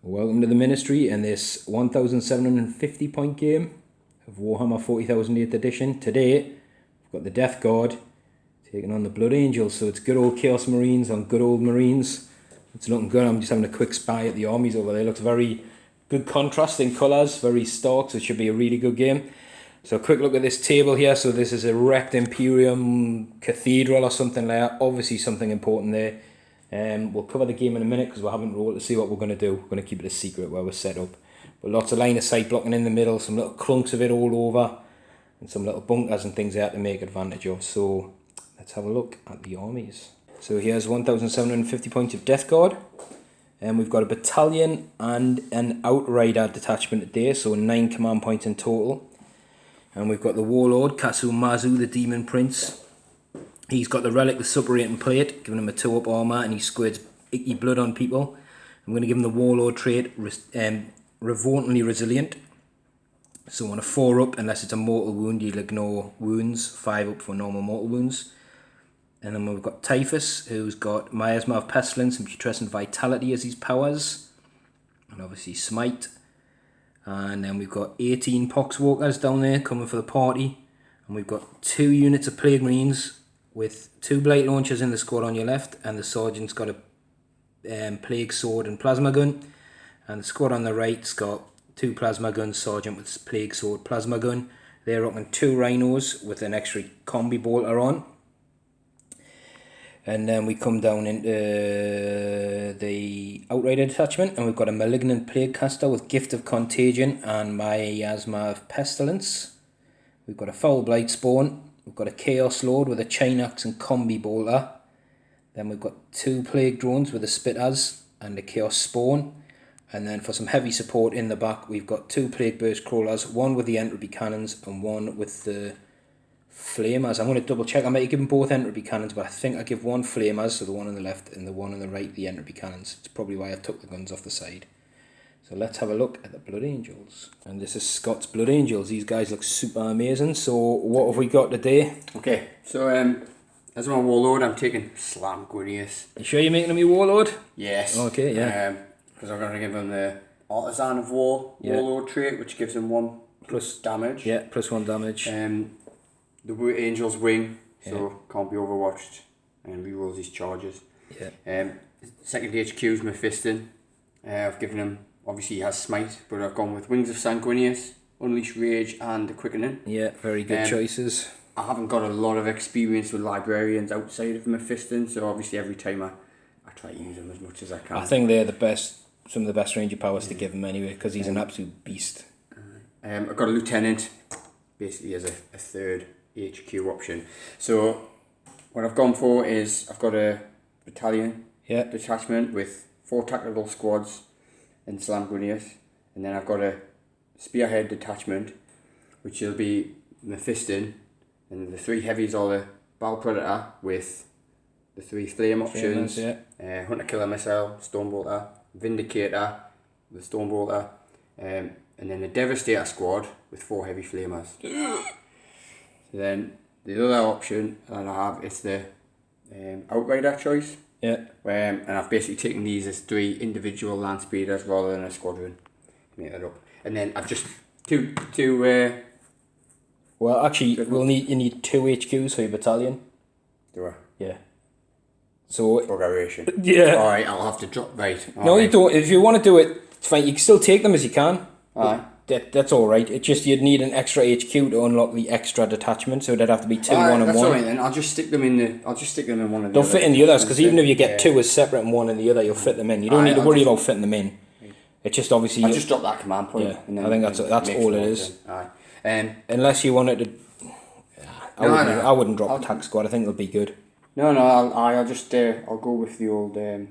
Welcome to the Ministry and this 1750 point game of Warhammer 40,000 8th edition. Today, we've got the Deathguard taking on the Blood Angels. So it's good old Chaos Marines on good old Marines. It's looking good. I'm just having a quick spy at the armies over there. Looks very good contrast in colours, very stark, so it should be a really good game. So a quick look at this table here. So this is a wrecked Imperium cathedral or something like that. Obviously something important there. We'll cover the game in a minute because we haven't rolled to see what we're going to do. We're going to keep it a secret where we're set up. But lots of line of sight blocking in the middle, some little clunks of it all over, and some little bunkers and things there to make advantage of. So let's have a look at the armies. So here's 1750 points of Deathguard. And we've got a battalion and an outrider detachment today, so 9 command points in total. And we've got the Warlord, CasuMarzu, the Daemon Prince. He's got the relic, the suppurating plate, giving him a 2-up armour, and he squirts icky blood on people. I'm going to give him the Warlord trait, revoltingly resilient. So on a 4-up, unless it's a mortal wound, you'll ignore wounds. 5-up for normal mortal wounds. And then we've got Typhus, who's got Miasma of Pestilence and Putrescent Vitality as his powers. And obviously Smite. And then we've got 18 Poxwalkers down there coming for the party. And we've got 2 units of Plague Marines with 2 Blight Launchers in the squad on your left. And the Sergeant's got a Plague Sword and Plasma Gun. And the squad on the right's got 2 Plasma Guns, Sergeant with Plague Sword, Plasma Gun. They're rocking 2 Rhinos with an extra combi bolter on. And then we come down into the Outrider detachment, and we've got a Malignant Plague Caster with Gift of Contagion and Miasma of Pestilence. We've got a Foul Blight Spawn. We've got a Chaos Lord with a Chain Axe and Combi Bolter. Then we've got 2 Plague Drones with the Spitters and a Chaos Spawn. And then for some heavy support in the back, we've got 2 Plague Burst Crawlers, one with the Entropy Cannons and one with the Flamers. I'm going to double check. I might give them both Entropy Cannons, but I think I give one Flamers, so the one on the left, and the one on the right, the Entropy Cannons. It's probably why I took the guns off the side. So let's have a look at the Blood Angels. And this is Scott's Blood Angels. These guys look super amazing. So what have we got today? Okay, so as my Warlord, I'm taking Slam Guinius. You sure you're making him your Warlord? Yes. Okay, yeah. Because I'm going to give him the Artisan of War Warlord trait, which gives him 1 plus damage. Yeah, plus 1 damage. The Angel's Wing, so can't be overwatched, and rerolls his charges. Yeah. Second HQ is Mephistion. I've given him, obviously he has Smite, but I've gone with Wings of Sanguinius, Unleash Rage and the Quickening. Yeah, very good choices. I haven't got a lot of experience with librarians outside of Mephistion, so obviously every time I try to use them as much as I can. I think they're the best, some of the best ranger powers to give him anyway, because he's an absolute beast. I've got a Lieutenant, basically as a third HQ option. So what I've gone for is I've got a battalion detachment with 4 tactical squads in Slam Guinius, and then I've got a spearhead detachment which will be Mephistion, and the 3 heavies are the Baal Predator with the 3 flame options, Hunter Killer Missile, Stonebolter, Vindicator with Stonebolter, and then the Devastator squad with 4 heavy flamers. Then the other option that I have is the Outrider choice. Yeah. And I've basically taken these as 3 individual land speeders rather than a squadron. Make that up. And then I've just two. Well, actually, you need 2 HQs for your battalion. Do I? Yeah. So. Progression. Yeah. All right, I'll have to drop. Right. No, you don't. If you want to do it, it's fine. You can still take them as you can. Aye. That's all right. It's just you'd need an extra HQ to unlock the extra detachment, so there'd have to be 2, 1 and 1. That's all right then. I'll just stick them in one of the. They'll fit in the others, because even if you get 2 as separate and 1 in the other, you'll fit them in. You don't need to worry about fitting them in. It's just obviously. I'll just drop that command point. Yeah, and I think that's all it is. Aye. Unless you wanted to. I wouldn't drop attack squad. I think they'll be good. No. I'll just I'll go with the old. Well,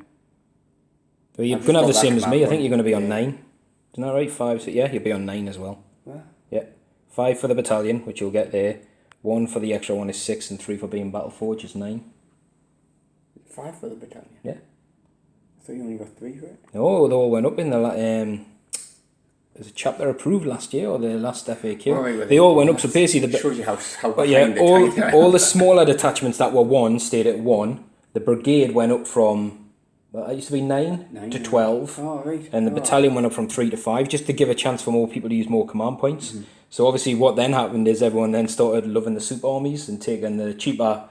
you're gonna have the same as me. I think you're gonna be on 9. Isn't that right? 5. So yeah, you'll be on 9 as well. Yeah, 5 for the battalion, which you'll get there. 1 for the extra one is 6, and 3 for being battle forge, which is 9. 5 for the battalion. Yeah. I thought you only got 3 for it. No, they all went up in the there's a chapter approved last year, or the last FAQ. Oh, right, they all went up. So basically, shows you how but yeah, all the smaller detachments that were 1 stayed at 1. The brigade went up from well, it used to be 9 to 12. Oh, right. And the battalion went up from 3 to 5, just to give a chance for more people to use more command points. So obviously what then happened is everyone then started loving the super armies and taking the cheaper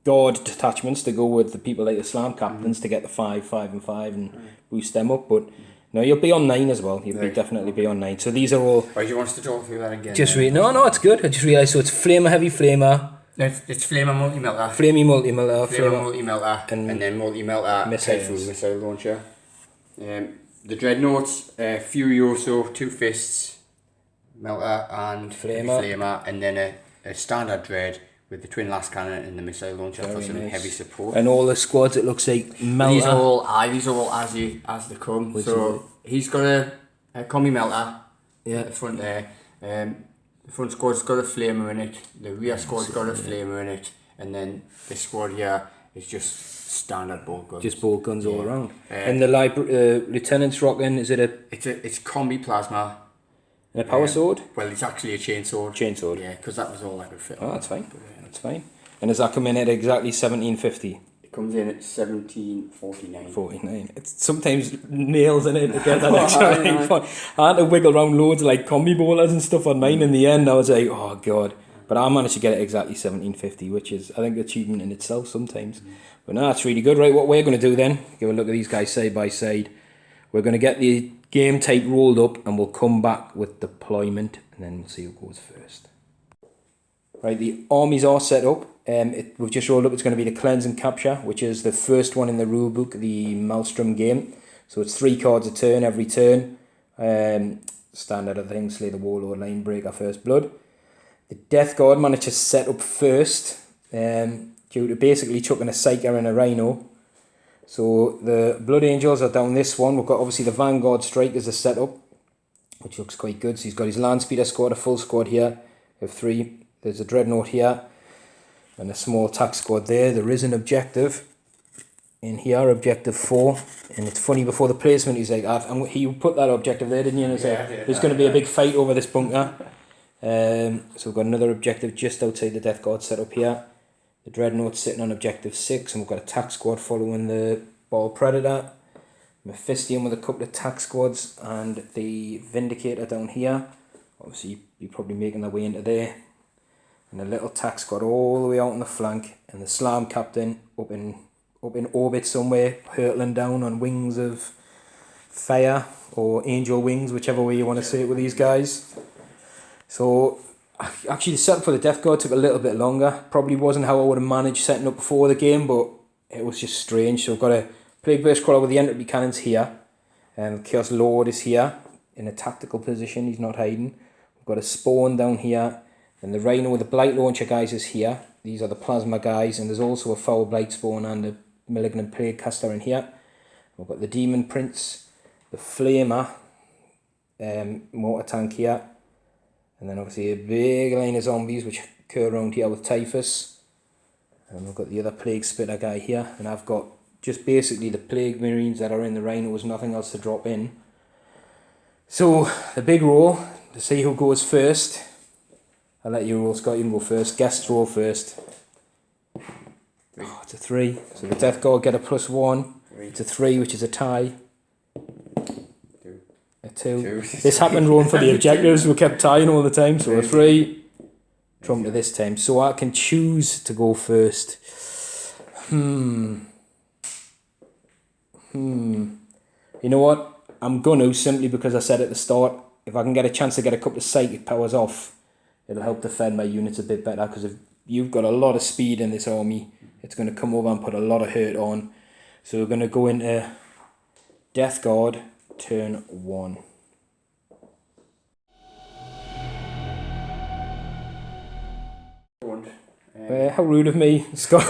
guard detachments to go with the people like the slam captains to get the 5, 5 and 5 and boost them up. But no, you'll be on 9 as well. You'll be definitely be on 9. So these are all... Why do you want us to talk through that again? No, it's good. I just realised, so it's Flamer, Heavy Flamer. It's Flamer Multi-Melter. Flamer Multi-Melter. And then Multi-Melter Typhus missile launcher. The Dreadnoughts, Furioso, 2 Fists, Melter and Flamer. And then a standard Dread with the twin last cannon and the missile launcher for some heavy support. And all the squads, it looks like Melter. These are all as they come. So he's got a combi Melter at the front there. The front squad's got a Flamer in it. The rear squad's got a Flamer in it. And then this squad here is just standard bolt guns. Just bolt guns all around. And the lieutenant's rocking, is it a... It's combi plasma. And a power sword? Well, it's actually a chainsword. Chainsword. Yeah, because that was all I could fit. Oh, that's fine. That's fine. And does that come in at exactly 1750? It comes in at 1749. 49. It's sometimes nails in it to get that extra. I had to wiggle around loads of like combi bowlers and stuff on mine. In the end, I was like, oh god. But I managed to get it exactly 1750, which is, I think, an achievement in itself sometimes. But no, that's really good. Right, what we're going to do then, give a look at these guys side by side. We're going to get the game type rolled up and we'll come back with deployment and then we'll see who goes first. Right, the armies are set up. We've just rolled up. It's going to be the Cleanse and Capture, which is the first one in the rulebook, the Maelstrom game. So it's 3 cards a turn every turn. Standard of things, Slay the Warlord, Line Breaker, First Blood. The Deathguard managed to set up first due to basically chucking a Psyker and a Rhino. So the Blood Angels are down this one. We've got obviously the Vanguard Strikers are set up, which looks quite good. So he's got his Land Speeder squad, a full squad here of 3. There's a Dreadnought here and a small attack squad there. There is an objective in here, objective 4. And it's funny, before the placement, he's like, you put that objective there, didn't you? And it's like, there's going to be a big fight over this bunker. So we've got another objective just outside the Death Guard set up here. The Dreadnought sitting on objective 6, and we've got a tack squad following the Baal Predator. Mephistion with a couple of tack squads, and the Vindicator down here. Obviously, you're probably making their way into there. And a little tack squad all the way out on the flank, and the Slam Captain up in orbit somewhere, hurtling down on wings of fire, or angel wings, whichever way you want to say it with these guys. So, actually the setup for the Death Guard took a little bit longer. Probably wasn't how I would have managed setting up before the game, but it was just strange. So I've got a Plague Burst Crawler with the Entropy Cannons here. And Chaos Lord is here in a tactical position, he's not hiding. We've got a Spawn down here. And the Rhino with the Blight Launcher guys is here. These are the Plasma guys, and there's also a Foul Blight Spawn and a Malignant Plague Caster in here. We've got the Demon Prince, the Flamer, Mortar Tank here. And then obviously a big line of zombies which occur around here with Typhus. And we've got the other Plague Spitter guy here. And I've got just basically the Plague Marines that are in the Rhinos, nothing else to drop in. So the big roll, to see who goes first. I'll let you roll, Scott, you can go first. Guests roll first. Oh, it's a 3. So the Death Guard get a +1. It's a 3, which is a tie. A 2. This happened rolling for the objectives. We kept tying all the time. So a 3. Trump to this time. So I can choose to go first. You know what? I'm going to, simply because I said at the start, if I can get a chance to get a couple of psychic powers off, it'll help defend my units a bit better, because if you've got a lot of speed in this army, it's going to come over and put a lot of hurt on. So we're going to go into Death Guard, turn 1. How rude of me, Scott.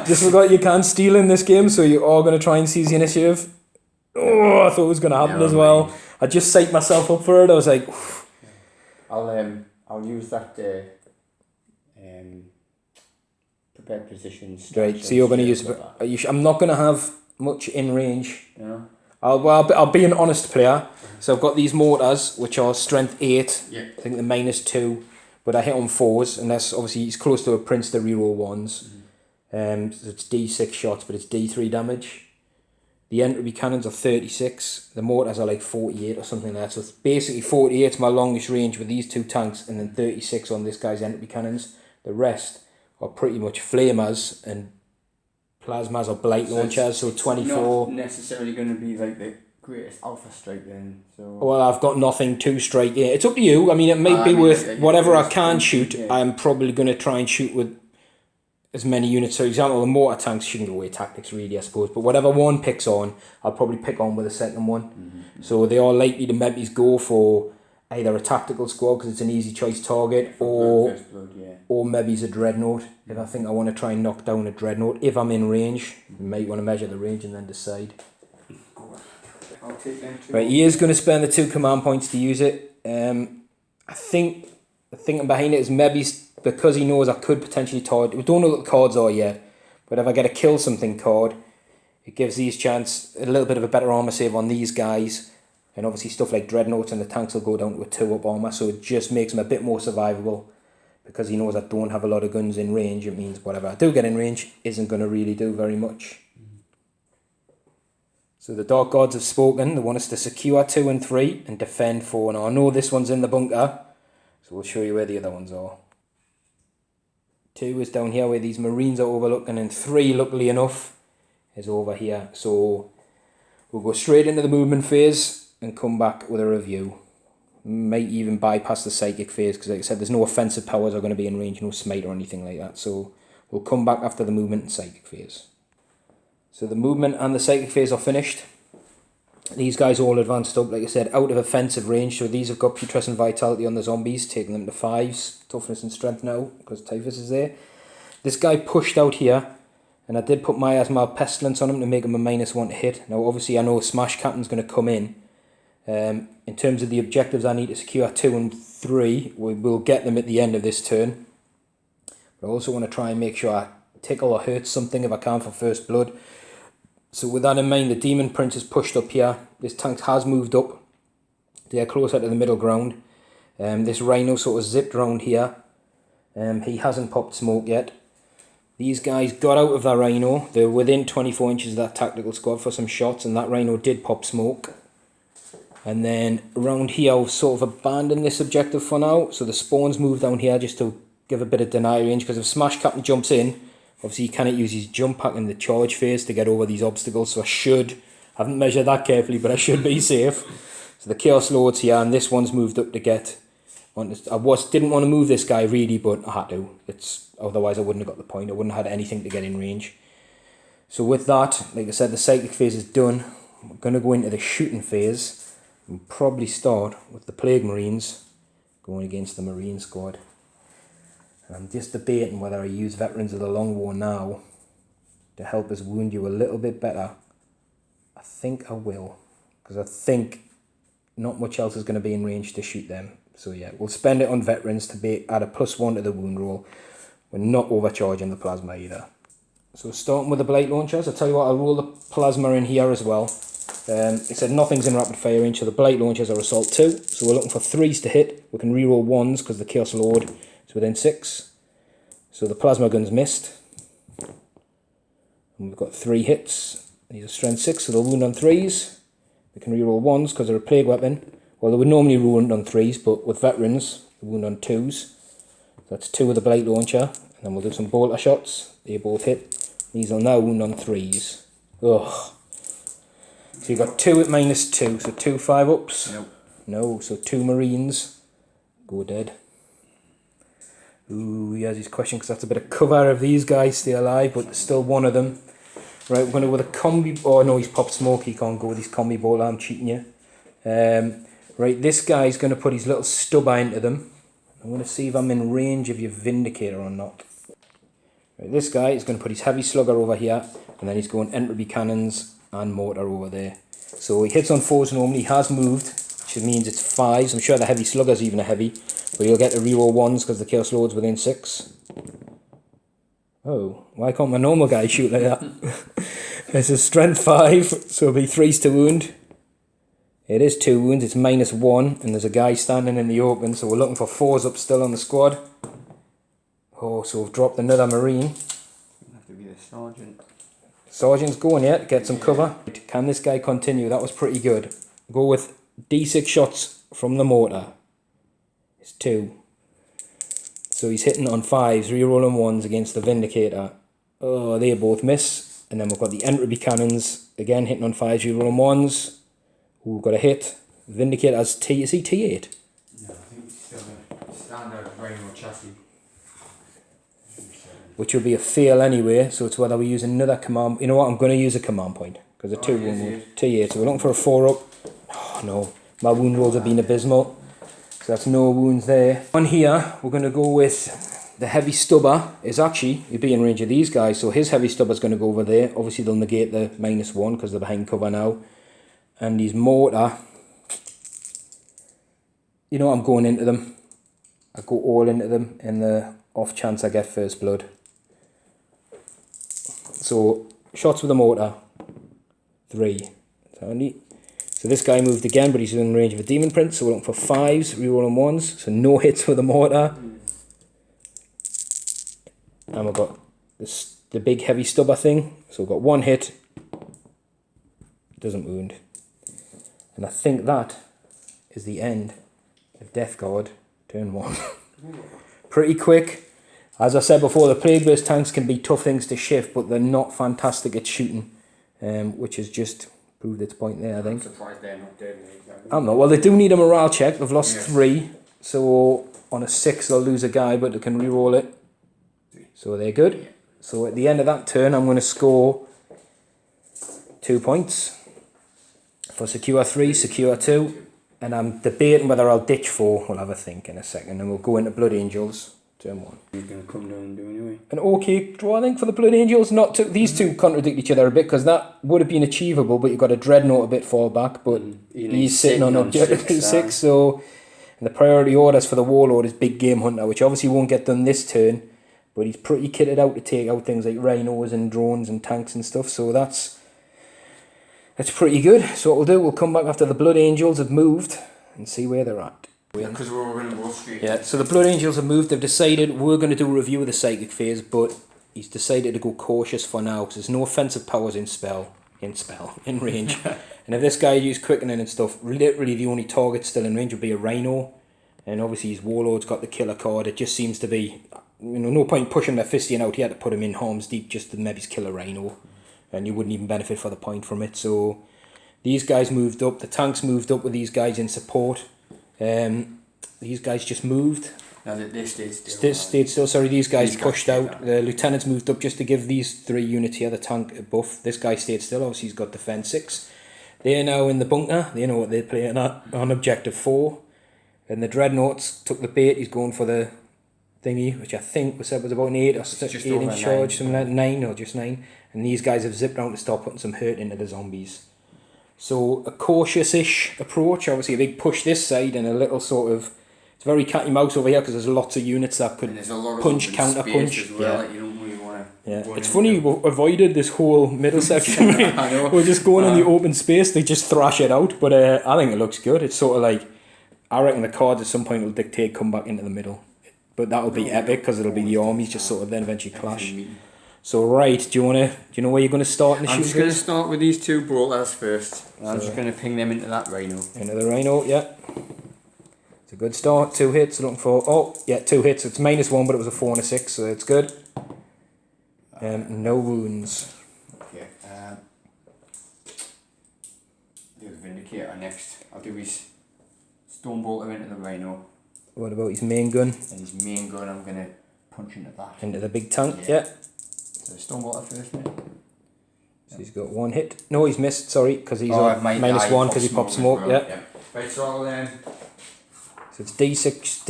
Just forgot you can't steal in this game, so you are going to try and seize the initiative. Oh, I thought it was going to happen as well. I just psyched myself up for it. I was like, oof. I'll use that prepared positions. Right, so you're going to use... I'm not going to have much in range. Yeah. I'll be an honest player. So I've got these mortars, which are strength 8. Yeah. I think the -2. But I hit on 4s, and that's obviously he's close to a prince to reroll 1s. So it's D6 shots, but it's D3 damage. The entry cannons are 36. The mortars are like 48 or something like that. So it's basically 48 is my longest range with these two tanks, and then 36 on this guy's entry cannons. The rest are pretty much flamers and plasmas or blight launchers. So 24. Not necessarily going to be like the greatest alpha strike then. So. Well, I've got nothing to strike. Yeah, it's up to you. I mean, it might be worth whatever I can shoot. Yeah. I'm probably going to try and shoot with as many units. So, for example, the mortar tanks shouldn't go away tactics really, I suppose. But whatever one picks on, I'll probably pick on with a second one. Mm-hmm. So they are likely to maybe go for either a tactical squad because it's an easy choice target, or maybe it's a dreadnought. If I think I want to try and knock down a dreadnought, if I'm in range, you might want to measure the range and then decide. I'll take them too. Right, he is going to spend the 2 command points to use it. I think the thinking behind it is maybe because he knows I could potentially target. We don't know what the cards are yet, but if I get a kill something card, it gives these chance a little bit of a better armor save on these guys, and obviously stuff like dreadnoughts and the tanks will go down to a 2-up armor, so it just makes them a bit more survivable. Because he knows I don't have a lot of guns in range, it means whatever I do get in range isn't going to really do very much. So the Dark Gods have spoken. They want us to secure 2 and 3 and defend 4. Now I know this one's in the bunker, so we'll show you where the other ones are. 2 is down here where these Marines are overlooking, and 3, luckily enough, is over here. So we'll go straight into the movement phase and come back with a review. Might even bypass the psychic phase because, like I said, there's no offensive powers are going to be in range, no smite or anything like that. So we'll come back after the movement and psychic phase. So the movement and the psychic phase are finished. These guys are all advanced up, like I said, out of offensive range. So these have got putrescent vitality on the zombies, taking them to 5s, toughness and strength now, because Typhus is there. This guy pushed out here, and I did put my Asmal Pestilence on him to make him a -1 to hit. Now obviously I know Smash Captain's going to come in. In terms of the objectives I need to secure 2 and 3, we will get them at the end of this turn. But I also want to try and make sure I tickle or hurt something if I can for first blood. So with that in mind, the Daemon Prince is pushed up here. This tank has moved up. They're closer to the middle ground. This Rhino sort of zipped round here. He hasn't popped smoke yet. These guys got out of that Rhino. They're within 24 inches of that tactical squad for some shots, and that Rhino did pop smoke. And then around here, I've sort of abandoned this objective for now. So the spawns move down here just to give a bit of deny range, because if Smash Captain jumps in, obviously he cannot use his jump pack in the charge phase to get over these obstacles. So I haven't measured that carefully, but I should be safe. So the Chaos Lord's here, and this one's moved up to get on. Didn't want to move this guy really, but I had to. Otherwise I wouldn't have got the point. I wouldn't have had anything to get in range. So with that, like I said, the psychic phase is done. We're going to go into the shooting phase. We'll probably start with the Plague Marines going against the Marine squad. And I'm just debating whether I use Veterans of the Long War now to help us wound you a little bit better. I think I will, because I think not much else is going to be in range to shoot them. So yeah, we'll spend it on Veterans to add a +1 to the wound roll. We're not overcharging the plasma either. So starting with the Blight Launchers, I'll tell you what, I'll roll the plasma in here as well. It said nothing's in rapid fire range, so the Blight Launchers are Assault 2. So we're looking for 3s to hit. We can reroll 1s because the Chaos Lord is within 6. So the plasma gun's missed. And we've got 3 hits. These are strength 6, so they'll wound on 3s. We can reroll 1s because they're a plague weapon. Well, they would normally wound on 3s, but with Veterans, they wound on 2s. So that's 2 with the Blight Launcher. And then we'll do some bolter shots. They both hit. These will now wound on 3s. Ugh. So you've got 2 at -2, so 2 5-ups. Nope. No, so 2 Marines go dead. Ooh, he has his question because that's a bit of cover if these guys stay alive, but there's still one of them. Right, we're going to go with a combi. Oh no, he's popped smoke. He can't go with his combi bolter. I'm cheating you. Right, this guy's going to put his little stubber into them. I'm going to see if I'm in range of your Vindicator or not. Right, this guy is going to put his heavy slugger over here, and then he's going entropy cannons and mortar over there. So he hits on 4s normally. He has moved, which means it's 5s. I'm sure the heavy slugger's even a heavy, but he'll get to reroll 1s because the Chaos Lord's within 6. Oh, why can't my normal guy shoot like that? It's a strength 5, so it'll be 3s to wound. It is 2 wounds, it's -1, and there's a guy standing in the open, so we're looking for 4s up still on the squad. Oh, so we've dropped another Marine. It'll have to be the Sergeant. Sergeant's going yet to get some cover. Can this guy continue? That was pretty good. Go with D6 shots from the mortar. It's 2. So he's hitting on 5s, re-rolling 1s against the Vindicator. Oh, they both miss. And then we've got the Entropy Cannons, again hitting on 5s, re-rolling 1s. Ooh, we've got a hit. Vindicator has T, is he T8? No, I think it's still a standard Rhino chassis. Which will be a fail anyway, so it's whether we use another command. You know what, I'm going to use a command point. Because a 2 wound wound. T8, so we're looking for a 4 up. Oh no, my wound rolls have been abysmal. So that's no wounds there. On here, we're going to go with the heavy stubber. Is actually, he'll be in range of these guys, so his heavy stubber's going to go over there. Obviously they'll negate the -1 because they're behind cover now. And his mortar, you know, I'm going into them. I go all into them in the off chance I get first blood. So, shots with the mortar. 3. So this guy moved again, but he's in range of a Daemon Prince, so we're looking for 5s, rerolling 1s, so no hits with the mortar. And we've got this, the big heavy stubber thing, so we've got 1 hit, doesn't wound. And I think that is the end of Deathguard, turn 1. Pretty quick. As I said before, the Plague Burst tanks can be tough things to shift, but they're not fantastic at shooting, which has just proved its point there, I think. I'm surprised they're not dead. I'm not. Well, they do need a morale check. They've lost 3, so on a 6 they'll lose a guy, but they can re-roll it. So they're good. Yeah. So at the end of that turn, I'm going to score 2 points. For secure 3, secure 2. And I'm debating whether I'll ditch 4. We'll have a think in a second, and we'll go into Blood Angels. Turn 1. He's going to come down and do anyway. An okay draw, I think, for the Blood Angels. Not to, these two contradict each other a bit, because that would have been achievable, but you've got a Dreadnought a bit far back, but he's sitting on a 6, so... And the priority orders for the Warlord is Big Game Hunter, which obviously won't get done this turn, but he's pretty kitted out to take out things like rhinos and drones and tanks and stuff, so that's pretty good. So what we'll do, we'll come back after the Blood Angels have moved and see where they're at. Because we're all in Wall Street. Yeah, so the Blood Angels have moved. They've decided we're going to do a review of the Psychic phase, but he's decided to go cautious for now because there's no offensive powers in range. And if this guy used quickening and stuff, literally the only target still in range would be a rhino. And obviously his Warlord's got the killer card. It just seems to be, you know, no point pushing Mephistion out. He had to put him in harm's deep just to maybe kill a rhino. And you wouldn't even benefit for the point from it. So these guys moved up. The tanks moved up with these guys in support. These guys just moved. No, they stayed still. Stayed still. Sorry, these guys pushed out. The lieutenants moved up just to give these 3 units here the tank a buff. This guy stayed still. Obviously, he's got defense 6. They're now in the bunker. They know what they're playing at on objective 4. And the Dreadnoughts took the bait. He's going for the thingy, which I think was about an 8 or 8-inch charge, something like 9 or just 9. And these guys have zipped down to start putting some hurt into the zombies. So a cautious-ish approach. Obviously, a big push this side and a little sort of. It's very catty mouse over here because there's lots of units that could punch, counter punch. Well, yeah. You don't really want to. Yeah, it's funny we avoided this whole middle section. I know. We're just going on the open space. They just thrash it out, but I think it looks good. It's sort of like I reckon the cards at some point will dictate come back into the middle, but that'll be epic because it'll be the armies just sort of then eventually clash. So right, do you know where you're going to start in the shoot? I'm just going to start with these 2 brawlers first. I'm just going to ping them into that rhino. Into the rhino, yeah. It's a good start. 2 hits. Looking for 2 hits. It's -1, but it was a 4 and a 6, so it's good. No wounds. Okay. Do the Vindicator next. I'll do his Stonebolter into the rhino. What about his main gun? And his main gun, I'm going to punch into that. Into the big tank, yeah. So Stonebolter first, mate. So he's got 1 hit. No, he's missed, sorry, because he's on -1 because he popped smoke, well. Yeah. Right, so I'll so it's D6,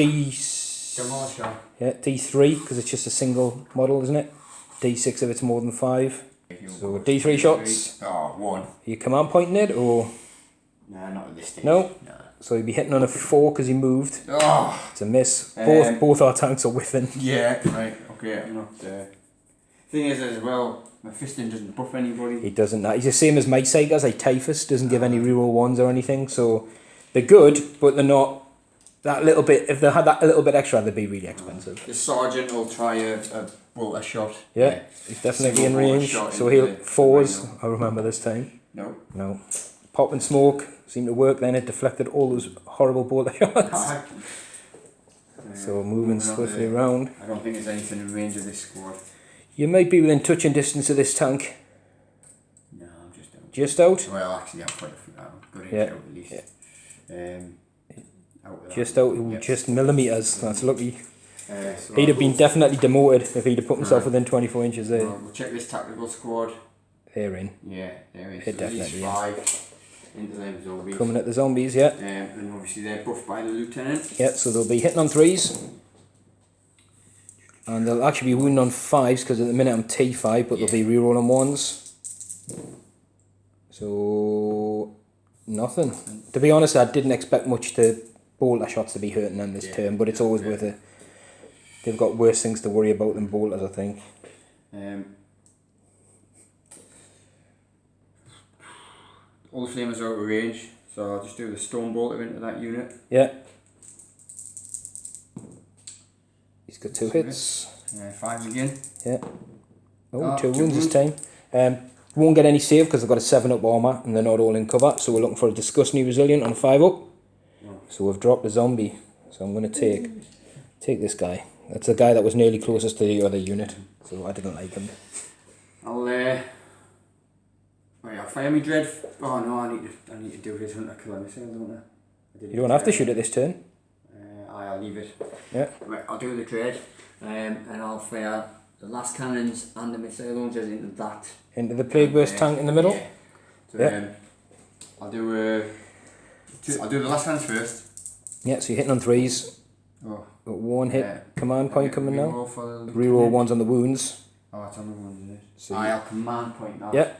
yeah, D3, because it's just a single model, isn't it? D6 if it's more than 5. So D3 shots. Oh, 1. Are you command pointing it, or? Nah, not at this stage. No? Nah. So he'd be hitting on a 4 because he moved. Oh! It's a miss. Both our tanks are whiffing. Yeah, right, okay, I'm not... Thing is as well, Mephistion doesn't buff anybody. He doesn't. He's the same as Might Psychers, like Typhus, doesn't give any reroll 1s or anything, so they're good, but they're not that little bit. If they had that a little bit extra, they'd be really expensive. The sergeant will try a shot. Yeah, he's definitely in range, so he'll 4s. I remember this time. No. No. Pop and smoke seemed to work then. It deflected all those horrible boulder shots. So moving swiftly around. I don't think there's anything in range of this squad. You might be within touching distance of this tank. No, I'm just out. Just out? Well, actually, I'm quite a few out. Good inch out at least. Out with Just that. out, just millimetres. That's lucky. So He'd have been definitely demoted if he'd have put himself within 24 inches there. We'll check this tactical squad. They're in. Yeah, there is. It So definitely these 5 into them zombies. Coming at the zombies, yeah. And obviously they're buffed by the lieutenant. Yeah, so they'll be hitting on 3s. And they'll actually be wounding on 5s because at the minute I'm T5, but they'll be rerolling 1s. So, nothing. To be honest, I didn't expect much to bolter shots to be hurting them this turn, but it's always worth it. They've got worse things to worry about than bolters, I think. All the flamers are out of range, so I'll just do the stone bolter into that unit. Yeah. He's got 2 hits. 5 again. Yeah. Oh, 2 wounds this time. Won't get any save because they've got a 7-up armour and they're not all in cover, so we're looking for a disgustingly resilient on a 5-up. So we've dropped a zombie. So I'm going to take this guy. That's the guy that was nearly closest to the other unit, so I didn't like him. I'll fire me dread. Oh no, I need to do his hunter killer missile, don't I? You don't have to shoot it this turn. I'll leave it. Yeah. Right, I'll do the dread, and I'll fire the last cannons and the missile launchers into that. Into the plague burst tank in the middle. Yeah. So, I'll do the last cannons first. Yeah, so you're hitting on 3s. Oh. Got 1 hit command point coming now. Reroll 1s on the wounds. Oh, that's on the wounds, isn't it? So I'll command point that. Yeah.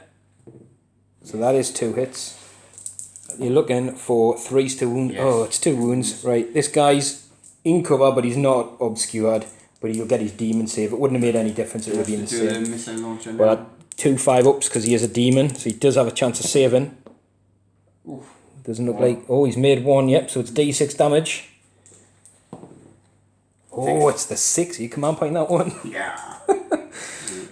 So that is 2 hits. You're looking for 3s to wound. Yes. Oh, it's 2 wounds. Right, this guy's in cover, but he's not obscured. But he'll get his demon save. It wouldn't have made any difference. It would have been the same. Missile launcher well, 2 5-ups because he is a demon, so he does have a chance of saving. Oof. Doesn't look like. Oh, he's made 1. Yep. So it's D6 damage. Oh, it's the 6. You command point that one. Yeah.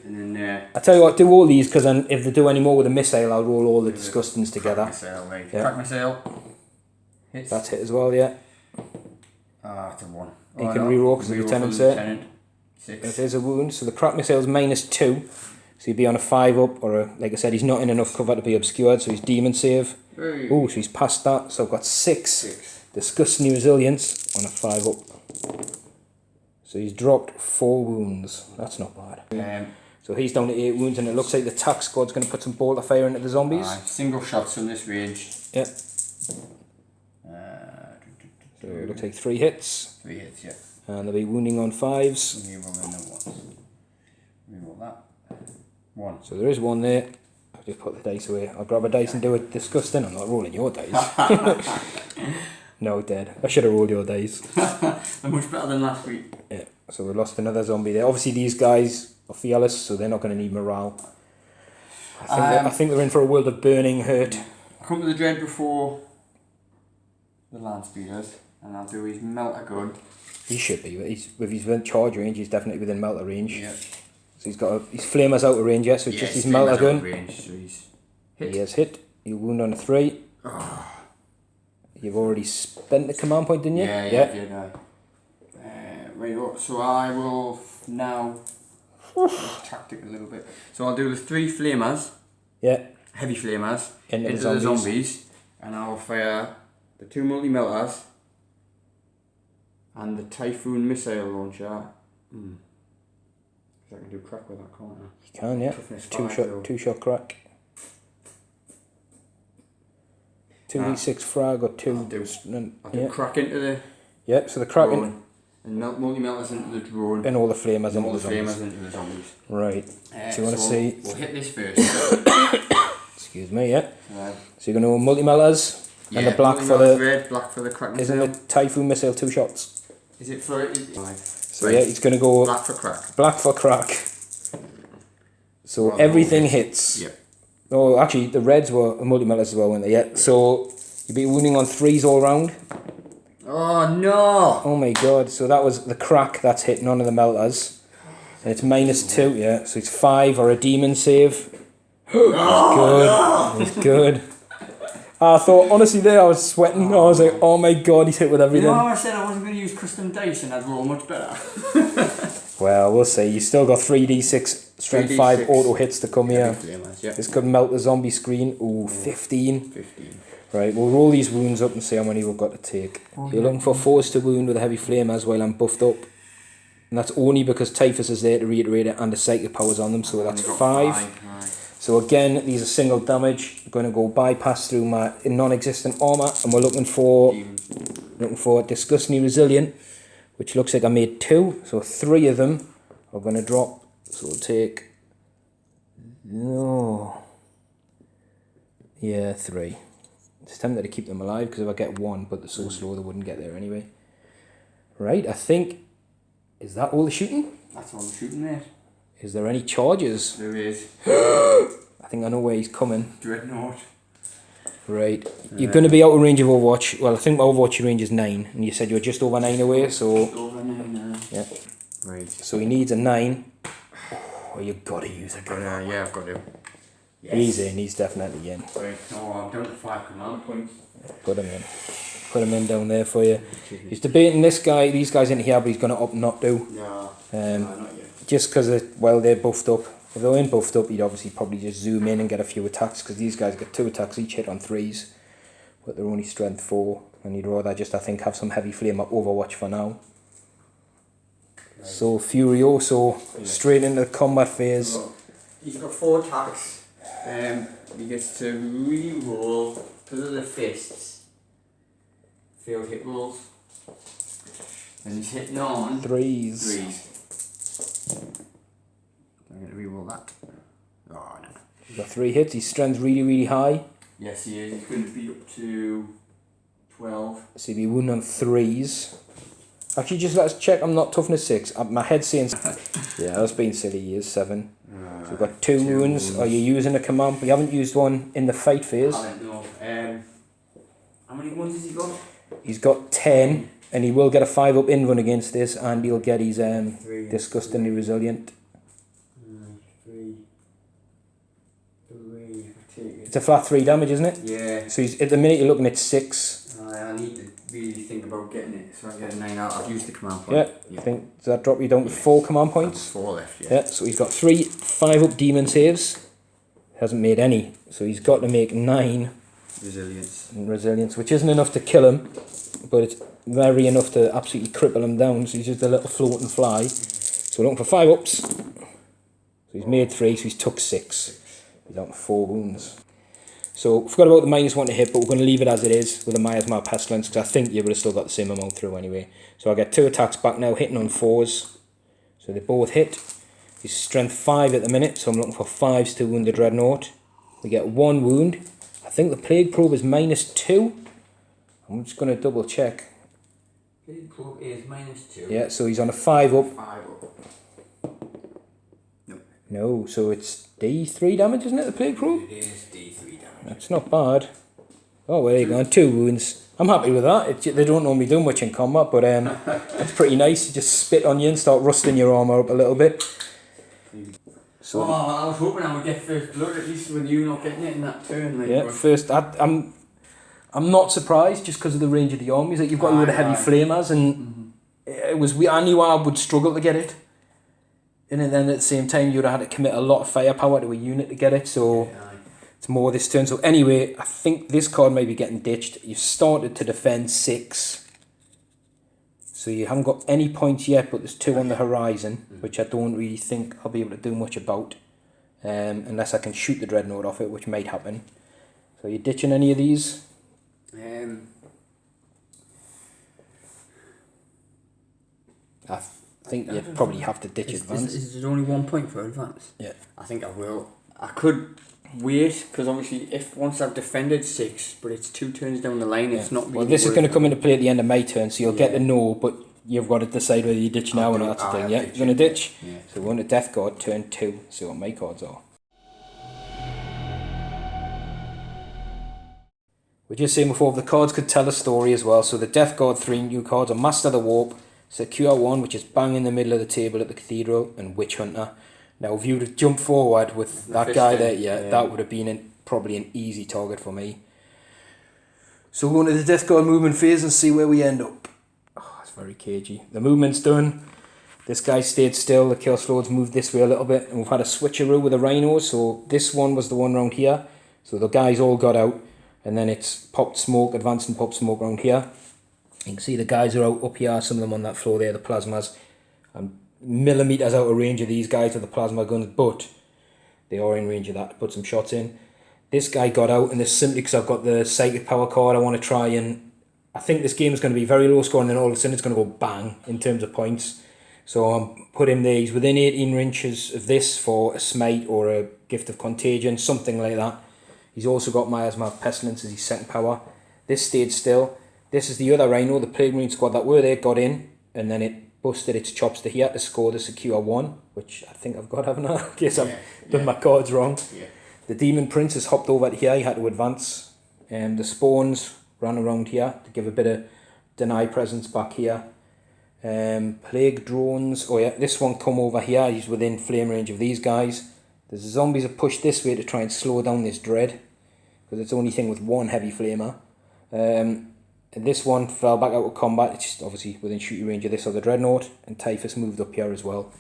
And then I tell you what, do all these because then if they do any more with a missile, I'll roll all the disgustings together. Crack missile. Hits. That's hit as well, yeah. It's a 1. He can reroll because the lieutenant's hit. 6. It is a wound, so the crack missile's -2. So he'd be on a 5-up, or like I said, he's not in enough cover to be obscured, so he's demon save. Oh, so he's past that, so I've got 6. Disgusting resilience on a 5-up. So he's dropped 4 wounds. That's not bad. So he's down to 8 wounds, and it looks like the tack squad's going to put some bolter fire into the zombies. Single shots from this range. Yeah. So it looks like 3 hits. 3 hits, yeah. And they'll be wounding on 5s. Reroll that. 1. So there is 1 there. I'll just put the dice away. I'll grab a dice and do it disgusting. I'm not rolling your dice. No, dead. I should have rolled your dice. They're much better than last week. Yeah. So we lost another zombie there. Obviously these guys are fearless, so they're not going to need morale. I think they're in for a world of burning hurt. I'll come to the dread before the land speeders, and I'll do his melter gun. He should be. With his charge range, he's definitely within melter range. Yeah. So he's got his flamers out of range, yeah, so it's just his melter gun. Range, so he's hit. He has hit. He'll wound on a 3. Oh. You've already spent the command point, didn't you? Yeah, yeah. Did I? Right, so I will now tactic a little bit. So I'll do the 3 flamers. Yeah. Heavy flamers into the zombies, and I'll fire the 2 multi-melters and the Typhoon missile launcher. I can do crack with that, can't I? You can, yeah. Two shot crack. 2d6 frag or 2. I'll do crack into the. Yeah, so the crack and multi-melters into the drone. And all the flamers into the zombies. Right. So you want to see. We'll hit this first. Excuse me, yeah. So you're going to go multi-melters and the black for the. Red, black for the crack missile. Isn't the Typhoon missile 2 shots? Is it for it? So yeah, it's going to go. Black for crack. Black for crack. So everything hits. Yep. Oh, actually, the reds were multi-melters as well, weren't they? Yeah. So you'd be wounding on 3s all round. Oh no! Oh my god! So that was the crack that's hit none of the melters, and it's -2. Yeah. So it's 5 or a demon save. It's good. It's good. I thought, honestly, there I was sweating. I was like, oh my god, he's hit with You everything. know how I said I wasn't going to use custom dice and I'd roll much better? Well, we'll see. You still got 3d6 strength 3d6 5 auto hits to come here. Yeah. This could melt the zombie screen. Ooh, 15. 15. Right, we'll roll these wounds up and see how many we've got to take. You're looking for 4s to wound with a heavy flame as well. I'm buffed up. And that's only because Typhus is there to reiterate it and the psychic powers on them, so that's 5. Right. So again, these are single damage. I'm going to go bypass through my non-existent armour, and we're looking for disgustingly resilient, which looks like I made 2, so 3 of them are going to drop. So we'll take 3. It's tempted to keep them alive because if I get 1, but they're so slow they wouldn't get there anyway. Right, I think, is that all the shooting? That's all the shooting, mate. Is there any charges? There is. I think I know where he's coming. Dreadnought. Right. You're going to be out of range of Overwatch. Well, I think my Overwatch range is 9, and you said you were just over 9 away, so... Over 9, yeah. Right. So he needs a 9. Oh, you've got to use a gun. Yeah, I've got to. Yes. He's in, he's definitely in. Right, no, I'm down to 5 command points. Put him in. Put him in down there for you. He's debating these guys in here, but he's going to opt not to. No, not yet. Just because, they're buffed up. If they weren't buffed up, he'd obviously probably just zoom in and get a few attacks, because these guys get 2 attacks each hit on 3s, but they're only strength 4, and he'd rather just, I think, have some heavy flame at Overwatch for now. Right. So Furioso, straight into the combat phase. So, he's got 4 attacks. He gets to re-roll, because of the fists, failed hit rolls, and he's hitting on 3s. I'm going to re-roll that. Oh, no. He's got 3 hits, his strength's really, really high. Yes, he is. He's going to be up to 12. So he'd be wounded on 3s. Actually, just let us check, I'm not toughness 6. My head's saying... yeah, that's being silly, he is 7. So we've got 2 wounds. Are you using a command? We haven't used one in the fight phase. I don't know. How many wounds has he got? He's got 10, and he will get a 5 up in run against this, and he'll get his disgustingly resilient. 3. It's a flat 3 damage, isn't it? Yeah. So he's, at the minute you're looking at 6. I need to really think about getting it, so I get a 9 out. I've used the command point. Yeah. I think, does that drop you down to 4 command points? 4 left, yeah. Yeah, so he's got 3 5 up demon saves. Hasn't made any, so he's got to make 9 resilience, which isn't enough to kill him, but it's very enough to absolutely cripple him down. So he's just a little floating fly. So we're looking for 5 ups. So he's made 3, so he's took 6. He's down to 4 wounds. So forgot about the -1 to hit, but we're going to leave it as it is with the Miasma Pestilence, because I think you would have still got the same amount through anyway. So I get 2 attacks back now, hitting on 4s. So they both hit. He's strength 5 at the minute, so I'm looking for 5s to wound the Dreadnought. We get 1 wound. I think the Plague Probe is -2. I'm just going to double check. Plague Probe is -2. Yeah, so he's on a 5 up. 5 up. No, so it's D3 damage, isn't it, the Plague Probe? It is D3 damage. That's not bad. Oh, well, there you go, 2 wounds. I'm happy with that. They don't normally do much in combat, but that's pretty nice. You just spit on you and start rusting your armour up a little bit. So, I was hoping I would get first blood, at least with you not getting it in that turn. Like, yeah, first, I'm not surprised just because of the range of the armies. Like, you've got the heavy flamers, and I knew I would struggle to get it. And then at the same time, you'd have had to commit a lot of firepower to a unit to get it, so it's more this turn. So anyway, I think this card may be getting ditched. You've started to defend 6. So you haven't got any points yet, but there's 2 on the horizon, which I don't really think I'll be able to do much about. Unless I can shoot the Dreadnought off it, which might happen. So are you ditching any of these? I think you probably have to ditch advance. Is there only 1 point for advance? Yeah. I think I will. I could wait, because obviously once I've defended 6, but it's 2 turns down the line, it's not really... Well, this is going to come into play at the end of my turn, so you'll get to know, but you've got to decide whether you ditch now or not. That's the thing, yeah? You're going to ditch? Yeah. So we're on to Deathguard, turn 2, see what my cards are. We're just saying before, the cards could tell a story as well. So the Deathguard 3 new cards are Master the Warp, Secure 1, which is bang in the middle of the table at the Cathedral, and Witch Hunter. Now, if you would have jumped forward with that guy there, that would have been probably an easy target for me. So we're going to the Deathguard movement phase and see where we end up. Oh, it's very cagey. The movement's done. This guy stayed still. The Chaos Lords moved this way a little bit. And we've had a switcheroo with the rhinos. So this one was the one round here. So the guys all got out. And then it's popped smoke, advanced and popped smoke round here. You can see the guys are out up here. Some of them on that floor there, the plasmas. I'm millimetres out of range of these guys with the plasma guns. But they are in range of that to put some shots in. This guy got out, and this simply because I've got the psychic power card. I want to try and... I think this game is going to be very low score, and then all of a sudden it's going to go bang in terms of points. So I'm put him there. He's within 18 inches of this for a smite or a gift of contagion, something like that. He's also got Miasma Pestilence as his second power. This stayed still. This is the other Rhino, the Plague Marine squad that were there, got in, and then it busted its chops to here to score the secure 1, which I think I've got, haven't I? In case I've done my cards wrong. Yeah. The Demon Prince has hopped over to here, he had to advance. The Spawns ran around here to give a bit of deny presence back here. Plague Drones, oh yeah, this one come over here, he's within flame range of these guys. The zombies are pushed this way to try and slow down this dread, because it's the only thing with one heavy flamer. And this one fell back out of combat, it's just obviously within shooting range of this other dreadnought, and Typhus moved up here as well.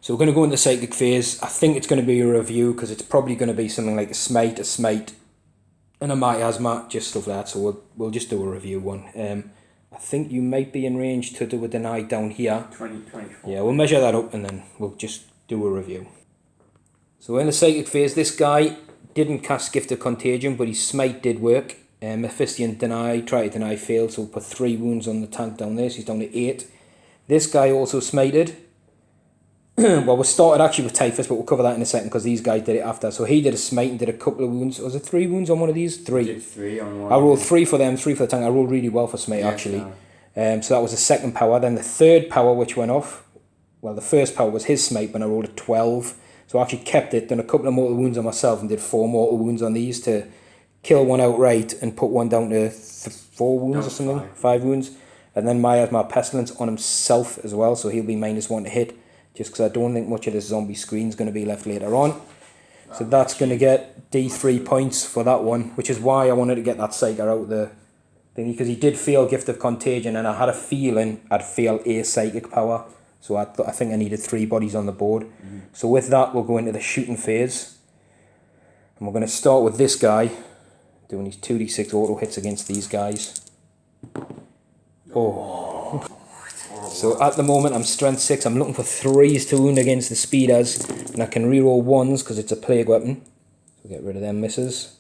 So we're going to go into the psychic phase. I think it's going to be a review, because it's probably going to be something like a smite, and a miasma, just stuff like that. So we'll just do a review one. I think you might be in range to do a deny down here. 24. Yeah, we'll measure that up and then we'll just do a review. So in the psychic phase, this guy didn't cast Gift of Contagion, but his smite did work. Mephistion deny, tried to deny, failed, so we'll put 3 wounds on the tank down there, so he's down to 8. This guy also smited. Well, we started actually with Typhus, but we'll cover that in a second because these guys did it after. So he did a smite and did a couple of wounds. Was it 3 wounds on one of these? 3. Did 3 on one. I rolled 3 for them, 3 for the tank. I rolled really well for smite, actually. So that was the second power. Then the third power, which went off, well, the first power was his smite, but I rolled a 12. So I actually kept it, done a couple of mortal wounds on myself and did 4 mortal wounds on these to kill one outright and put one down to 4 wounds or something, 5 wounds. And then Miasma Pestilence on himself as well, so he'll be -1 to hit, just because I don't think much of this zombie screen is going to be left later on. So that's going to get D3 points for that one, which is why I wanted to get that Psyker out the thingy, because he did fail Gift of Contagion, and I had a feeling I'd fail a Psychic power, so I think I needed 3 bodies on the board. So with that, we'll go into the shooting phase, and we're going to start with this guy, doing his 2d6 auto hits against these guys. Oh. So at the moment I'm strength 6, I'm looking for 3s to wound against the speeders, and I can reroll 1s because it's a plague weapon. So get rid of them misses.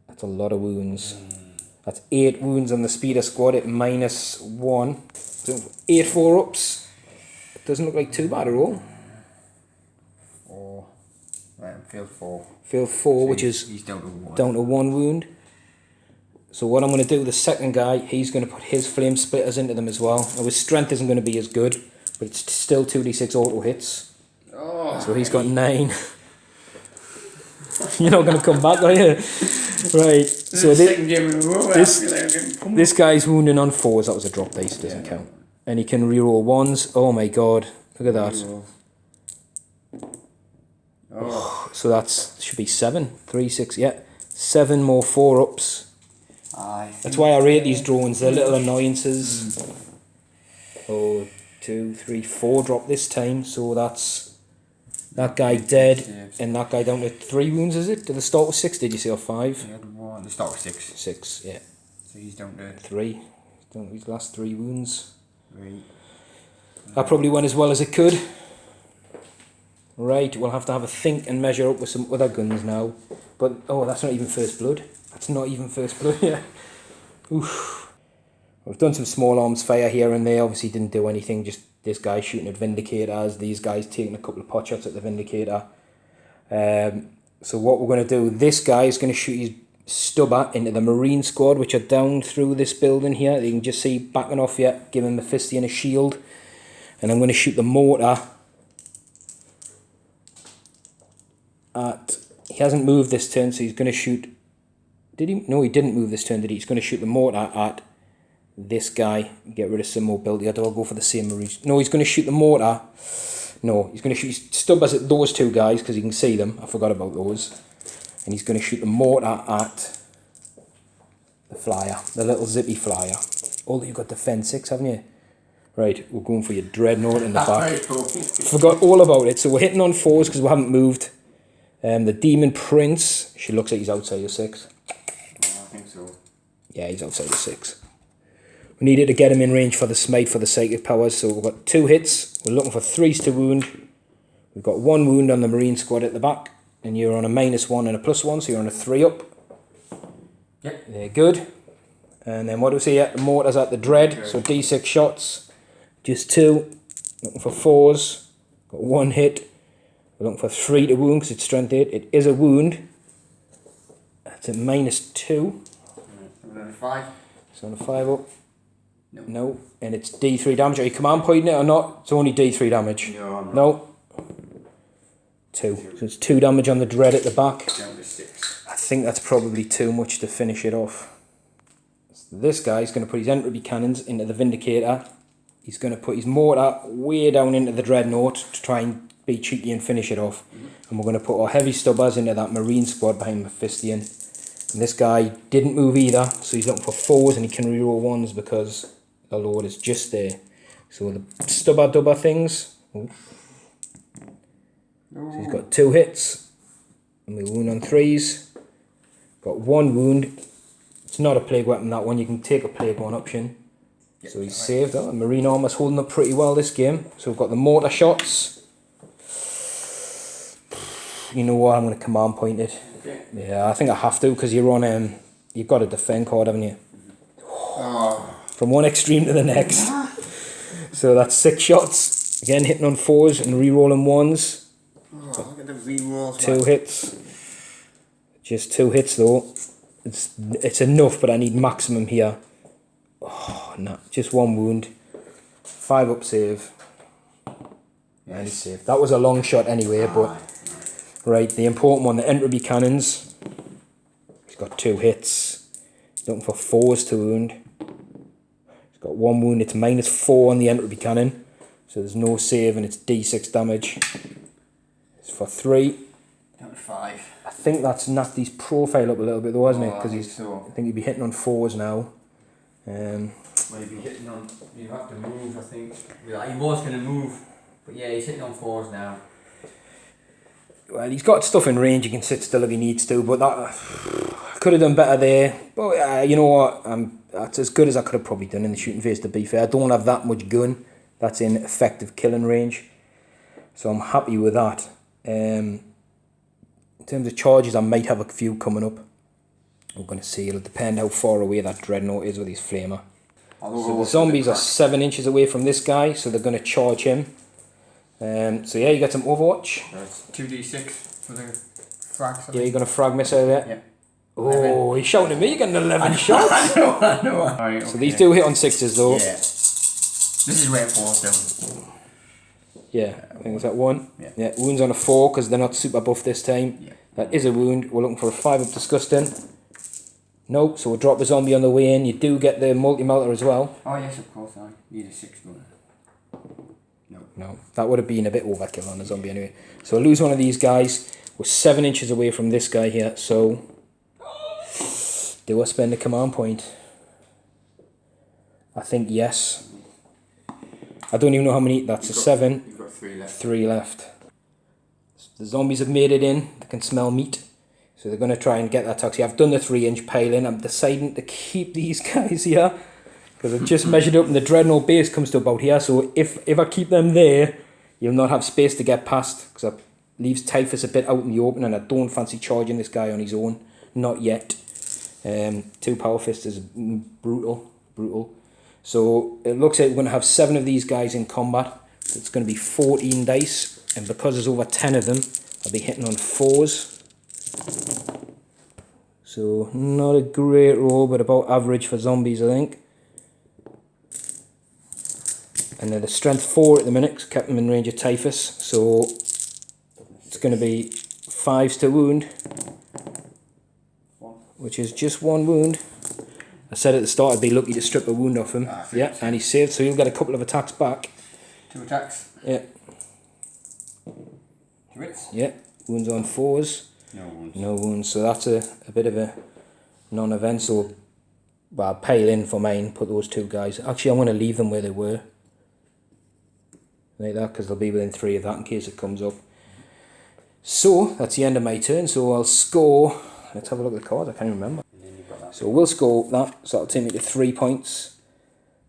That's a lot of wounds. That's 8 wounds on the speeder squad at -1. So 8 4-ups. It doesn't look like too bad at all. 4. Right, failed 4. Failed 4, So which is he's down to 1. Down to 1 wound. So what I'm going to do, the second guy, he's going to put his flame splitters into them as well. Now his strength isn't going to be as good, but it's still 2d6 auto hits. Oh, So he's got 9. You're not going to come back, are you? Right. So this guy's wounding on 4s. That was a drop dice, doesn't count. And he can reroll 1s. Oh my god. Look at that. Oh. So that's should be 7. 3, 6, yeah. 7 more 4-ups. That's why I rate these drones. They're little annoyances. 2, 3, 4 drop this time. So that's that guy dead, and that guy down to 3 wounds, is it? Did the start with 6, did you say, or 5? He had 1. The start with 6. 6, yeah. So he's down to 3. Down to his last 3 wounds. 3. That probably went as well as it could. Right, we'll have to have a think and measure up with some other guns now. But, oh, that's not even first blood. That's not even first blood, yeah. Oof. We've done some small arms fire here and there. Obviously didn't do anything. Just this guy shooting at Vindicators. These guys taking a couple of pot shots at the Vindicator. So what we're going to do, this guy is going to shoot his stubber into the Marine squad, which are down through this building here. You can just see backing off here, giving Mephistion a shield. And I'm going to shoot the mortar at... He hasn't moved this turn, so he's going to shoot... Did he? No, he didn't move this turn, did he? He's going to shoot the mortar at this guy. Get rid of some mobility. I don't go for the same Marine. No, he's going to shoot the mortar. No, he's going to shoot his stubbers at those 2 guys, because you can see them. I forgot about those. and he's going to shoot the mortar at the flyer, the little zippy flyer. Although you've got defense 6, haven't you? Right, we're going for your dreadnought in the back. Forgot all about it. So we're hitting on 4s because we haven't moved. The Daemon Prince, she looks like he's outside of 6. I think so. Yeah, he's outside of 6. We needed to get him in range for the smite for the psychic powers, so we've got 2 hits. We're looking for 3s to wound. We've got 1 wound on the Marine squad at the back, and you're on a -1 and a +1, so you're on a 3 up. Yep. They're good. And then what do we see at the mortars at the dread? So D6 shots. Just 2, looking for 4s, got 1 hit, we're looking for 3 to wound because it's strength 8, it is a wound, that's a -2. Another 5. So on a 5 up, No. no, and it's D3 damage, are you command pointing it or not? It's only D3 damage. No, I'm not. No. 2, so it's 2 damage on the dread at the back. Down to 6. I think that's probably too much to finish it off. So this guy's going to put his entropy cannons into the Vindicator. He's going to put his mortar way down into the dreadnought to try and be cheeky and finish it off. And we're going to put our heavy stubbers into that Marine squad behind Mephistion. And this guy didn't move either, so he's looking for 4s and he can reroll 1s because the Lord is just there. So the stubber things. Oh. So he's got 2 hits. And we wound on 3s. Got 1 wound. It's not a plague weapon, that one. You can take a plague 1 option. So he's saved that. Marine armor's holding up pretty well this game. So we've got the mortar shots. You know what? I'm going to command point it. Okay. Yeah, I think I have to because you're on. You've got a defend card, haven't you? Oh. From one extreme to the next. So that's 6 shots. Again, hitting on 4s and re-rolling 1s. Oh, look at the re-rolls. 2 hits. Just 2 hits though. It's enough, but I need maximum here. Oh, no, just 1 wound. 5 up save. Yes. And save. That was a long shot anyway, but right, the important one, the entropy cannons. He's got 2 hits. He's looking for 4s to wound. He's got 1 wound. It's -4 on the entropy cannon, so there's no save, and it's D6 damage. It's for 3. Down to 5. I think that's knocked his profile up a little bit though, hasn't it? Because So. I think he'd be hitting on 4s now. Maybe hitting on. You have to move, I think. Yeah, he was going to move, but yeah, he's hitting on 4s now. Well, he's got stuff in range. He can sit still if he needs to, but that could have done better there. But you know what? That's as good as I could have probably done in the shooting phase. To be fair, I don't have that much gun that's in effective killing range, so I'm happy with that. In terms of charges, I might have a few coming up. We're going to see. It'll depend how far away that dreadnought is with his flamer. So the zombies are 7 inches away from this guy, so they're going to charge him. So yeah, you got some Overwatch. That's 2d6 for the frags. Yeah, you're going to frag missile there. Yeah. Oh, he's shouting at me. You're getting 11 shots. I know. Alright, okay. So these do hit on 6s though. Yeah. This is where it falls down. Yeah, I think it's that 1. Yeah. Wounds on a 4 because they're not super buff this time. Yeah. That is a wound. We're looking for a 5 up disgusting. Nope, so we'll drop a zombie on the way in. You do get the multi-melter as well. Oh yes, of course, I need a 6 one. No, that would have been a bit overkill on a zombie anyway. So I'll lose one of these guys. We're 7 inches away from this guy here, so do I spend a command point? I think yes. I don't even know how many. That's a 7. You've got 3 left. 3 left. The zombies have made it in. They can smell meat. So they're going to try and get that toxic. I've done the 3-inch piling. I'm deciding to keep these guys here because I've just measured up and the dreadnought base comes to about here. So if I keep them there, you'll not have space to get past because that leaves Typhus a bit out in the open and I don't fancy charging this guy on his own. Not yet. 2 power fists is brutal. So it looks like we're going to have 7 of these guys in combat. It's going to be 14 dice. And because there's over 10 of them, I'll be hitting on 4s. So not a great roll, but about average for zombies, I think. And they're the strength 4 at the minute, cause kept them in range of Typhus. So it's going to be 5s to wound, which is just 1 wound. I said at the start I'd be lucky to strip a wound off him. Yeah, and he's saved, so he'll get a couple of attacks back. 2 attacks. Yeah. 2 hits. Yeah, wounds on 4s. No wounds. So that's a bit of a non-event. So, well, I'll pile in for mine, put those 2 guys. Actually, I'm going to leave them where they were. Like that, because they'll be within 3 of that in case it comes up. So, that's the end of my turn. So I'll score... Let's have a look at the cards. I can't remember. So we'll score that. So that'll take me to 3 points.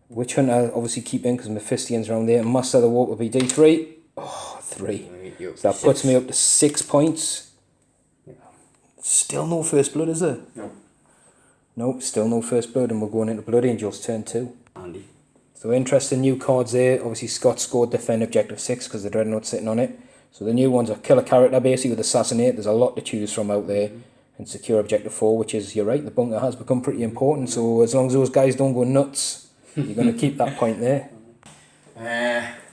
Witch Hunter I'll obviously keep in because Mephistion's around there. Master of the Warp will be D3. Oh, 3. So that puts me up to 6 points. Still no first blood, is there? No. Nope, still no first blood, and we're going into Blood Angels turn 2. Andy. So interesting new cards there. Obviously Scott scored Defend Objective 6 because the Dreadnought's sitting on it. So the new ones are Kill a Character basically with Assassinate. There's a lot to choose from out there. And Secure Objective 4, which is, you're right, the bunker has become pretty important. So as long as those guys don't go nuts, you're going to keep that point there.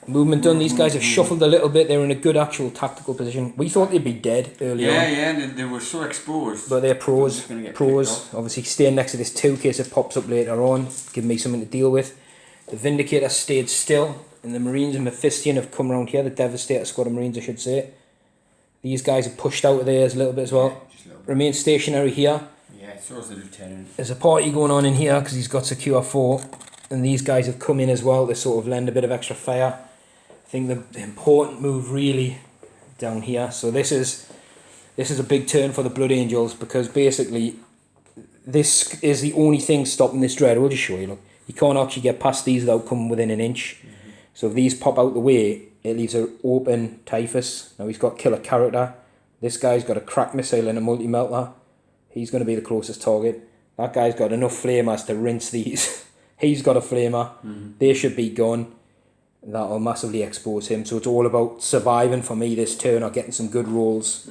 Movement done. These guys have shuffled a little bit. They're in a good actual tactical position. We thought they'd be dead early on. Yeah, they were so exposed. But they're pros. Obviously staying next to this 2 in case it pops up later on. Give me something to deal with. The Vindicator stayed still. And the Marines and Mephistion have come around here. The Devastator squad of Marines, I should say. These guys have pushed out of theirs a little bit as well. Remain stationary here. Yeah, so is the Lieutenant. There's a party going on in here because he's got Secure 4. And these guys have come in as well to sort of lend a bit of extra fire. I think the important move really down here. So this is a big turn for the Blood Angels because basically this is the only thing stopping this dread. We'll just show you. Look, you can't actually get past these without coming within an inch. So if these pop out the way, it leaves an open Typhus. Now he's got Kill a Character. This guy's got a crack missile and a multi-melter. He's going to be the closest target. That guy's got enough flamers to rinse these. He's got a flamer. They should be gone. That'll massively expose him. So it's all about surviving for me this turn or getting some good rolls.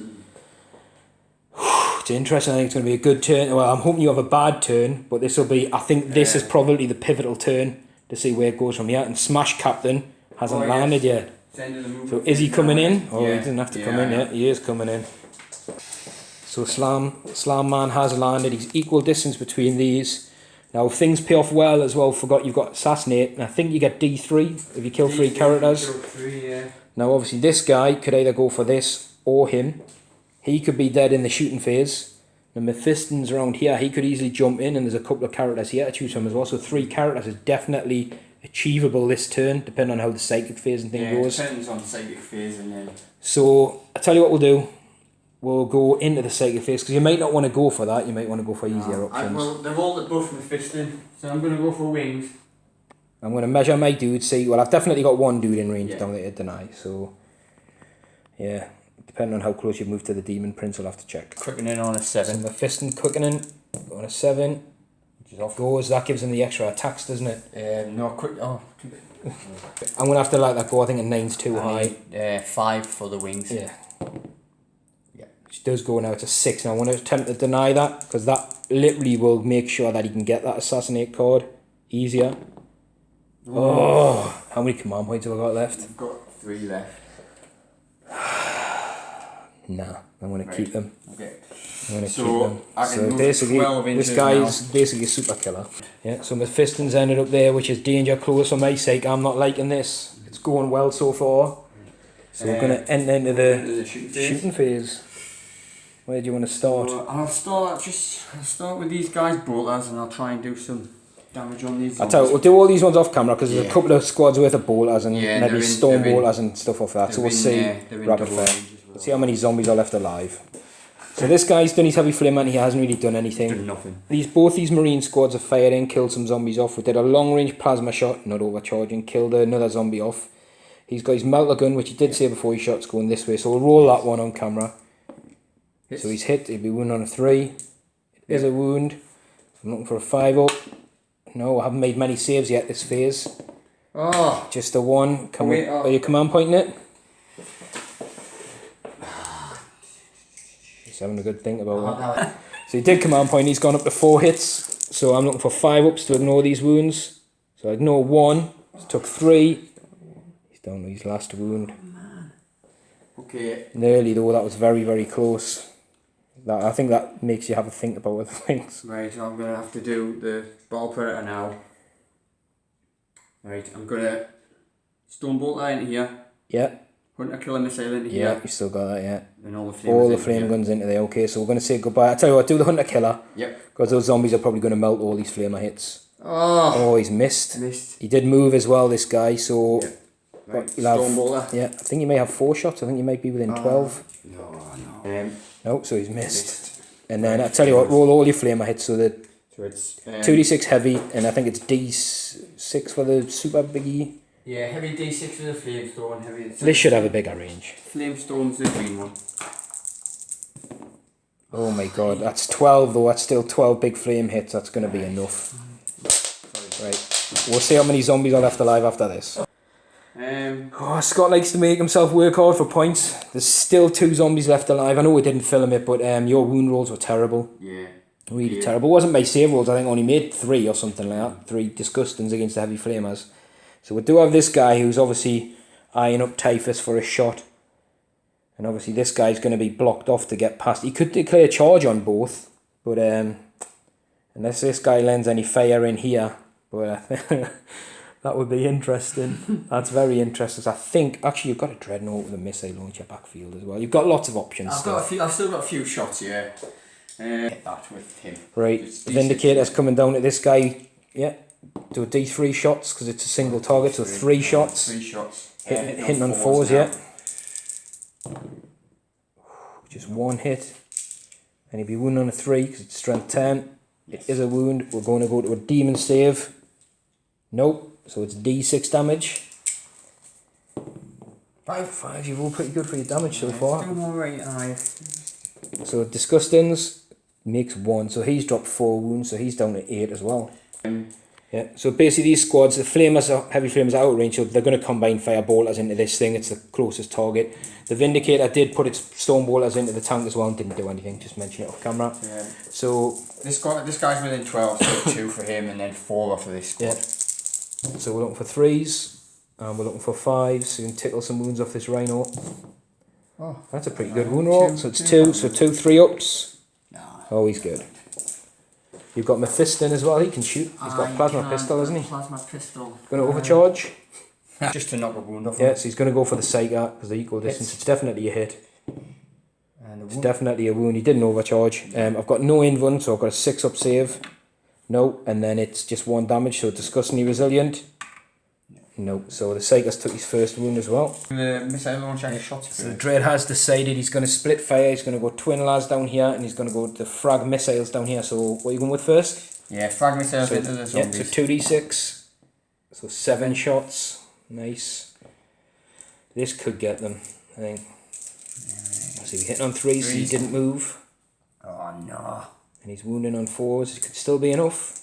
It's interesting. I think it's going to be a good turn. Well, I'm hoping you have a bad turn, but this will be... I think this is probably the pivotal turn to see where it goes from here. And Smash Captain hasn't landed yet. So is he coming in? Oh, he doesn't have to come in yet. He is coming in. So Slam Man has landed. He's equal distance between these. Now if things pay off well as well, forgot you've got Assassinate, and I think you get D3 if you kill 3 characters. Now obviously this guy could either go for this or him. He could be dead in the shooting phase. The Mephistion's around here, he could easily jump in, and there's a couple of characters here to choose from as well. So 3 characters is definitely achievable this turn, depending on how the psychic phase and thing goes. Yeah, depends on the psychic phase and then... So, I'll tell you what we'll do. We'll go into the psychic phase, because you might not want to go for that, you might want to go for easier options. Well, they've all at both Mephistion, so I'm going to go for wings. I'm going to measure my dude, see, well I've definitely got 1 dude in range down there to deny, so... Yeah, depending on how close you move to the Demon Prince, I'll have to check. Quickening on a 7. So Mephistion quickening on a 7. Off goes, that gives him the extra attacks, doesn't it? No, quick. Oh. I'm going to have to let that go. I think a 9's too high. 5 for the wings. Yeah. Which does go now to 6. Now I want to attempt to deny that because that literally will make sure that he can get that Assassinate card easier. Oh, how many command points have I got left? I've got 3 left. Nah, I'm going to keep them. Okay. I'm going to keep them. So basically, this guy is basically a super killer. Yeah, so Mephistion's ended up there, which is danger close for my sake. I'm not liking this. It's going well so far. So we're going to enter into the shooting phase. Where do you want to start? I'll start with these guys bolters, and I'll try and do some damage on these. I'll tell you, we'll do all these ones off camera because there's a couple of squads worth of bolters and maybe storm bolters and stuff off that. So we'll see rapid fire. Let's see how many zombies are left alive. So this guy's done his heavy flame and he hasn't really done anything. Done nothing. Both these marine squads have fired in, killed some zombies off. We did a long range plasma shot, not overcharging, killed another zombie off. He's got his melter gun, which he did say before he shot's going this way. So we'll roll that one on camera. So he's hit, he'll be wounded on a 3. There's a wound. I'm looking for a 5 up. No, I haven't made many saves yet this phase. Oh. Just a 1. Are you command pointing it? He's having a good think about it. So he did command point, he's gone up to 4 hits. So I'm looking for 5 ups to ignore these wounds. So I ignore 1. Took 3. He's down to his last wound. Oh, man. Okay. Nearly though, that was very, very close. I think that makes you have a think about other things. Right, so I'm going to have to do the Baal Predator now. Right, I'm going to Stonebolt that into here. Yeah. Hunter killer missile into Yeah, here. you still got that, yeah. And all All the flame guns into there. Okay, so we're going to say goodbye. I tell you what, do the hunter killer. Yep. Because those zombies are probably going to melt all these flamer hits. Oh, He's missed. missed. He did move as well, this guy, so... Yep. Right. Stormbolter. Yeah, I think he may have 4 shots. I think he might be within 12. No. No, so he's missed. And then, I tell you what, roll all your flamer hits, so that... So it's... 2d6 heavy, and I think it's d6 for the super biggie. Yeah, heavy d6 for the flame storm, heavy... This should have a bigger range. Flame storm's the green one. Oh my god, that's 12 though, that's still 12 big flame hits, that's going to be enough. Right, we'll see how many zombies are left alive after this. Scott likes to make himself work hard for points. There's still 2 zombies left alive. I know we didn't film it, but your wound rolls were terrible. Yeah. Really terrible. It wasn't my save rolls, I think I only made 3 or something like that. 3 disgustings against the heavy flamers. So we do have this guy who's obviously eyeing up Typhus for a shot. And obviously this guy's going to be blocked off to get past. He could declare charge on both, but unless this guy lends any fire in here, but that would be interesting. That's very interesting. I think, actually you've got a Dreadnought with a missile launcher backfield as well. You've got lots of options. I've still got a few shots, yeah. Hit that with him. Right, Vindicator's coming down at this guy. Yeah, do a D3 shots because it's a single target, so 3 shots. 3 shots. Hitting on 4s, yeah. Just 1 hit. And he'd be wounded on a 3 because it's strength 10. It is a wound. We're going to go to a demon save. Nope. So it's D6 damage. 5. You've all pretty good for your damage so far. Still alright, aye. So Disgustings makes 1. So he's dropped 4 wounds. So he's down to 8 as well. Yeah. So basically these squads, the flamers, heavy flamers are out range. So they're going to combine firebolters into this thing. It's the closest target. The Vindicator did put its stormbolters into the tank as well and didn't do anything. Just mention it off camera. Yeah. So this guy's within 12, so 2 for him and then 4 off of this squad. Yeah. So we're looking for 3s and we're looking for 5s. So you can tickle some wounds off this rhino. Oh, that's a pretty good wound roll. So it's 2. So 2 3-ups. No. Oh, he's good. You've got Mephistion as well. He can shoot. He's got plasma pistol, hasn't he? Plasma pistol. Going to overcharge. Just to knock a wound off. Yeah, so he's going to go for the Psyker because the equal distance. It's definitely a hit. And it's definitely a wound. He didn't overcharge. I've got no invuln, so I've got a 6-up save. No, and then it's just 1 damage, so disgustingly resilient. No, so the Psyker's took his first wound as well. The missile launcher shots. So the Dread has decided he's going to split fire. He's going to go twin las down here, and he's going to go the frag missiles down here. So what are you going with first? Yeah, frag missiles into the zombies. Yeah, so 2d6. So 7 shots. Nice. This could get them, I think. So he's hitting on 3s, so he didn't move. Oh no. And he's wounding on 4s. It could still be enough.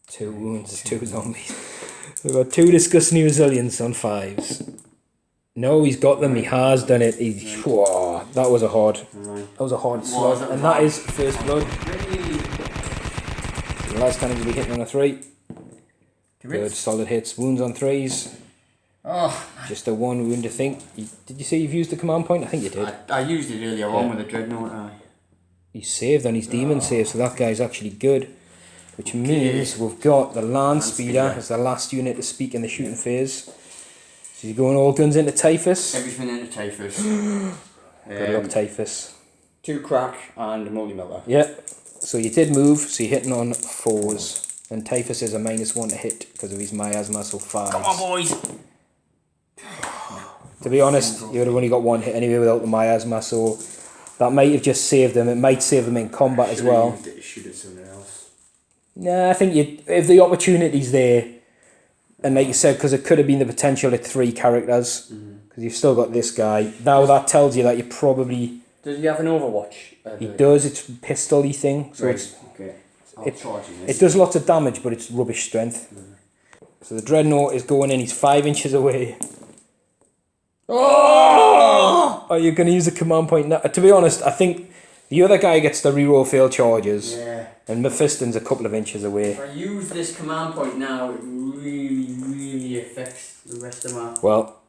2 wounds, 2 zombies. So we've got 2 disgusting resilience on 5s. No, he's got them. He has done it. Whoa, that was a hard. That was a hard slug, and that is first blood. So the last time he'll be hitting on a 3. Good, solid hits. Wounds on 3s. Oh, just a 1 wound, I think. Did you say you've used the command point? I think you did. I used it earlier on with the Dreadnought. He saved on his demon save, so that guy's actually good. Which means we've got the Land Speeder as the last unit to speak in the shooting phase. So you're going all guns into Typhus. Everything into Typhus. Good luck, Typhus. 2 crack and a multi-melter. Yeah. So you did move, so you're hitting on 4s. And Typhus is a -1 to hit because of his miasma, so 5s. Come on, boys! To be honest, you would have only got 1 hit anyway without the miasma, so that might have just saved them. It might save them in combat as well. Shoot at somewhere else. Nah, I think if the opportunity's there, and like you said, because it could have been the potential at 3 characters, because you've still got this guy. Now that tells you that you probably... Does he have an Overwatch? He does. It's pistol-y thing, so right. it does lots of damage, but it's rubbish strength. So the Dreadnought is going in. He's 5 inches away. Oh! Are you going to use a command point now? To be honest, I think the other guy gets the reroll failed charges. Yeah. And Mephistion's a couple of inches away. If I use this command point now, it really affects the rest of my... Well,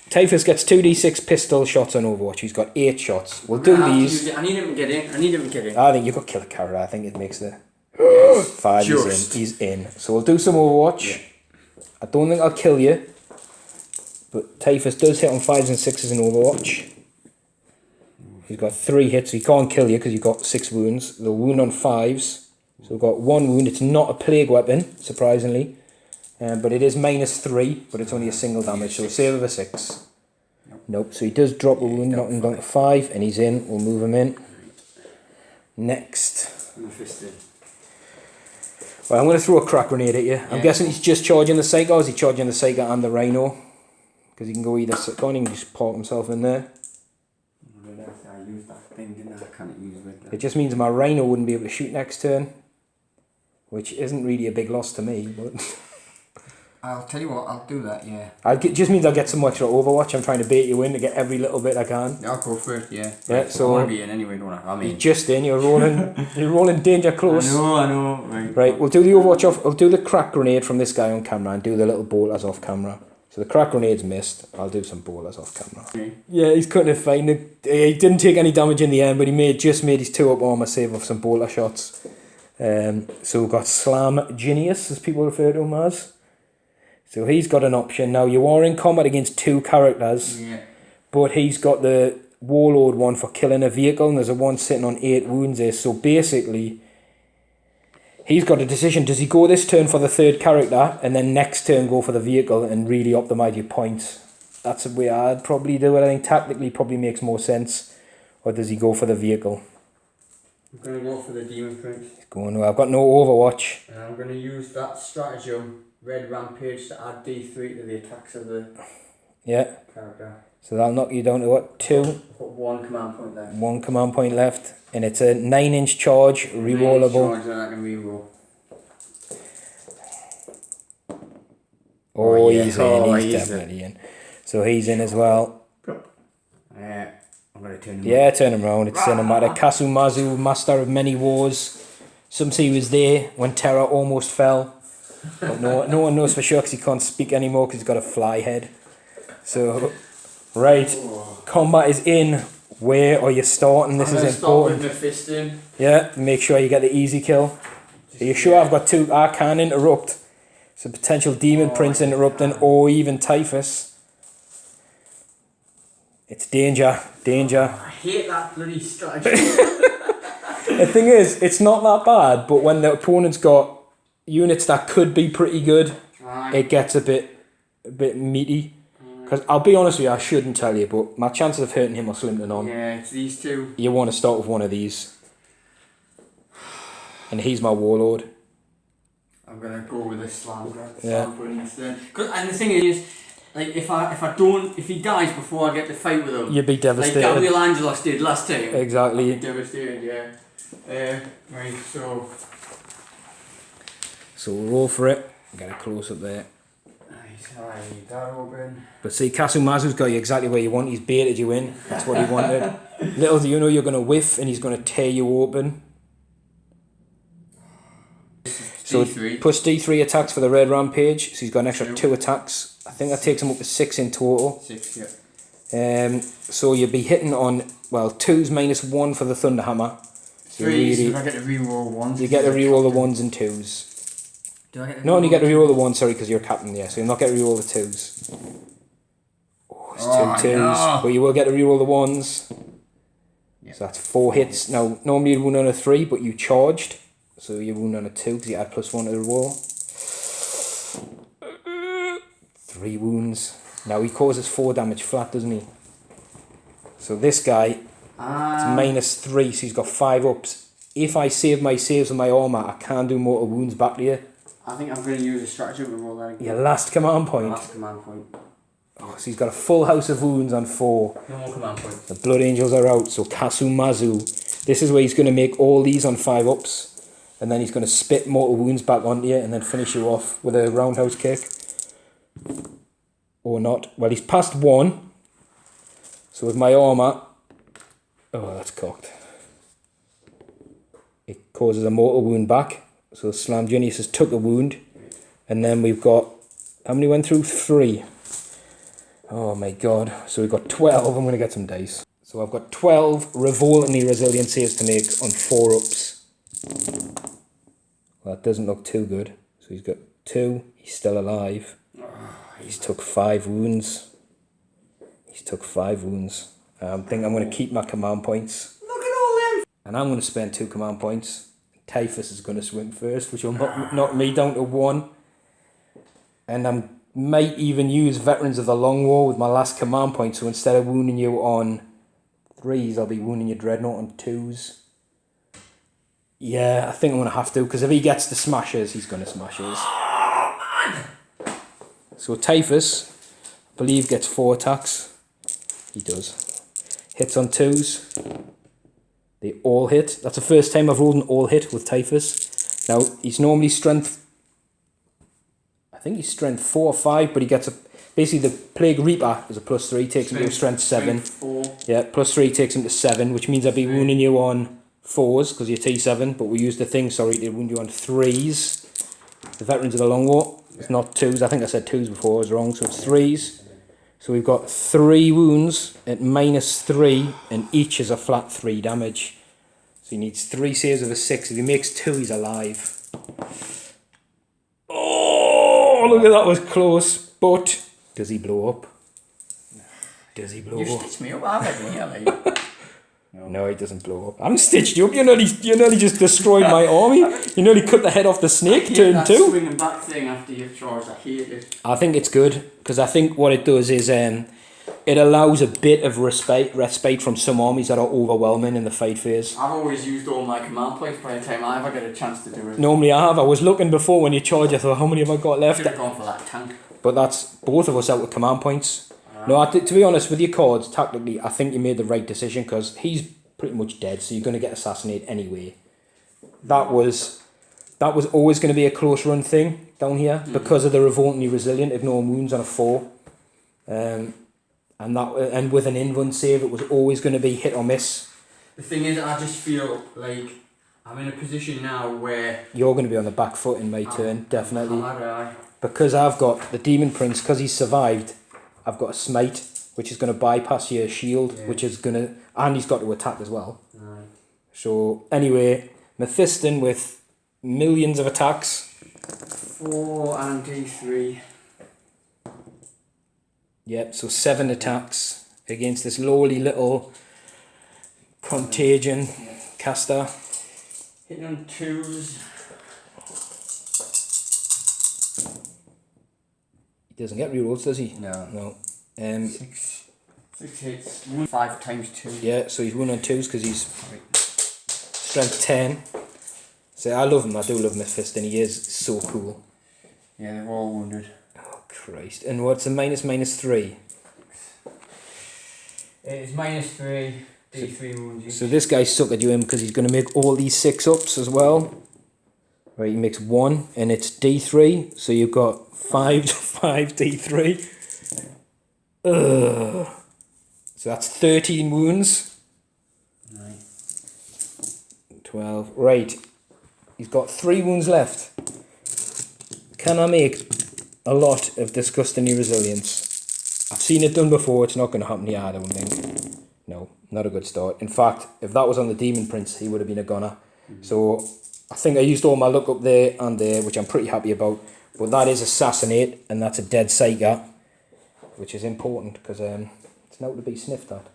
Typhus gets 2d6 pistol shots on Overwatch. He's got 8 shots. We'll do these. I need him to get in. I think you've got Killer Carrot. I think it makes the... 5, he's in. So we'll do some Overwatch. Yeah. I don't think I'll kill you. But Typhus does hit on 5s and 6s in Overwatch. He's got 3 hits, so he can't kill you because you've got 6 wounds. The wound on 5s. So we've got 1 wound. It's not a plague weapon, surprisingly. But it is -3, but it's only a single damage, so save of a 6. Nope, so he does drop a wound, knocking him down to 5, and he's in. We'll move him in. Next. Mephistion. Well, I'm going to throw a crack grenade at you. I'm guessing he's just charging the Psyker, or is he charging the Psyker and the Rhino? Because he can go either side, he can just park himself in there. I used that thing, didn't I? I can't use with that. It just means my Rhino wouldn't be able to shoot next turn, which isn't really a big loss to me, but... I'll tell you what, I'll do that, yeah. It just means I'll get some extra Overwatch. I'm trying to bait you in to get every little bit I can. Yeah, I'll go for it, yeah. Yeah, right, so... I want to be in anyway, don't I? I mean... You're just in, you're rolling danger close. I know. Right, we'll do the Overwatch off, I'll do the crack grenade from this guy on camera and do the little bolters off camera. So the crack grenade's missed, I'll do some bolters off camera. Okay. Yeah, he's cutting it fine. He didn't take any damage in the end, but he just made his 2-up armor save off some bolter shots. So we've got Slam Genius, as people refer to him as. So he's got an option. Now, you are in combat against 2 characters, but he's got the Warlord one for killing a vehicle, and there's a one sitting on 8 wounds there. So basically, he's got a decision. Does he go this turn for the 3rd character, and then next turn go for the vehicle and really optimise your points? That's the way I'd probably do it. I think tactically probably makes more sense. Or does he go for the vehicle? I'm going to go for the Daemon Prince. He's going, well, I've got no Overwatch. And I'm going to use that stratagem, Red Rampage, to add D3 to the attacks of the character. So that'll knock you down to what? 2? I've got 1 command point left. 1 command point left. And it's a 9-inch charge, rerollable. 9-inch charge, and I can reroll. Oh, he's in. He's definitely in. So he's in as well. Yeah, I'm going to turn him Yeah, turn him around. It's cinematic. CasuMarzu, master of many wars. Some say he was there when Terra almost fell. But no one knows for sure because he can't speak anymore because he's got a fly head. So, right. Combat is in. Where are you starting? This is important. Start with Mephistion. Yeah, make sure you get the easy kill. Are you sure I've got 2? I can interrupt. So potential Demon Prince interrupting, or even Typhus. It's danger. I hate that bloody strategy. The thing is, it's not that bad, but when the opponent's got units that could be pretty good, it gets a bit meaty. Because I'll be honest with you, I shouldn't tell you, but my chances of hurting him are slim to none. Yeah, it's these 2. You want to start with one of these. And he's my Warlord. I'm going to go with this slam Yeah. instead. And the thing is, like, if he dies before I get to fight with him, You'd be devastated. like Gabriel Angelos did last time. Exactly. I'd be devastated, yeah. Right, So we'll roll for it. Get a close up there. Nice, I need that open. But see, CasuMarzu's got you exactly where you want. He's baited you in. That's what he wanted. Little do you know you're going to whiff and he's going to tear you open. So D3. plus D3 attacks for the Red Rampage. So he's got an extra 2 attacks. I think that takes him up to 6 in total. 6, yeah. So you'll be hitting on, well, 2's -1 for the Thunderhammer. So 3, so if I get to reroll 1s. You get to reroll the 1s and 2s. Do I get to No, you get to reroll the 1s, sorry, because you're captain, yeah. So you'll not get to reroll the 2s. Oh, it's 2 2s. No. But you will get to reroll the 1s. Yeah. So that's 4 hits. Now, normally you'd wound on a 3, but you charged. So you wound on a 2 because you add +1 to the roll. 3 wounds. Now he causes 4 damage flat, doesn't he? So this guy, it's -3, so he's got 5 ups. If I save my saves with my armour, I can do mortal wounds back to you. I think I'm going to use a stratagem to roll that again. Your last command point. Last command point. Oh, so he's got a full house of wounds on 4. No more command points. The Blood Angels are out, so CasuMarzu. This is where he's going to make all these on 5 ups. And then he's going to spit mortal wounds back onto you and then finish you off with a roundhouse kick. Or not. Well, he's passed 1. So with my armour... Oh, that's cocked. It causes a mortal wound back. So Slam Genius has took a wound. And then we've got... How many went through? 3. Oh my god. So we've got 12. I'm going to get some dice. So I've got 12 revoltingly resilient saves to make on 4 ups. Well, that doesn't look too good. So he's got 2. He's still alive. He's took 5 wounds. He's took 5 wounds. I think I'm going to keep my command points. Look at all them. And I'm going to spend 2 command points. Typhus is going to swing first, which will knock me down to 1. And I might even use Veterans of the Long War with my last command point. So instead of wounding you on 3s, I'll be wounding your Dreadnought on 2s. Yeah, I think I'm going to have to, because if he gets the smashes, he's going to smash us. Oh, man. So Typhus, I believe, gets 4 attacks. He does. Hits on 2s. They all hit. That's the first time I've rolled an all hit with Typhus. Now, he's normally strength... I think he's strength 4 or 5, but he gets a... Basically, the Plague Reaper is a +3, takes him to strength 7. 4. Yeah, +3 takes him to 7, which means I'll be wounding you on 4s, because you're T7, but we use the thing, sorry, to wound you on 3s. The Veterans of the Long War. It's not 2s. I think I said 2s before, I was wrong, so it's 3s. So we've got 3 wounds at -3, and each is a flat 3 damage. So he needs 3 saves of a 6. If he makes 2, he's alive. Oh, look at that, was close. But does he blow up? Does he blow up? You stitched me up, haven't you? Like. No, he doesn't blow up. I haven't stitched you up. You nearly just destroyed my army. You nearly cut the head off the snake. Turn 2. Swinging back thing after you've charged. I hate it. I think it's good, because I think what it does is it allows a bit of respite from some armies that are overwhelming in the fight phase. I've always used all my command points by the time I ever get a chance to do it. Normally I have. I was looking before when you charge, I thought, how many have I got left? Should have gone for that tank. But that's both of us out with command points. No, to be honest, with your cards, tactically, I think you made the right decision, because he's pretty much dead, so you're going to get assassinated anyway. That was always going to be a close run thing down here, because of the revoltingly resilient, ignoring wounds on a 4. And with an in-run save, it was always going to be hit or miss. The thing is, I just feel like I'm in a position now where... You're going to be on the back foot in my turn, definitely. Because I've got the Demon Prince, because he's survived, I've got a smite, which is going to bypass your shield, which is going to... And he's got to attack as well. Right. So, anyway, Mephistion with millions of attacks. 4 and D3. Yep, so 7 attacks against this lowly little contagion caster. Hitting on 2s. He doesn't get rerolls, does he? No. 6 hits. 5 times 2. Yeah, so he's won on 2s because he's strength 10. So I love him. I do love Mephistion. He is so cool. Yeah, they're all wounded. Oh, Christ. And what's a -3? It's -3. D3 wounds. So this guy's suckered you in because he's going to make all these 6-ups as well. Right, he makes 1 and it's D3. So you've got 5 D3. Ugh. So that's 13 wounds. 12. Right. He's got 3 wounds left. Can I make a lot of disgustingly resilience? I've seen it done before. It's not going to happen here, I don't think. No, not a good start. In fact, if that was on the Demon Prince, he would have been a gunner. So I think I used all my luck up there and there, which I'm pretty happy about. But that is Assassinate, and that's a dead Psyker, which is important because it's now to be sniffed at.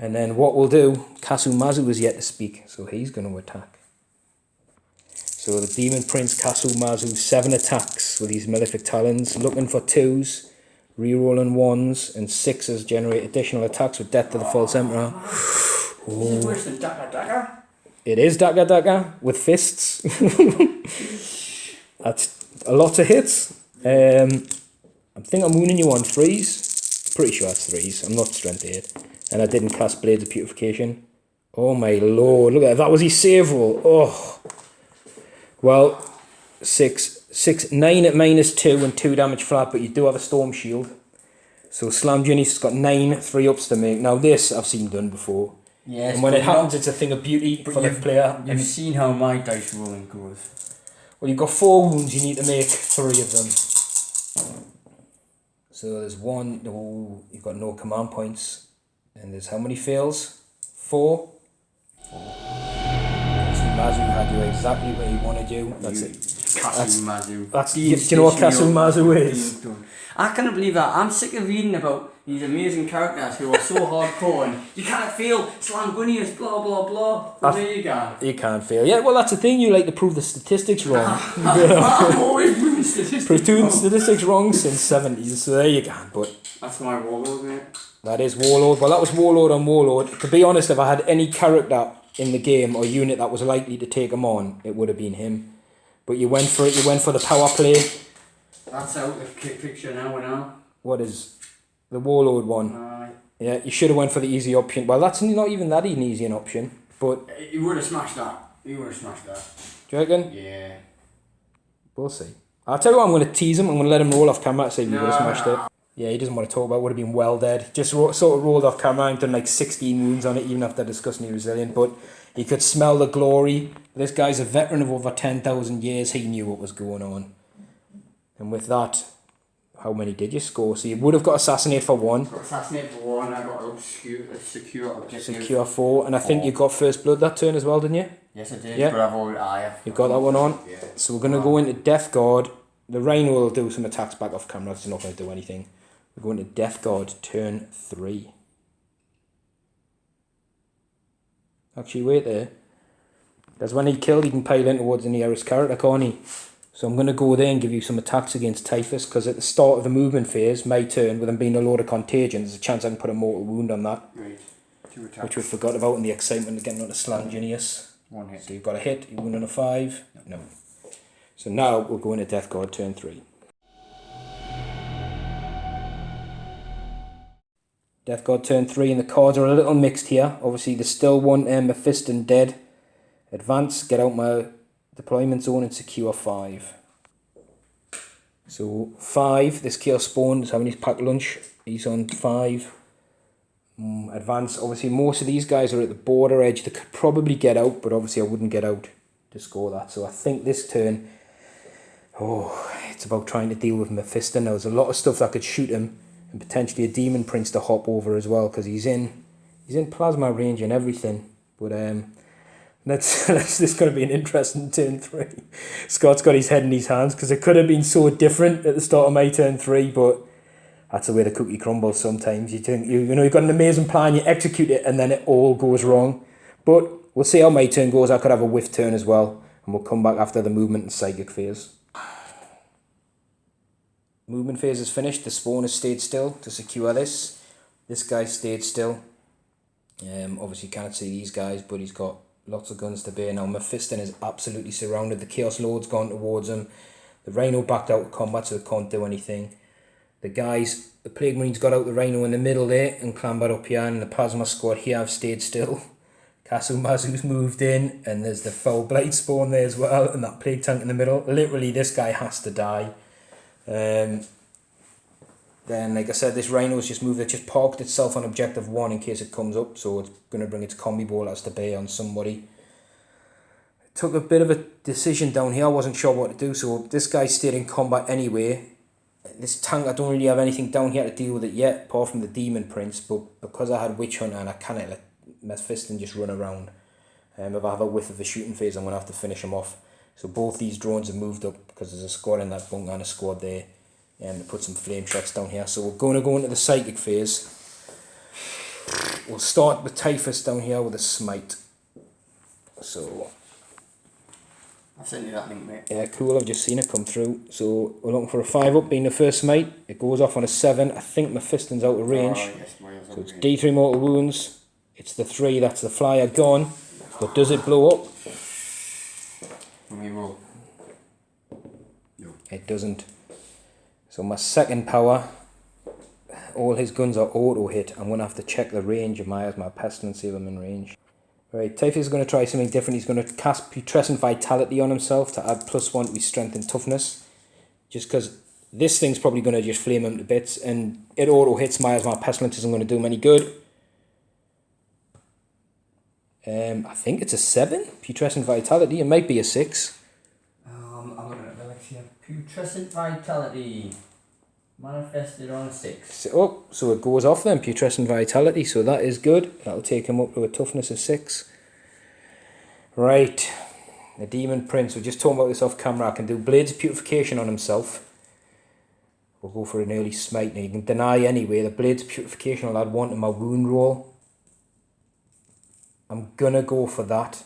And then what we'll do, CasuMarzu is yet to speak, so he's going to attack. So the Demon Prince CasuMarzu, 7 attacks with these Malefic Talons, looking for 2s, rerolling 1s, and 6s generate additional attacks with Death to the False Emperor. Is it worse than Dagger Dagger? It is Dagger Dagger with fists. That's a lot of hits. I think I'm wounding you on 3s. Pretty sure it's 3s. I'm not strength 8. And I didn't cast Blades of Purification. Oh my lord, look at that. That was his save roll. Oh. Well, 9 at -2 and 2 damage flat, but you do have a Storm Shield. So Slam Genius has got 9 3-ups to make. Now this I've seen done before. Yes, and when it happens, it's a thing of beauty for the player. You've seen how my dice rolling goes. Well, you've got 4 wounds, you need to make 3 of them. So there's 1, oh, you've got no command points. And there's how many fails? 4. CasuMarzu had you exactly where he wanted you. That's it. CasuMarzu. Do you know what CasuMarzu is? I can't believe that. I'm sick of reading about, these amazing characters who are so hardcore and you can't fail, Slangunius, blah blah blah. But there you go. You can't fail. Yeah, well that's the thing, you like to prove the statistics wrong. I'm always proving statistics Proving statistics wrong since 70s, so there you go. But that's my Warlord, mate. that is Warlord. Well, that was Warlord on Warlord. To be honest, if I had any character in the game or unit that was likely to take him on, it would have been him. But you went for it, you went for the power play. That's out of picture now. What is the Warlord one? Yeah, you should have went for the easy option. Well, that's not even that an easy an option, but... You would have smashed that. You would have smashed that. Do you reckon? Yeah. We'll see. I'll tell you what, I'm going to tease him. I'm going to let him roll off camera to say he would have smashed it. Yeah, he doesn't want to talk about it. Would have been well dead. Just sort of rolled off camera and done like 16 wounds on it, even after discussing he resilient. But he could smell the glory. This guy's a veteran of over 10,000 years. He knew what was going on. And with that, how many did you score? So you would have got assassinate for 1. Got assassinate for 1. I got secure objective. Secure 4. And I think you got first blood that turn as well, didn't you? Yes, I did. Yeah. But I've already... You've got that one on. Yeah. So we're going to go into Deathguard. The Rhino will do some attacks back off camera. It's not going to do anything. We're going to Deathguard turn 3. Actually, wait there. Because when he killed, he can pile in towards the nearest character, can't he? So I'm going to go there and give you some attacks against Typhus, because at the start of the movement phase, my turn, with him being a load of contagion, there's a chance I can put a mortal wound on that. Right. 2 attacks. Which we forgot about in the excitement of getting onto Slangunius. 1 hit. So you've got a hit, you wound on a 5. No. So now we'll go into Deathguard turn 3. Deathguard turn 3, and the cards are a little mixed here. Obviously, there's still one Mephistion dead. Advance, get out my deployment zone and secure 5. So 5, this Chaos Spawn is having his packed lunch. He's on 5. Advance, obviously most of these guys are at the border edge. They could probably get out, but obviously I wouldn't get out to score that. So I think this turn, it's about trying to deal with Mephistion. Now there's a lot of stuff that could shoot him, and potentially a Demon Prince to hop over as well, because he's in plasma range and everything. But this is going to be an interesting turn 3. Scott's got his head in his hands, because it could have been so different at the start of my turn 3, but that's the way the cookie crumbles sometimes. You think you've got an amazing plan, you execute it, and then it all goes wrong. But we'll see how my turn goes. I could have a whiff turn as well, and we'll come back after the movement and psychic phase. Movement phase is finished. The spawn has stayed still to secure this. This guy stayed still. Obviously you can't see these guys, but he's got lots of guns to bear. Now Mephistion is absolutely surrounded. The Chaos Lord's gone towards him. The Rhino backed out of combat, so they can't do anything. The Plague Marines got out the Rhino in the middle there and clambered up here, and the Plasma Squad here have stayed still. CasuMarzu's moved in, and there's the Foul Blade spawn there as well, and that Plague Tank in the middle. Literally, this guy has to die. Then, like I said, this Rhino's just moved. It just parked itself on objective 1 in case it comes up, so it's going to bring its combi ball as to bear on somebody. It took a bit of a decision down here. I wasn't sure what to do, so this guy stayed in combat anyway. This tank, I don't really have anything down here to deal with it yet, apart from the Demon Prince, but because I had Witch Hunter and I can't let Mephistion just run around, if I have a whiff of the shooting phase, I'm going to have to finish him off. So both these drones have moved up, because there's a squad in that bunker and a squad there, to put some flame shots down here. So we're going to go into the psychic phase. We'll start with Typhus down here with a smite. So I've sent you that link, mate. yeah, cool, I've just seen it come through. So we're looking for a 5 up being the first smite. It goes off on a 7. I think Mephiston's out of range. Yes, So it's D3 mortal wounds. It's the 3, that's the flyer gone. But does it blow up? Let me roll. No. It doesn't. So my second power, all his guns are auto hit. I'm going to have to check the range of my pestilence, see if I'm in range. Right, Typhus is going to try something different. He's going to cast Putrescent Vitality on himself to add +1 to his strength and toughness. Just because this thing's probably going to just flame him to bits, and it auto hits my pestilence isn't going to do him any good. I think it's a 7, Putrescent Vitality. It might be a 6. I'm looking at the list here. Putrescent Vitality. Manifested on a 6. So it goes off then, Putrescent Vitality, so that is good. That'll take him up to a toughness of 6. Right, the Demon Prince, we're just talking about this off camera. I can do Blades of Putrefaction on himself. We'll go for an early smite. Now you can deny anyway. The Blade's Purification will add 1 to my wound roll. I'm going to go for that.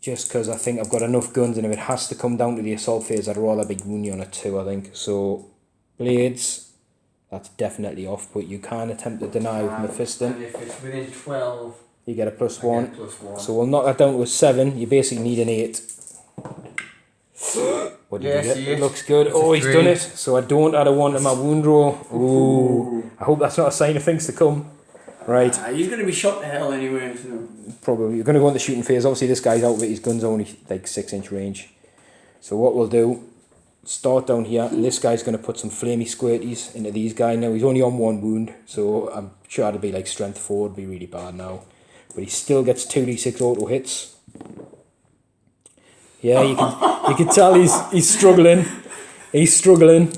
Just because I think I've got enough guns, and if it has to come down to the assault phase, I'd rather be wounding on a 2, I think. So, Blades, that's definitely off, but you can attempt to deny with Mephistion. And if it's within 12, you get a +1. Get a +1. So we'll knock that down to a 7. You basically need an 8. What did you get? It looks good. Oh, he's done it. So I don't add a 1 to my wound roll. Ooh. I hope that's not a sign of things to come. Right. He's going to be shot to hell anyway. So. Probably. You're going to go in the shooting phase. Obviously, this guy's out of it. His gun's only like 6-inch range. So what we'll do, start down here, and this guy's going to put some flamey squirties into these guys. Now, he's only on 1 wound, so I'm sure it'll be like strength 4. It'd be really bad now. But he still gets 2d6 auto hits. Yeah, you can tell he's struggling. He's struggling.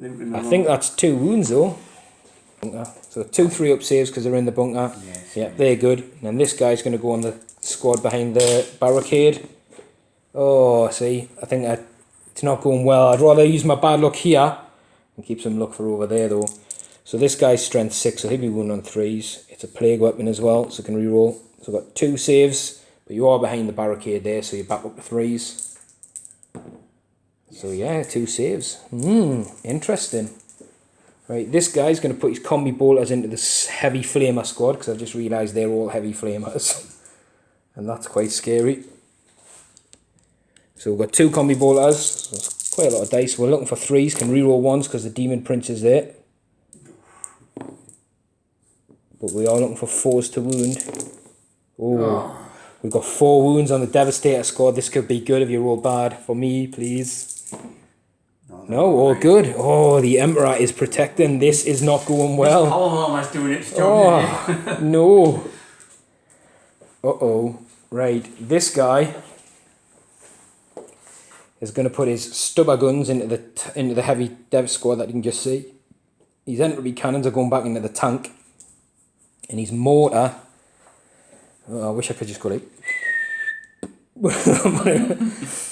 I think that's 2 wounds though. So 2 3-up saves because they're in the bunker. Yes, yeah, they're good. And then this guy's going to go on the squad behind the barricade. Oh, see, I think it's not going well. I'd rather use my bad luck here and keep some luck for over there though. So this guy's strength 6, so he'll be wounded on 3s. It's a plague weapon as well, so I can reroll. So I've got 2 saves, but you are behind the barricade there, so you're back up to 3s. So yeah, 2 saves. Interesting. Right, this guy's going to put his combi bolters into this heavy flamer squad, because I've just realised they're all heavy flamers. And that's quite scary. So we've got 2 combi bolters, so it's quite a lot of dice. We're looking for 3s, can reroll 1s because the Demon Prince is there. But we are looking for 4s to wound. Oh, we've got 4 wounds on the Devastator squad. This could be good if you roll bad. For me, please. No, all good. Oh, the Emperor is protecting. This is not going well. This power armor's doing its job. Oh, no. Uh-oh. Right, this guy is going to put his stubber guns into the heavy Dev squad that you can just see. His entry cannons are going back into the tank. And his mortar, I wish I could just go like,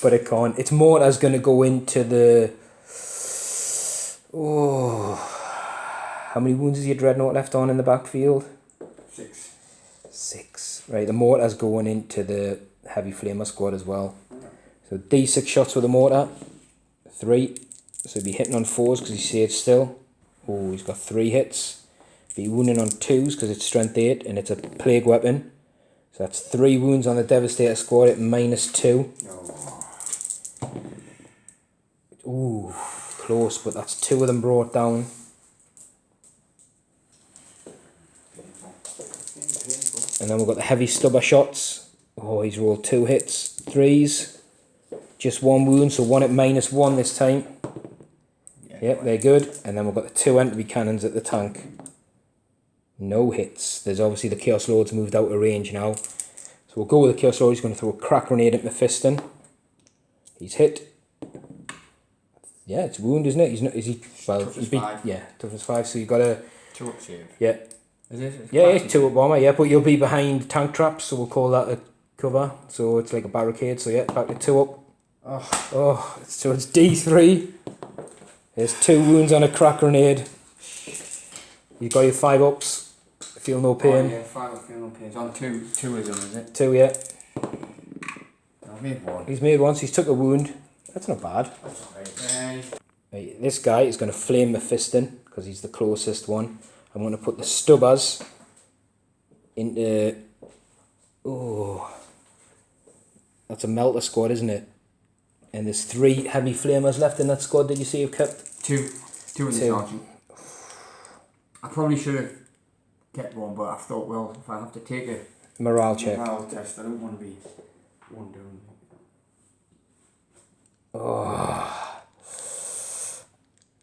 but it can't. Its mortar's going to go into the, how many wounds is your Dreadnought left on in the backfield? 6. 6. Right, the mortar's going into the heavy flamer squad as well. So D6 shots with the mortar, 3. So he'll be hitting on 4s because he saved still. Oh, he's got 3 hits. Be wounding on 2s because it's strength 8 and it's a plague weapon. So that's 3 wounds on the Devastator squad at -2. Ooh, close, but that's 2 of them brought down. And then we've got the heavy stubber shots. Oh, he's rolled 2 hits, 3s. Just 1 wound, so 1 at -1 this time. Yep, they're good. And then we've got the 2 entry cannons at the tank. No hits. There's obviously the Chaos Lord's moved out of range now. So we'll go with the Chaos Lord. He's going to throw a crack grenade at Mephistion. He's hit. Yeah, it's wound, isn't it? He's not. Is he? Well, he's been. Yeah, toughness 5. So you got a 2-up save. Yeah. Is it? Yeah, it's 2-up bomber. Yeah, but you'll be behind tank traps, so we'll call that a cover. So it's like a barricade. So yeah, back to 2-up. Oh, so it's D3. There's 2 wounds on a crack grenade. You got your 5-ups. Feel no pain. Oh, yeah, 5 feel no pain. It's on 2 of them, is it? 2, yeah. I've made 1. He's made 1, so he's took a wound. That's not bad. That's alright. Right, this guy is going to flame Mephistion because he's the closest one. I'm going to put the stubbers into... Oh, that's a melter squad, isn't it? And there's 3 heavy flamers left in that squad. Did you see you've kept? 2 in the sergeant. I probably should have kept 1, but I thought, well, if I have to take a morale check. Morale test, I don't want to be 1 down. Oh,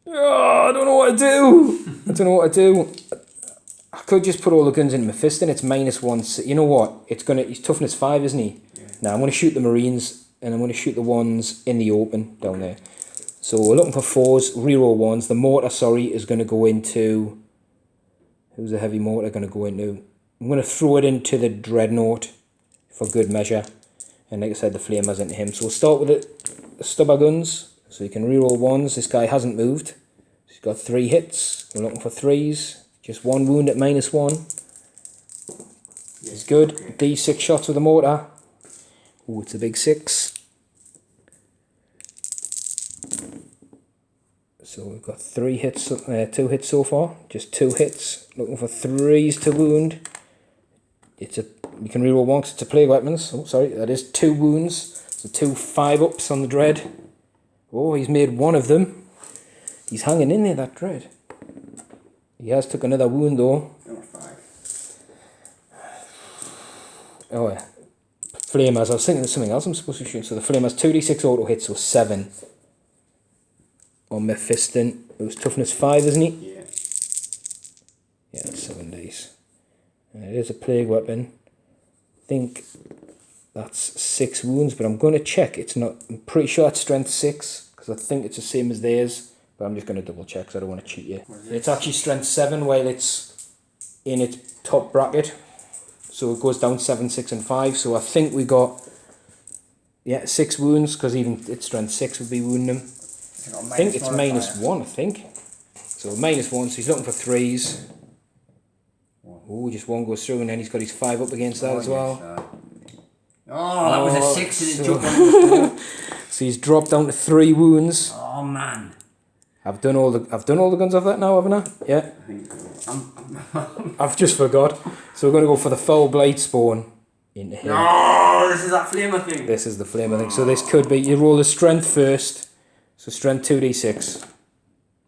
I don't know what to do. I don't know what to do. I could just put all the guns in Mephistion. It's -1. You know what? He's toughness 5, isn't he? Yeah. Now I'm going to shoot the Marines and I'm going to shoot the ones in the open down there. So we're looking for 4s, reroll 1s. The mortar, is going to go into... Who's the heavy mortar going to go into? I'm going to throw it into the Dreadnought for good measure. And like I said, the flamer's into him. So we'll start with the stubber guns. So you can reroll 1s. This guy hasn't moved. He's got 3 hits. We're looking for 3s. Just 1 wound at -1. It's good. D6 shots with a mortar. Oh, it's a big 6. So we've got 3 hits, 2 hits so far. Just 2 hits. Looking for 3s to wound. You can reroll 1 because it's a plague weapons. Oh, sorry, that is 2 wounds. So 2 5-ups on the dread. Oh, he's made 1 of them. He's hanging in there, that dread. He has took another wound though. Number 5. Oh yeah. Flamers, I was thinking of something else I'm supposed to shoot. So the Flamers 2d6 auto hits, so 7. On Mephistion. It was toughness 5, isn't he? Yeah. Yeah, 7 days. And it is a plague weapon. I think that's 6 wounds, but I'm going to check. It's not. I'm pretty sure it's strength 6, because I think it's the same as theirs. But I'm just going to double check, because I don't want to cheat you. It's actually strength 7 while it's in its top bracket. So it goes down 7, 6 and 5. So I think we got 6 wounds, because even its strength 6 would be wounding him. I think it's -1, I think. So -1, so he's looking for 3s. Oh, just 1 goes through, and then he's got his 5 up against that as well. Oh, that was a 6 and it jumped on the So he's dropped down to 3 wounds. Oh man. I've done all the guns off that now, haven't I? Yeah. I've just forgot. So we're going to go for the foul blade spawn into here. No, this is that flamer thing. This is the flamer thing. So this could be, you roll the strength first. So strength 2d6.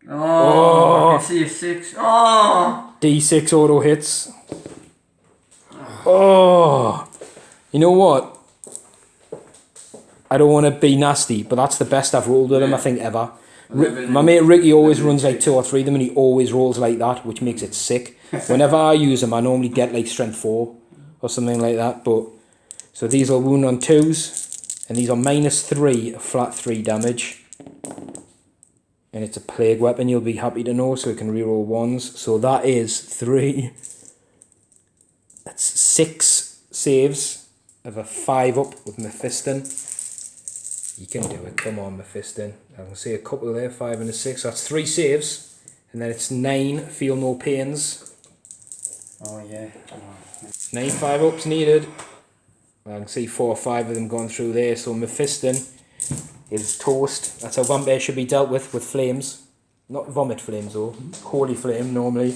Oh, I can see a 6. Oh. D6 auto hits. Oh. You know what? I don't want to be nasty, but that's the best I've rolled with him, I think, ever. My mate Ricky always runs like 2 or 3 of them, and he always rolls like that, which makes it sick. Whenever I use them, I normally get like strength 4 or something like that. But so these are wound on 2s, and these are -3, a flat 3 damage. And it's a plague weapon, you'll be happy to know, so we can reroll 1s. So that is 3. That's 6 saves of a 5-up with Mephistion. You can do it, come on Mephistion. I can see a couple there, 5 and a 6. That's 3 saves. And then it's 9 feel no pains. Oh yeah. 9 5-ups needed. I can see 4 or 5 of them going through there. So Mephistion is toast. That's how vampires should be dealt with flames. Not vomit flames though, holy flame normally.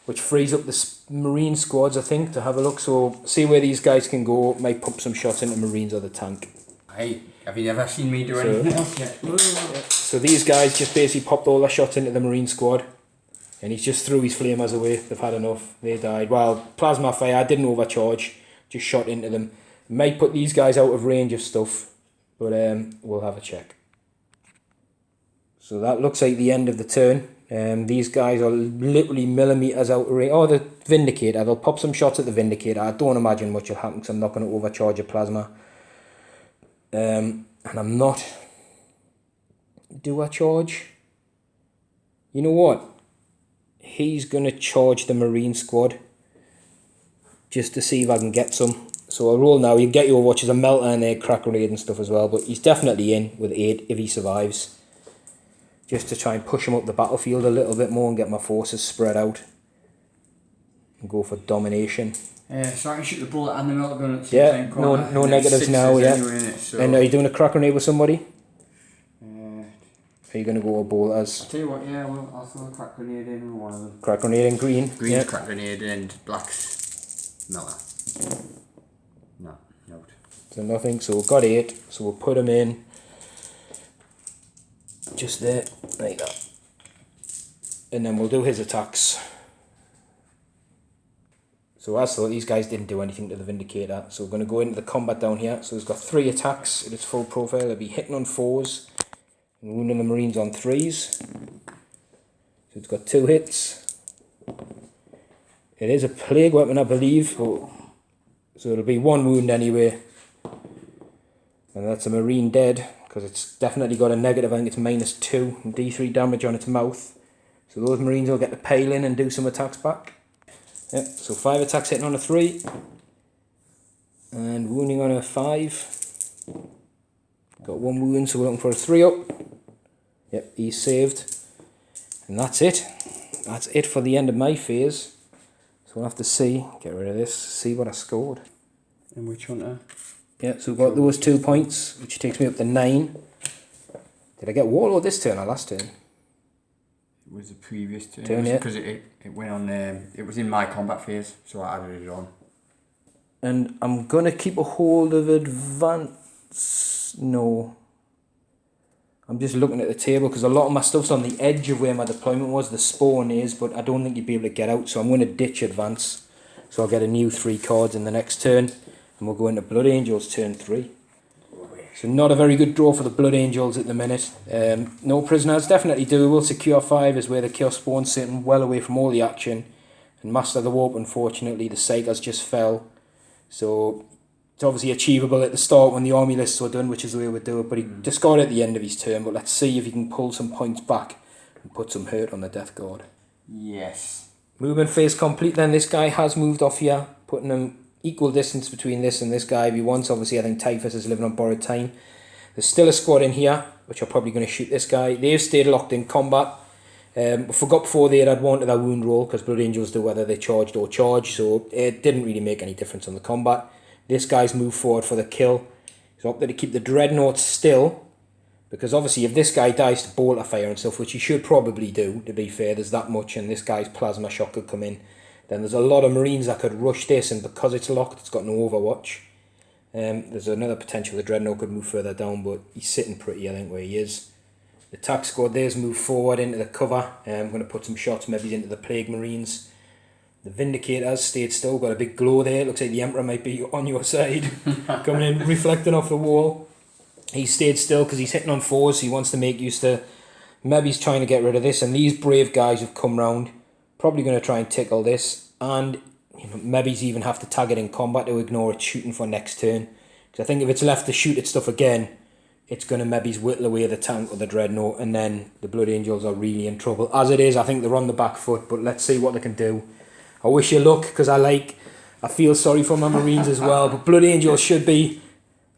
Which frees up the marine squads, I think, to have a look. So see where these guys can go. Might pump some shots into marines or the tank. Hey, have you ever seen me do anything else yet? So these guys just basically popped all their shots into the marine squad. And he's just threw his flamers away. They've had enough. They died. Well, plasma fire didn't overcharge. Just shot into them. Might put these guys out of range of stuff. But we'll have a check. So that looks like the end of the turn. These guys are literally millimetres out of range. Oh, the Vindicator. They'll pop some shots at the Vindicator. I don't imagine much will happen because I'm not going to overcharge a plasma. And I'm not... Do I charge? You know what? He's going to charge the Marine squad. Just to see if I can get some. So I'll roll now. You get your watches, a melter and a crack grenade and stuff as well. But he's definitely in with 8 if he survives. Just to try and push him up the battlefield a little bit more and get my forces spread out. And go for domination. Yeah, so I can shoot the bullet and the melter gun at the same time. No negatives now, yeah. Anyway, so. And are you doing a crack grenade with somebody? Are you going to go with bolters? I'll tell you what, yeah, I'll throw a crack grenade in with one of them. Crack grenade in green? Green's yeah. crack grenade and black's melter. No, note. So nothing, so we've got 8, so we'll put him in. Just there, like that. And then we'll do his attacks. So as thought, these guys didn't do anything to the Vindicator. So we're going to go into the combat down here. So he's got 3 attacks at its full profile. He'll be hitting on 4s. And wounding the Marines on 3s. So it's got 2 hits. It is a plague weapon, I believe. So it'll be 1 wound anyway. And that's a Marine dead. Because it's definitely got a negative. I think it's -2 and D3 damage on its mouth. So those Marines will get to pile in and do some attacks back. Yep, so 5 attacks hitting on a 3. And wounding on a 5. Got 1 wound, so we're looking for a 3-up. Yep, he's saved. And that's it. That's it for the end of my phase. So we'll have to see, get rid of this, see what I scored. And which one to? Yeah, so we've got those 2 points, which takes me up to 9. Did I get Warlord this turn or last turn? It was the previous turn. Yeah. Because it went on, it was in my combat phase, so I added it on. And I'm going to keep a hold of advance. No. I'm just looking at the table because a lot of my stuff's on the edge of where my deployment was. The spawn is, but I don't think you'd be able to get out. So I'm going to ditch advance. So I'll get a new 3 cards in the next turn. And we'll go into Blood Angels turn 3. So not a very good draw for the Blood Angels at the minute. No prisoners, definitely doable. Secure 5 is where the Chaos Spawn's sitting well away from all the action. And Master the Warp, unfortunately, the Psychers just fell. So it's obviously achievable at the start when the army lists were done, which is the way we'd do it. But he discarded at the end of his turn. But let's see if he can pull some points back and put some hurt on the Deathguard. Yes. Movement phase complete then. This guy has moved off here, putting him equal distance between this and this guy if he wants. Obviously, I think Typhus is living on borrowed time. There's still a squad in here, which are probably going to shoot this guy. They've stayed locked in combat. I forgot before they had one to their wound roll, because Blood Angels do whether they charged or charge, so it didn't really make any difference on the combat. This guy's moved forward for the kill. He's opted to keep the Dreadnought still, because obviously if this guy dies to bolter fire and stuff, which he should probably do, to be fair, there's that much, and this guy's plasma shot could come in, then there's a lot of Marines that could rush this, and because it's locked, it's got no overwatch. There's another potential the Dreadnought could move further down, but he's sitting pretty, I think, where he is. The attack squad there's moved forward into the cover. I'm going to put some shots maybe into the Plague Marines. The Vindicators stayed still, got a big glow there. Looks like the Emperor might be on your side. Coming in, reflecting off the wall. He stayed still because he's hitting on 4s, so he wants to make use to... Maybe he's trying to get rid of this, and these brave guys who've come round, probably going to try and tickle this, and maybe he's even have to tag it in combat to ignore it shooting for next turn. Because I think if it's left to shoot at stuff again, it's going to maybe whittle away the tank or the Dreadnought, and then the Blood Angels are really in trouble. As it is, I think they're on the back foot, but let's see what they can do. I wish you luck, because I feel sorry for my Marines as well, but Blood Angels should be,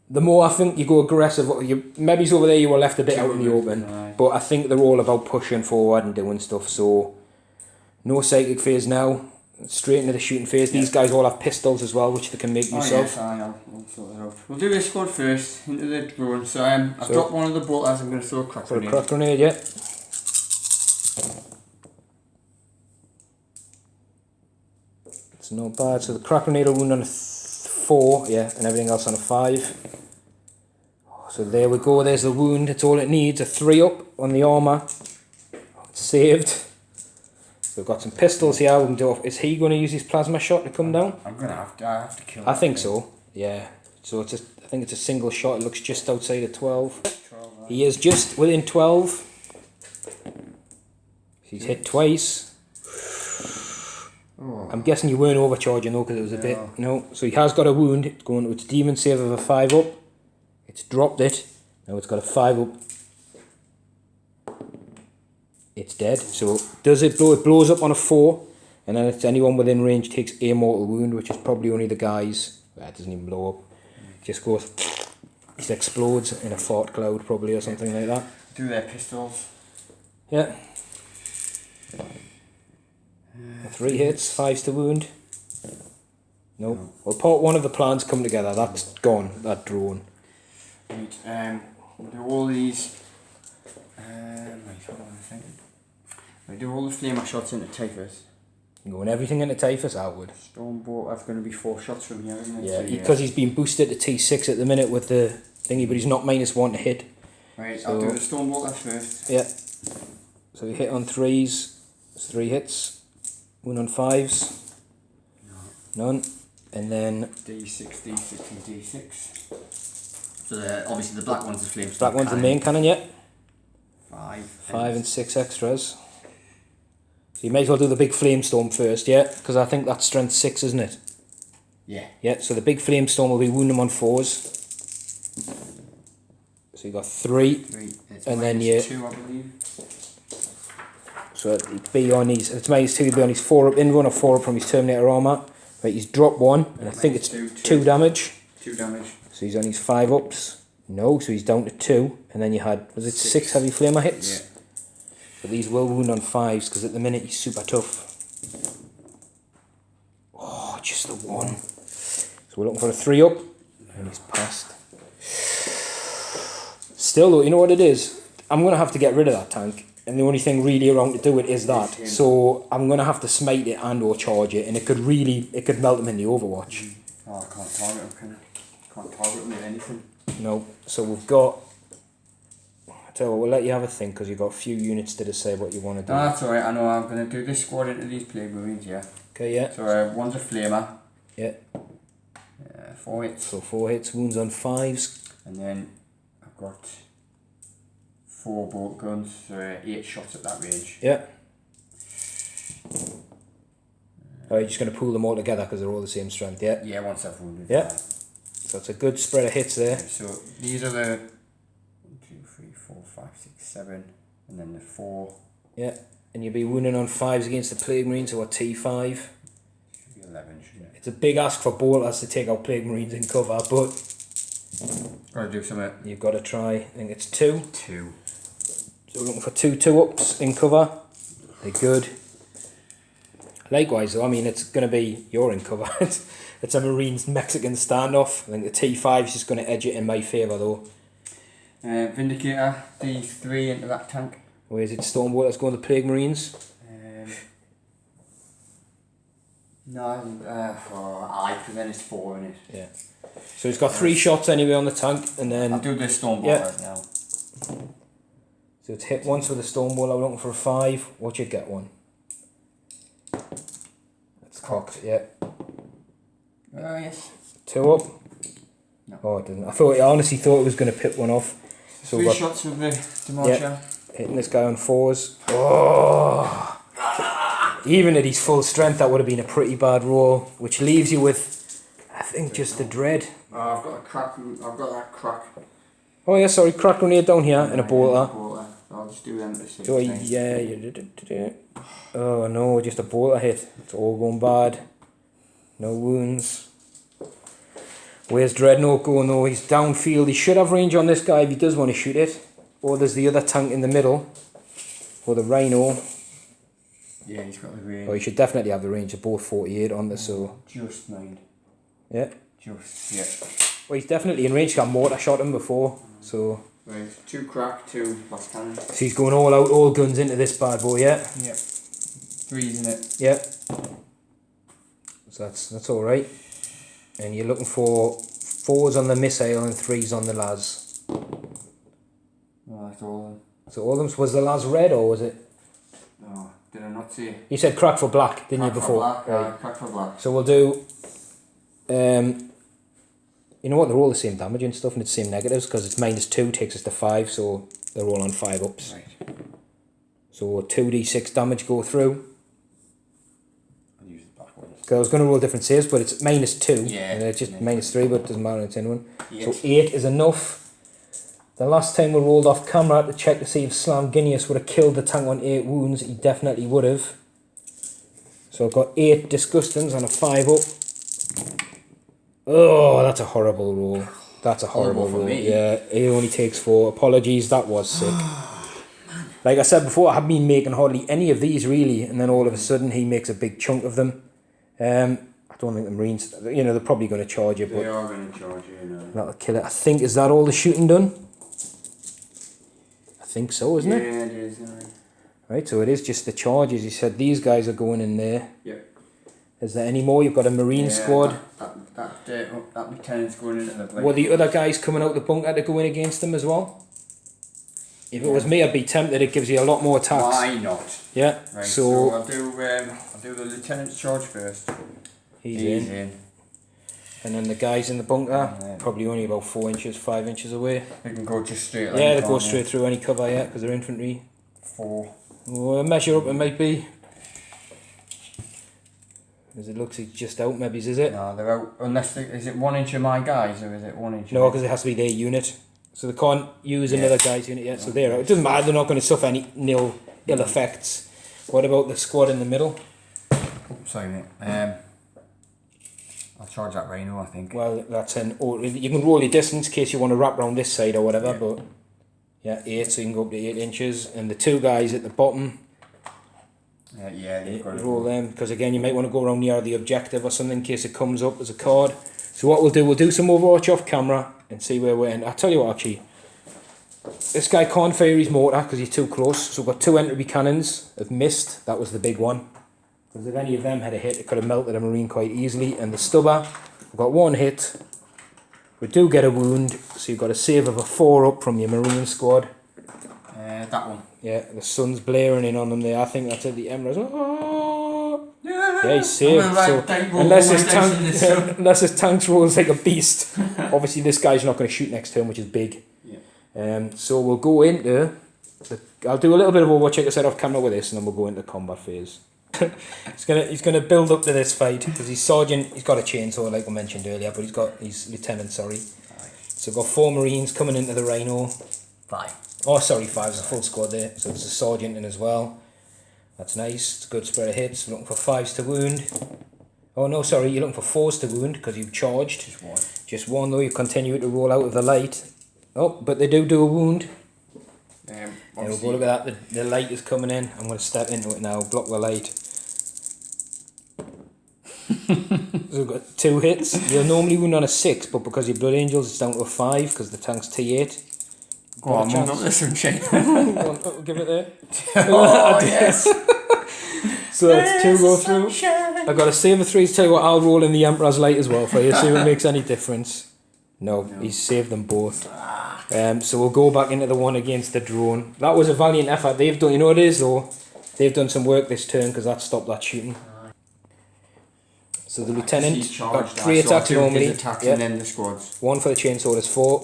the more I think you go aggressive, maybe over there you were left a bit out in the open, but I think they're all about pushing forward and doing stuff, so no psychic phase now. Straight into the shooting phase. These guys all have pistols as well, which they can make use of. Yes, I'll sort it out. We'll do this squad first, into the drone. So I've dropped one of the bolters, I'm going to throw a crack grenade. Crack grenade, yeah. It's not bad. So the crack grenade will wound on a 4, yeah, and everything else on a 5. So there we go, there's the wound. It's all it needs. A 3 up on the armour. It's saved. So we've got some pistols here. We can do off. Is he going to use his plasma shot to come down? I'm going to have to kill him. I think so, yeah. So I think it's a single shot. It looks just outside of 12. He is just within 12. He's hit twice. Oh. I'm guessing you weren't overcharging though, because it was a bit... No, so he has got a wound. It's going to its demon save of a 5 up. It's dropped it. Now it's got a 5 up. It's dead. So does it blow? It blows up on a 4, and then it's anyone within range takes a mortal wound, which is probably only the guys. Well, it doesn't even blow up. It just goes. It explodes in a fart cloud, probably, or something like that. Do their pistols. Yeah. 3 hits, 5's to wound. No. Well, part 1 of the plans come together. That's gone. That drone. Right. We'll do all these. I do all the flamer shots into Typhus. Going everything into Typhus, I would. Stormbolt, that's going to be 4 shots from here, isn't it? Yeah, because he's been boosted to T6 at the minute with the thingy, but he's not -1 to hit. Right, so, I'll do the Stormbolt first. Yeah. So we hit on 3s. It's 3 hits. 1 on 5s. No. None. And then... D6, D6 and D6. So obviously the black one's the flame. Black one's the main cannon, yeah. 5 and 6 extras. So you may as well do the big flamestorm first, yeah? Because I think that's strength 6, isn't it? Yeah. Yeah, so the big flamestorm will be wound him on 4s. So you got 3. And then you... 2, I believe. So it'd be on his... It's -2, it'd be on his 4 up in run or 4 up from his Terminator armour. Right, he's dropped 1, and I think it's 2 damage. 2 damage. So he's on his 5 ups. No, so he's down to 2, and then you had, was it 6 heavy flamer hits? Yeah. But these will wound on 5s, because at the minute he's super tough. Oh, just the 1. So we're looking for a 3 up, and he's passed. Still though, you know what it is? I'm going to have to get rid of that tank, and the only thing really around to do it is that. So I'm going to have to smite it and or charge it, and it could melt him in the Overwatch. Oh, I can't target him, can I? Can't target him with anything. No, so we've got, I tell you what, we'll let you have a think, because you've got a few units to decide what you want to do. No, that's alright, I know I'm going to do this squad into these Plague Marines, yeah. Okay, yeah. So one's a flamer. Yeah. 4 hits. So 4 hits, wounds on 5s. And then I've got 4 bolt guns, so 8 shots at that range. Yeah. Are you just going to pool them all together because they're all the same strength, yeah? Yeah, once I've wounded. Yeah. So it's a good spread of hits there. Okay, so these are the 1, 2, 3, 4, 5, 6, 7, and then the 4. Yeah. And you'll be wounding on 5s against the Plague Marines, so a T5. Should be 11, shouldn't it? It's a big ask for bolters to take out Plague Marines in cover, but Gotta do something. you've got to try. I think it's 2. 2. So we're looking for 2 2-ups in cover. They're good. Likewise though, I mean, it's going to be, you're in cover. It's a Marines Mexican standoff. I think the T5 is just going to edge it in my favour though. Vindicator, D3 into that tank. Where is it? Stormbolters going to Plague Marines? Because then it's 4 in it. Yeah. So he's got 3 shots anyway on the tank, and then I'll do this Stormbolt now. so it's hit once with a Stormbolt. I'm looking for a 5. What you get one? It's cocked. Yeah. Yes. 2 up. No. Oh, it didn't. I honestly thought it was going to pip one off. So 3 shots with the Demolisher. Hitting this guy on 4s. Oh! Even at his full strength, that would have been a pretty bad roll, which leaves you with, I think, just the dread. Oh, I've got a crack. I've got that crack. Oh yeah, sorry, crack grenade down here and a bolter. I'll just do them at the same So time. yeah, you did. Oh no, just a bolter hit. It's all going bad. No wounds. Where's Dreadnought going though? He's downfield. He should have range on this guy if he does want to shoot it. Or there's the other tank in the middle. Or the Rhino. Yeah, he's got the range. Oh, he should definitely have the range. They're both 48 on this, so. Just mind. Yeah. Just, yeah. Well, he's definitely in range. Got mortar shot him before, so. Right, 2 crack, 2 blast cannon. So he's going all out, all guns into this bad boy, yeah? Yep. 3's in it. Yeah. So that's all right. And you're looking for 4s on the missile and 3s on the las. Oh, that's all of them. So all of them, was the las red or was it? Oh, did I not see? You said crack for black, didn't you, before? Black, right. crack for black. So we'll do, you know what, they're all the same damage and stuff and it's the same negatives because it's -2 takes us to 5, so they're all on 5 ups. Right. So 2d6 damage go through. I'll use the black ones. Because I was going to roll different saves, but it's -2. Yeah. And it's just -3, but it doesn't matter, it's in one. Yeah. So 8 is enough. The last time we rolled off camera to check to see if Slam Guineas would have killed the tank on 8 wounds. He definitely would have. So I've got 8 Disgustings on a 5 up. Oh, that's a horrible roll. That's a horrible for roll. me. Yeah, he only takes 4. Apologies, that was sick. Like I said before, I haven't been making hardly any of these really, and then all of a sudden he makes a big chunk of them. I don't think the Marines, you know, they're probably going to charge you, They but are going to charge you, you know. that'll kill it. I think, is that all the shooting done? I think so, isn't it? Yeah, it is. Right, so it is just the charges. He said these guys are going in there. Yep. Is there any more? You've got a Marine squad. That lieutenant's going into the blade. Were the other guys coming out the bunker to go in against them as well? If it was me, I'd be tempted. It gives you a lot more attacks. Why not? Yeah. Right, So I'll do the lieutenant's charge first. he's in. And then the guys in the bunker, probably only about 4 inches, 5 inches away. They can go just straight. Yeah, they go straight through any cover, yeah, because they're infantry. 4. Well, measure up, it might be. As it looks, he's just out, maybe, is it? No, they're out. Unless is it 1 inch of my guys or is it 1 inch? No, because it has to be their unit. So they can't use another guy's unit yet, so they're out. It doesn't matter, they're not going to suffer any ill effects. What about the squad in the middle? Sorry, mate. I'll charge that Rhino, I think. Well, that's you can roll your distance in case you want to wrap around this side or whatever, but yeah, 8, so you can go up to 8 inches. And the 2 guys at the bottom, you've got to roll them, because again, you might want to go around near the objective or something in case it comes up as a card. So what we'll do some Overwatch off camera and see where we're in. I'll tell you what, actually, this guy can't fire his mortar because he's too close. So we've got 2 entry cannons of mist. That was the big one. Because if any of them had a hit, it could have melted a Marine quite easily. And the stubber, we've got 1 hit. We do get a wound, so you've got a save of a 4 up from your Marine squad. That one. Yeah, the sun's blaring in on them there. I think that's at the Emeralds. Oh! Yeah, he's saved. So unless his tanks rolls like a beast, obviously this guy's not going to shoot next turn, which is big. Yeah. So we'll go into I'll do a little bit of Overwatch, like I said, off camera with this, and then we'll go into combat phase. he's gonna build up to this fight because he's sergeant. He's got a chainsaw, like I mentioned earlier, but he's lieutenant. Sorry. So we've got 4 Marines coming into the Rhino. 5. Oh, sorry, 5 is a full squad there. So there's a sergeant in as well. That's nice. It's a good spread of hits. We're looking for 5s to wound. Oh no, sorry, you're looking for 4s to wound because you've charged. Just 1. Just 1 though. You continue to roll out of the light. Oh, but they do a wound. We'll go look at that. The light is coming in. I'm going to step into it now. Block the light. So we've got 2 hits. You'll normally wound on a 6, but because you're Blood Angels, it's down to a 5 because the tank's T8. Go on, move up this one, Shane. Give it there. Oh, yes. So that's 2 go through. I've got a save of 3 to tell you what, I'll roll in the Emperor's Light as well for you, see if it makes any difference. No, he's saved them both. So we'll go back into the one against the drone. That was a valiant effort. They've done, you know what it is though? They've done some work this turn because that stopped that shooting. So the lieutenant got 3 attacks normally. Attacks and then the squads. 1 for the chainsaw, that's 4.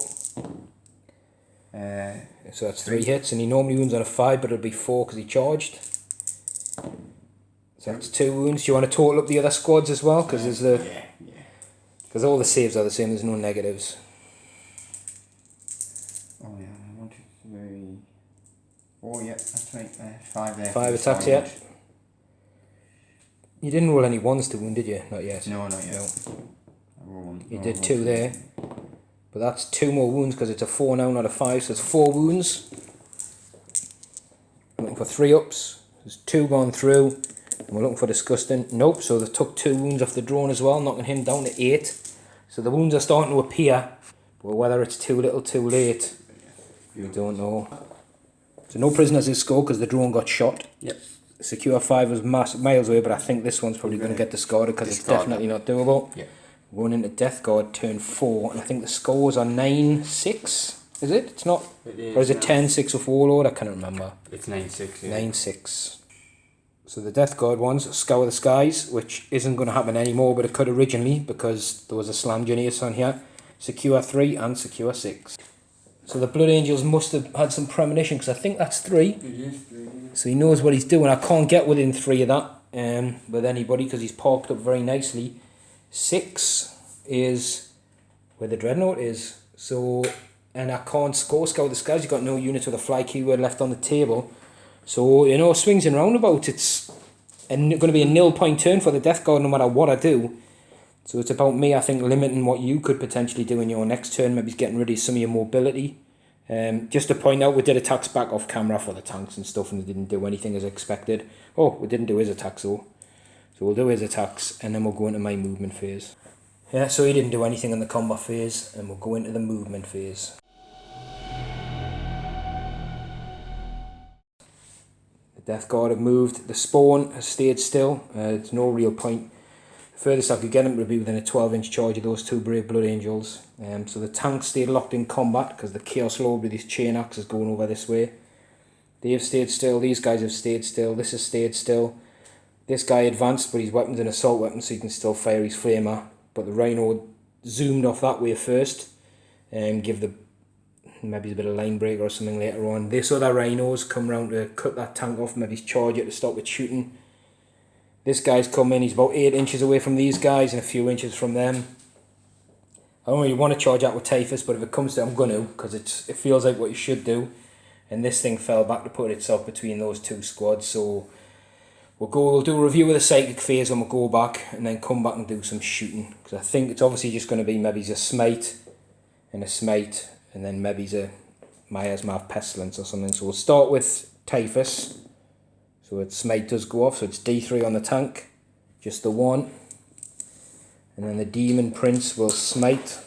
So that's 3 hits, and he normally wounds on a 5, but it'll be 4 because he charged. So that's 2 wounds. Do you want to total up the other squads as well? Because there's because all the saves are the same. There's no negatives. Oh yeah, 1, 2, 3, 4. Yeah, that's right. 5 there. 5 attacks yet. You didn't roll any 1s to wound, did you? Not yet. No, not yet. No. You did 2 there. But that's 2 more wounds because it's a 4 now, not a 5. So it's 4 wounds. We're looking for 3 ups. There's 2 gone through. And we're looking for disgusting. Nope. So they took 2 wounds off the drone as well, knocking him down to 8. So the wounds are starting to appear. But whether it's too little, too late, we don't know. So no prisoners in score because the drone got shot. Yep. Secure 5 was miles away, but I think this one's probably going to get discarded because it's definitely not doable. Yep. Going into Deathguard turn 4, and I think the scores are 9-6. Is it? It's not. It is, or is it 10-6 with Warlord? I can't remember. It's 9-6. Yeah. 9-6. So the Deathguard ones scour the skies, which isn't going to happen anymore, but it could originally because there was a slam genius on here. Secure 3 and secure 6. So the Blood Angels must have had some premonition because I think that's 3. It is 3. Yeah. So he knows what he's doing. I can't get within 3 of that with anybody because he's parked up very nicely. 6 is where the Dreadnought is. So, and I can't scout the skies. You've got no units with a fly keyword left on the table. So, you know, swings and roundabouts. It's going to be a 0 point turn for the Deathguard no matter what I do. So it's about me, I think, limiting what you could potentially do in your next turn. Maybe getting rid of some of your mobility. Just to point out, we did attacks back off camera for the tanks and stuff, and they didn't do anything as expected. Oh, we didn't do his attacks though. So we'll do his attacks, and then we'll go into my movement phase. Yeah, so he didn't do anything in the combat phase, and we'll go into the movement phase. The Deathguard have moved. The spawn has stayed still. It's no real point. The furthest I could get him would be within a 12-inch charge of those 2 Brave Blood Angels. So the tank stayed locked in combat because the Chaos Lord with his chain axe is going over this way. They have stayed still. These guys have stayed still. This has stayed still. This guy advanced, but his weapon's an assault weapon, so he can still fire his flamer. But the Rhino zoomed off that way first, and give the maybe a bit of line breaker or something later on. This other Rhinos come round to cut that tank off, maybe charge it to stop it shooting. This guy's come in, he's about 8 inches away from these guys and a few inches from them. I don't really want to charge out with Typhus, but if it comes to it, I'm going to, because it feels like what you should do. And this thing fell back to put itself between those 2 squads, so We'll do a review of the psychic phase and we'll go back and then come back and do some shooting. Because I think it's obviously just going to be maybe a smite and then maybe a Miasma Pestilence or something. So we'll start with Typhus. So its smite does go off, so it's D3 on the tank, just the one. And then the Demon Prince will smite,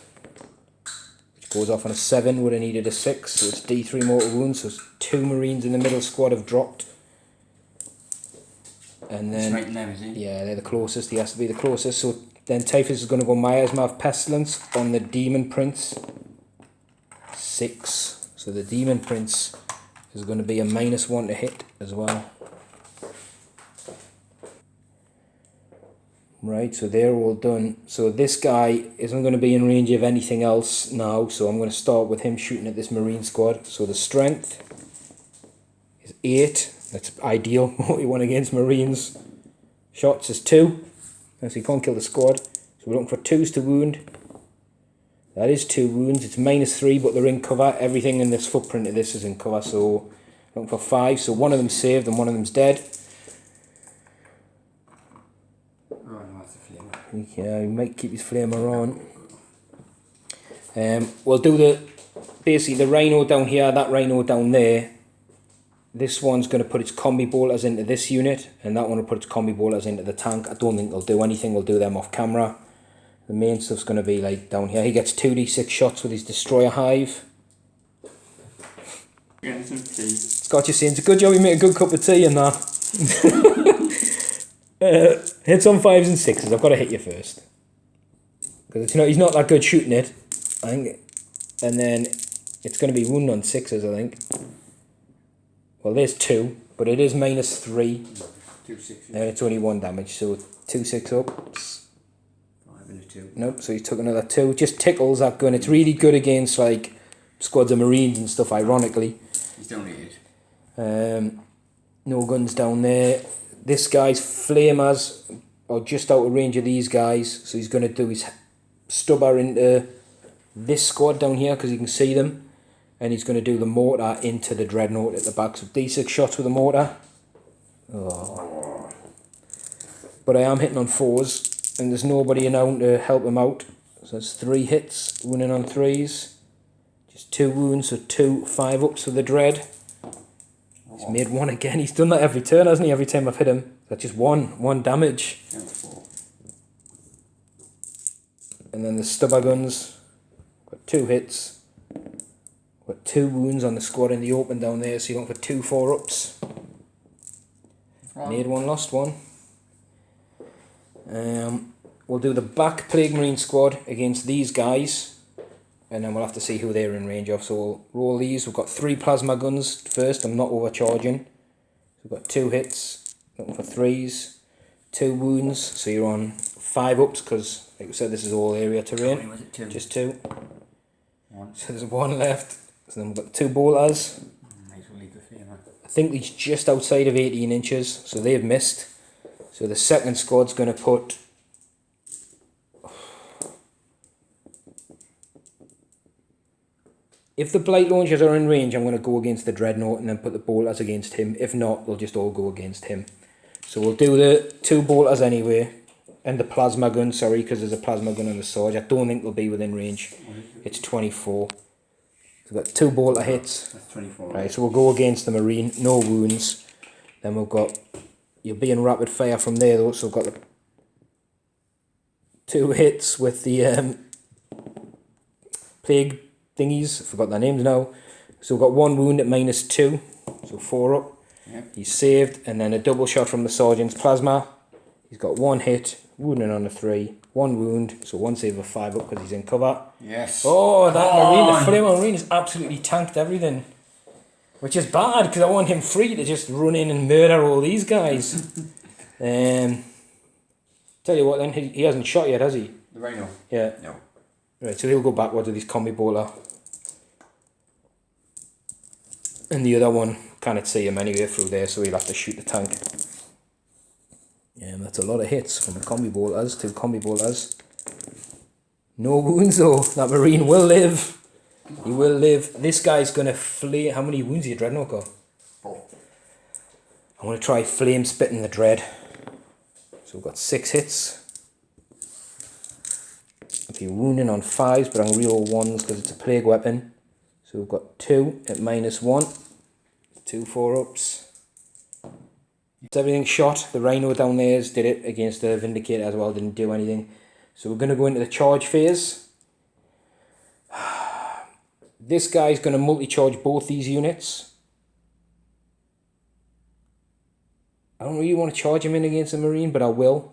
which goes off on a 7, would have needed a 6, so it's D3 mortal wounds, so 2 Marines in the middle squad have dropped. And then, smiting them, is he? Yeah, they're the closest, he has to be the closest. So then Typhus is going to go Miasma Pestilence on the Demon Prince, 6. So the Demon Prince is going to be a -1 to hit as well. Right, so they're all done. So this guy isn't going to be in range of anything else now, so I'm going to start with him shooting at this Marine squad. So the strength is 8. That's ideal. What we want against Marines. Shots is 2. So you can't kill the squad. So we're looking for 2s to wound. That is 2 wounds. It's -3, but they're in cover. Everything in this footprint of this is in cover. So looking for 5. So one of them's saved and one of them's dead. Yeah, he might keep his flamer on. We'll do basically the rhino down here, that rhino down there. This one's going to put its combi bolters into this unit, and that one will put its combi bolters into the tank. I don't think they'll do anything, we'll do them off camera. The main stuff's going to be like down here. He gets 2d6 shots with his destroyer hive. Getting some tea. Scott, you're saying it's a good job you make a good cup of tea and that. Hits on 5s and 6s. I've got to hit you first, because he's not that good shooting it, I think. And then it's going to be wound on 6s, I think. Well, there's 2, but it is -3. 2 6s. And it's only 1 damage, so 2 6 up. 5 and a 2. Nope. So he took another 2. Just tickles that gun. It's really good against like squads of Marines and stuff. Ironically. He's donated. No guns down there. This guy's flamers are just out of range of these guys, so he's going to do his stubber into this squad down here because you can see them, and he's going to do the mortar into the dreadnought at the back. So D6 shots with the mortar. Oh. But I am hitting on 4s, and there's nobody around to help him out. So that's 3 hits, wounding on 3s. Just 2 wounds, so 2 5-ups for the dread. He's made 1 again. He's done that every turn, hasn't he? Every time I've hit him. That's just 1 damage. Yeah, 4. And then the stubber guns. Got 2 hits. Got 2 wounds on the squad in the open down there, so you're going for 2 4-ups. Made 1, lost 1. We'll do the back Plague Marine squad against these guys, and then we'll have to see who they're in range of. So we'll roll these. We've got 3 plasma guns first. I'm not overcharging. So we've got 2 hits, looking for 3s, 2 wounds. So you're on 5-ups because, like we said, this is all area terrain. Was it 2? Just 2. 1. So there's 1 left. So then we've got 2 bolters. Might as well leave the flamer. I think he's just outside of 18 inches, so they've missed. So the second squad's going to put... If the blight launchers are in range, I'm going to go against the dreadnought and then put the bolters against him. If not, they'll just all go against him. So we'll do the 2 bolters anyway, and the plasma gun, sorry, because there's a plasma gun on the Sarge. I don't think they'll be within range. It's 24. So we've got 2 bolter hits. That's 24. Right, so we'll go against the Marine, no wounds. Then we've got, you'll be in rapid fire from there though, so we've got the 2 hits with the plague thingies, I forgot their names now. So we've got 1 wound at -2, so 4 up. Yep. He's saved, and then a double shot from the Sergeant's plasma. He's got 1 hit, wounding on a 3, 1 wound, so 1 save of 5 up because he's in cover. Yes. Oh, that Marine, the Flame Marine has absolutely tanked everything. Which is bad, because I want him free to just run in and murder all these guys. Tell you what then, he hasn't shot yet, has he? The rhino? Yeah. No. Right, so he'll go backwards with his combi bowler. And the other one can't see him anyway through there, so he'll have to shoot the tank. Yeah, that's a lot of hits from the combi bowlers, 2 combi bowlers. No wounds though, that Marine will live. He will live. This guy's going to flay. How many wounds do you Dreadnought got? 4. I'm going to try Flame Spitting the Dread. So we've got 6 hits. I'll be wounding on 5s, but I'm going to reroll 1s because it's a plague weapon. So we've got 2 at -1. 2 4-ups. It's everything shot. The Rhino down there did it against the Vindicator as well, didn't do anything. So we're going to go into the charge phase. This guy's going to multi-charge both these units. I don't really want to charge him in against the Marine, but I will.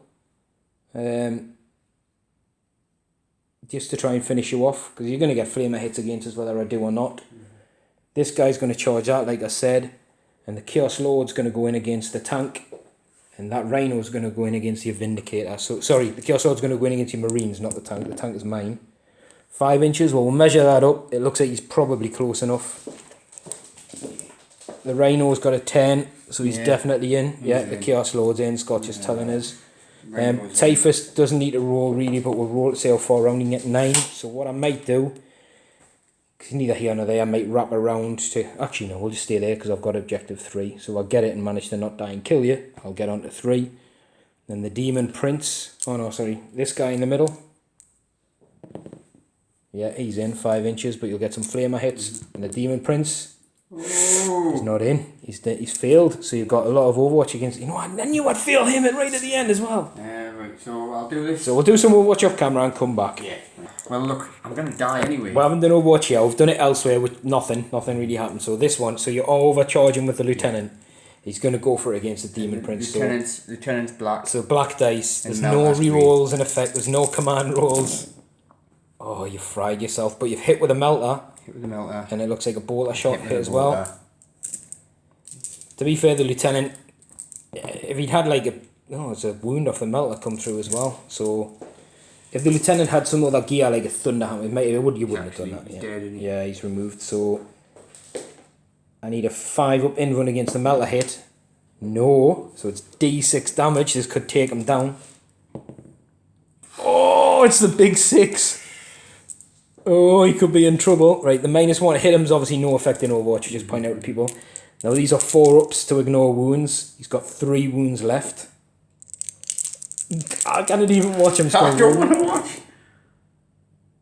Just to try and finish you off, because you're going to get flamer hits against us whether I do or not. This guy's going to charge out, like I said, and the Chaos Lord's going to go in against the tank, and that Rhino's going to go in against your Vindicator. So, sorry, the Chaos Lord's going to go in against your Marines, not the tank. The tank is mine. 5 inches, well, we'll measure that up. It looks like he's probably close enough. The Rhino's got a 10, so he's definitely in. Yeah, the Chaos Lord's in, Scotch is telling us. Typhus doesn't need to roll really, but we'll roll to say how far around he can get 9. So what I might do, because neither here nor there, I might wrap around to... Actually, no, we'll just stay there because I've got objective 3. So I'll get it and manage to not die and kill you. I'll get on to 3. Then the Demon Prince. Oh no, sorry. This guy in the middle. Yeah, he's in 5 inches, but you'll get some flamer hits. And the Demon Prince, he's not in. He's failed. So you've got a lot of Overwatch against... You know what? I knew I'd fail him right at the end as well. Right, so I'll do this. So we'll do some Overwatch off camera and come back. Yeah. Well, look, I'm going to die anyway. We haven't done Overwatch yet. We've done it elsewhere with nothing. Nothing really happened. So this one, so you're overcharging with the Lieutenant. He's going to go for it against the Demon Prince. Lieutenant's black. So black dice. There's no rerolls in effect. There's no command rolls. Oh, you fried yourself. But you've hit with a melter. Hit with a melter. And it looks like a bolter shot hit as well. To be fair, the Lieutenant, if he'd had like a... No, it's a wound off the melter come through as well. So... If the Lieutenant had some other gear like a Thunderhammer, you wouldn't have done that. He's dead, isn't he? Yeah, he's removed. So I need a 5-up in run against the melter hit. No, so it's D6 damage. This could take him down. Oh, it's the big 6. Oh, he could be in trouble. Right, the -1 hit him is obviously no effect in Overwatch. You just point out to people. Now these are 4-ups to ignore wounds. He's got 3 wounds left. I can't even watch him. I don't want to watch.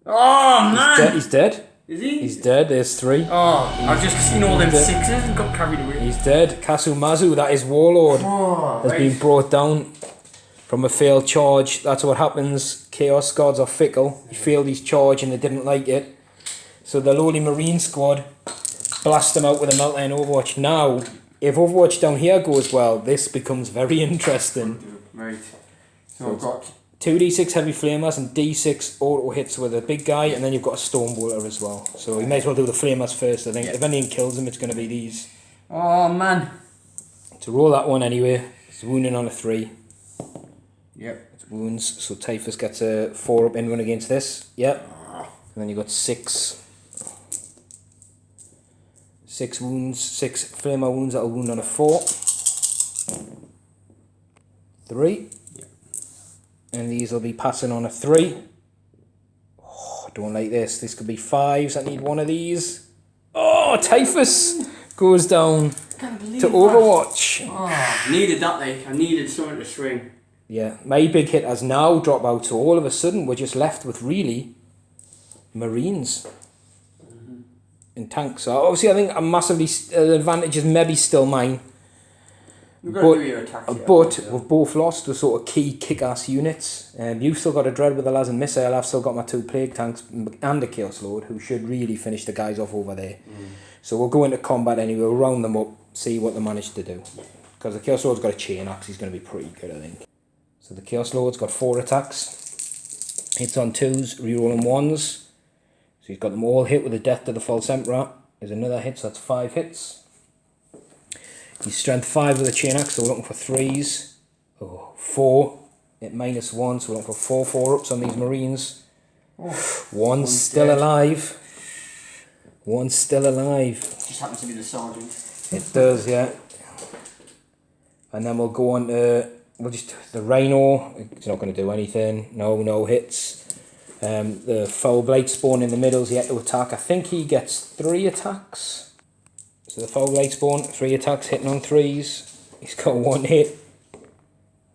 Oh man! He's dead. Is he? He's dead. There's 3. Oh, I've just seen all them 6s and got carried away. He's dead. CasuMarzu, that is Warlord, has been brought down from a failed charge. That's what happens. Chaos Guards are fickle. He failed his charge and they didn't like it. So the lowly Marine squad blast him out with a melter in Overwatch. Now, if Overwatch down here goes well, this becomes very interesting. Right. So I've got 2d6 heavy flamers and d6 auto hits with a big guy, and then you've got a storm bolter as well. So you may as well do the flamers first. I think if anything kills him, it's going to be these. Oh man! To roll that one anyway. It's wounding on a 3. Yep. It's wounds. So Typhus gets a 4-up in run against this. Yep. And then you've got 6 wounds, 6 flamer wounds. That'll wound on a 4. 3. And these will be passing on a 3. Oh, I don't like this. This could be 5s. I need one of these. Oh, Typhus goes down to Overwatch. Oh, needed that, like. I needed something to swing. Yeah, my big hit has now dropped out. So all of a sudden, we're just left with really Marines and tanks. So obviously, I think a massively the advantage is maybe still mine. But we've both lost the sort of key kick-ass units. You've still got a Dread with a Las and Missile. I've still got my 2 Plague Tanks and a Chaos Lord, who should really finish the guys off over there. So we'll go into combat anyway, we'll round them up, see what they manage to do. Because the Chaos Lord's got a Chain Axe, he's going to be pretty good, I think. So the Chaos Lord's got 4 attacks. Hits on 2s, rerolling 1s. So he's got them all hit with a Death to the False Emperor. There's another hit, so that's 5 hits. He's strength 5 with a Chain Axe, so we're looking for 3s. Oh, 4 at -1, so we're looking for 4 4-ups on these Marines. One's still dead. Alive. One's still alive. Just happens to be the Sergeant. It does, yeah. And then we'll go on to the Rhino. It's not going to do anything. No hits. The Foul Blight Spawn in the middle is yet to attack. I think he gets 3 attacks. So the Foul Blight Spawn, 3 attacks, hitting on 3s. He's got 1 hit.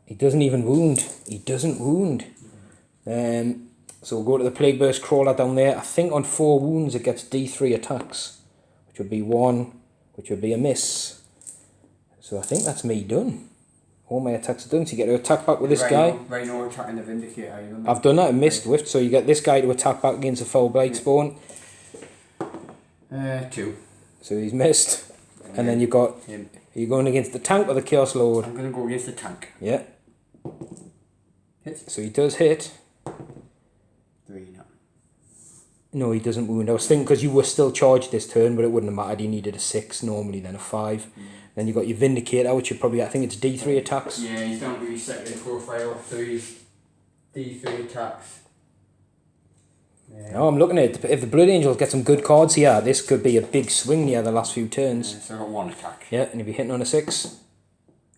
He doesn't even wound. He doesn't wound. So we'll go to the Plague Burst Crawler down there. I think on 4 wounds it gets D3 attacks, which would be 1, which would be a miss. So I think that's me done. All my attacks are done. So you get to attack back with this guy. Right now attacking the Vindicator. I've done that. I missed whiffed. So you get this guy to attack back against a Foul Blight Spawn. 2. So he's missed. And then you got him. Are you going against the tank or the Chaos Lord? I'm going to go against the tank. Yeah. Hit. So he does hit. 3 now. No, he doesn't wound. I was thinking because you were still charged this turn, but it wouldn't have mattered. You needed a 6 normally, then a 5. Then you got your Vindicator, which you probably, I think it's D3 attacks. Yeah, he's down to his second profile, so he's D3 attacks. Yeah. No, I'm looking at it. If the Blood Angels get some good cards here, this could be a big swing near the last few turns. Yeah, so I got 1 attack. Yeah, and if you're hitting on a 6?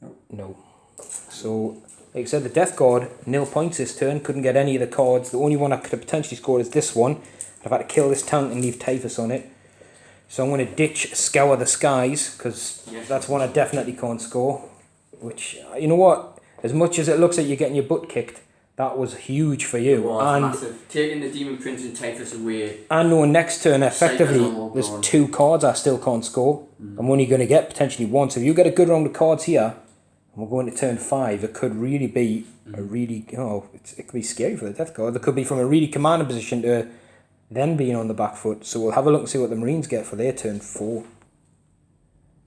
Nope. No. So, like I said, the Deathguard, 0 points this turn, couldn't get any of the cards. The only one I could have potentially scored is this one. I've had to kill this tank and leave Typhus on it. So I'm going to ditch Scour the Skies, because that's one I definitely can't score. Which, you know what, as much as it looks like you're getting your butt kicked, that was huge for you. It was massive. Taking the Demon Prince and Typhus away. And knowing next turn, effectively, there's 2 cards I still can't score. I'm only going to get potentially 1. So if you get a good round of cards here, and we're going to turn 5, it could really be a really, it could be scary for the Deathguard. It could be from a really commanding position to then being on the back foot. So we'll have a look and see what the Marines get for their turn 4.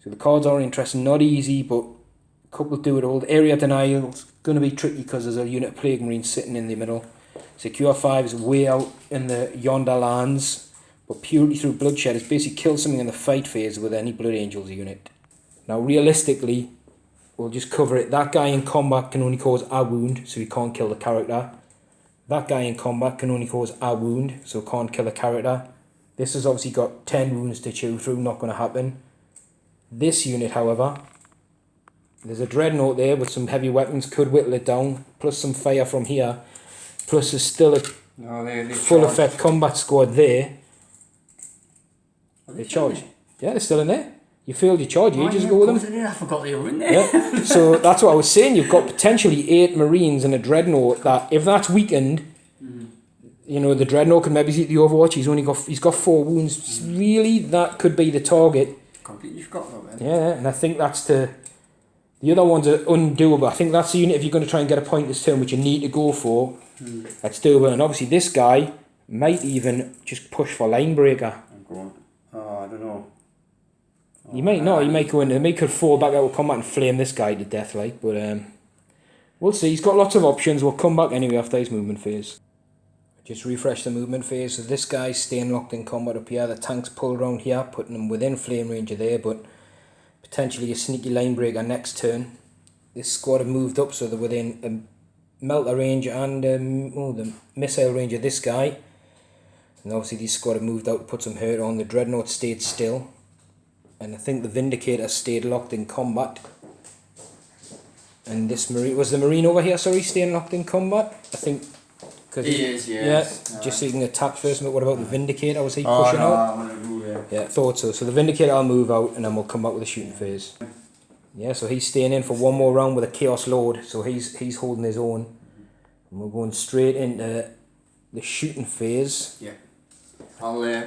So the cards are interesting, not easy, but a couple do it all. Area Denial's going to be tricky because there's a unit of Plague Marines sitting in the middle. Secure 5 is way out in the yonder lands, but Purity Through Bloodshed is basically kill something in the fight phase with any Blood Angels unit. Now realistically, we'll just cover it. That guy in combat can only cause a wound, so he can't kill the character. That guy in combat can only cause a wound, so can't kill a character. This has obviously got 10 wounds to chew through, not going to happen. This unit, however, there's a Dreadnought there with some heavy weapons, could whittle it down, plus some fire from here. Plus there's still a full effect combat squad there. They charge. Yeah, they're still in there. You failed your charge, you just go with them. I forgot they were in there. Yeah. So that's what I was saying. You've got potentially 8 Marines and a Dreadnought that, if that's weakened, you know, the Dreadnought can maybe beat the Overwatch. He's got 4 wounds. Really, that could be the target. Completely forgot about that. Yeah, and I think that's the other ones are undoable. I think that's the unit if you're going to try and get a point this turn, which you need to go for. That's doable. And obviously this guy might even just push for line breaker. I'm going. Oh, I don't know. He might not. He might go in. He might could fall back out of combat and flame this guy to death, like. But we'll see. He's got lots of options. We'll come back anyway after his movement phase. Just refresh the movement phase. So this guy's staying locked in combat up here. The tank's pulled around here, putting him within flame range of there, but potentially a sneaky line breaker next turn. This squad have moved up, so they're within a melter range and the missile range of this guy. And obviously this squad have moved out to put some hurt on. The Dreadnought stayed still. And I think the Vindicator stayed locked in combat. And this Marine, was the Marine over here, sorry, staying locked in combat? I think. Cause he is, yes. Yeah, just so you can attack first. But what about the Vindicator? Was he pushing out? I'm going to move, yeah, thought so. So the Vindicator will move out and then we'll come back with a shooting phase. Yeah, so he's staying in for one more round with a Chaos Lord. So he's holding his own. And we're going straight into the shooting phase. Yeah. I'll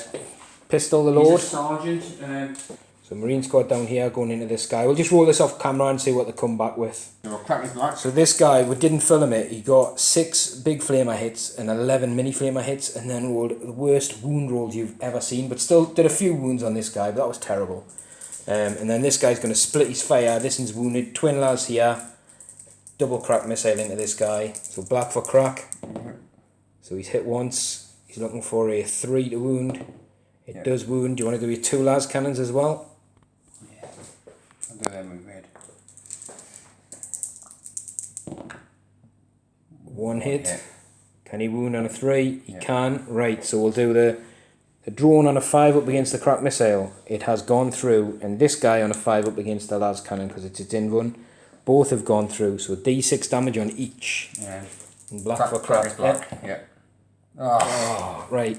pistol the Lord. He's a sergeant. So Marine squad down here going into this guy. We'll just roll this off camera and see what they come back with. So this guy, we didn't film it. He got 6 big flamer hits and 11 mini flamer hits and then rolled the worst wound rolls you've ever seen. But still did a few wounds on this guy, but that was terrible. And then this guy's going to split his fire. This one's wounded. Twin las here. Double crack missile into this guy. So black for crack. So he's hit once. He's looking for a 3 to wound. It does wound. Do you want to do your 2 las cannons as well? Yeah. I'll do them with red. 1 hit. Yeah. Can he wound on a 3? He can. Right, so we'll do the drone on a 5 up against the crack missile. It has gone through. And this guy on a 5 up against the las cannon because it's its in run. Both have gone through. So D6 damage on each. Yeah. And black for crack. Black. Yeah. Oh, right.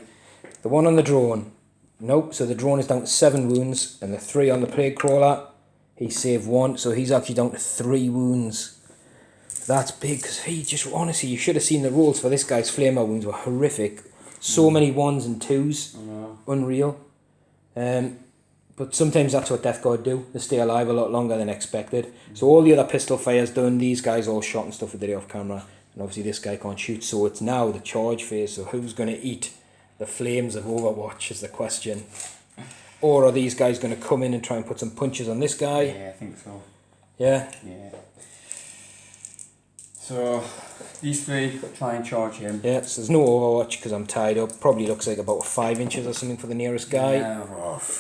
The one on the drone. Nope, so the drone is down to 7 wounds, and the 3 on the plague crawler, He saved 1, so he's actually down to 3 wounds. That's big, because he just, honestly, you should have seen the rolls for this guy's flamer wounds were horrific. So many 1s and 2s. Unreal. But sometimes that's what Deathguard do. They stay alive a lot longer than expected. So all the other pistol fires done, these guys all shot and stuff with the off camera. And obviously this guy can't shoot, so it's now the charge phase. So who's going to eat the flames of Overwatch is the question. Or are these guys going to come in and try and put some punches on this guy? Yeah, I think so. Yeah? Yeah. So, these 3 try and charge him. Yeah, so there's no Overwatch because I'm tied up. Probably looks like about 5 inches or something for the nearest guy. Yeah,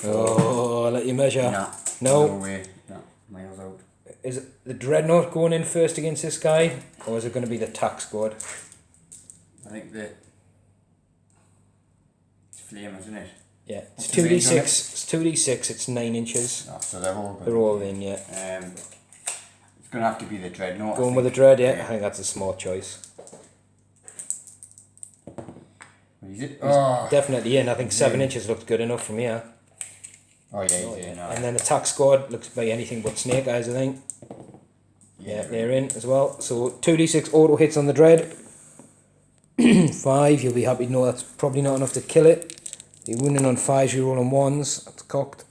oh, I'll let you measure. Nah, no way. No, miles out. Is it the Dreadnought going in first against this guy? Or is it going to be the tack squad? I think that it's flame, isn't it? Yeah, it's 2d6. It's 2d6. It's 9 inches. Oh, so they're all. They're all in, yeah. It's gonna have to be the Dreadnought. Going with the Dread, yeah. I think that's a smart choice. Is it? Oh. Definitely in. I think 7 inches looked good enough from here. Oh yeah, he's in. And then the tack squad looks like anything but snake eyes, I think. Yeah, they're in as well. So 2d6 auto hits on the Dread. 5, you'll be happy to know that's probably not enough to kill it. You're wounding on 5s, you're rolling 1s. That's cocked.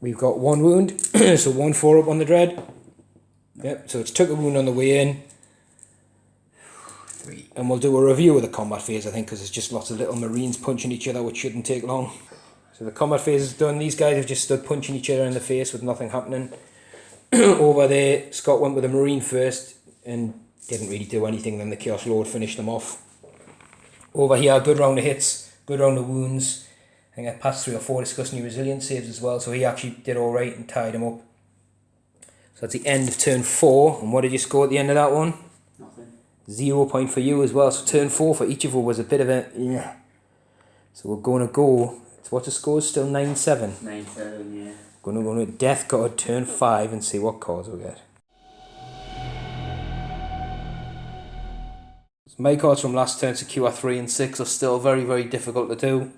We've got 1 wound, so 1 4 up on the Dread. Yep, so it's took a wound on the way in. 3. And we'll do a review of the combat phase, I think, because there's just lots of little Marines punching each other, which shouldn't take long. So the combat phase is done. These guys have just stood punching each other in the face with nothing happening. Over there, Scott went with a Marine first and didn't really do anything. Then the Chaos Lord finished them off. Over here, good round of hits, good round of wounds. I think I passed 3 or 4 disgustingly resilient saves as well, so he actually did alright and tied him up. So that's the end of turn 4. And what did you score at the end of that one? Nothing. 0 point for you as well. So turn 4 for each of us was a bit of a... Yeah. So we're going to go... What's the score? Still 9-7. 9-7, yeah. Going to go to Deathguard turn 5 and see what cards we get. My cards from last turn, Secure 3 and 6, are still very, very difficult to do.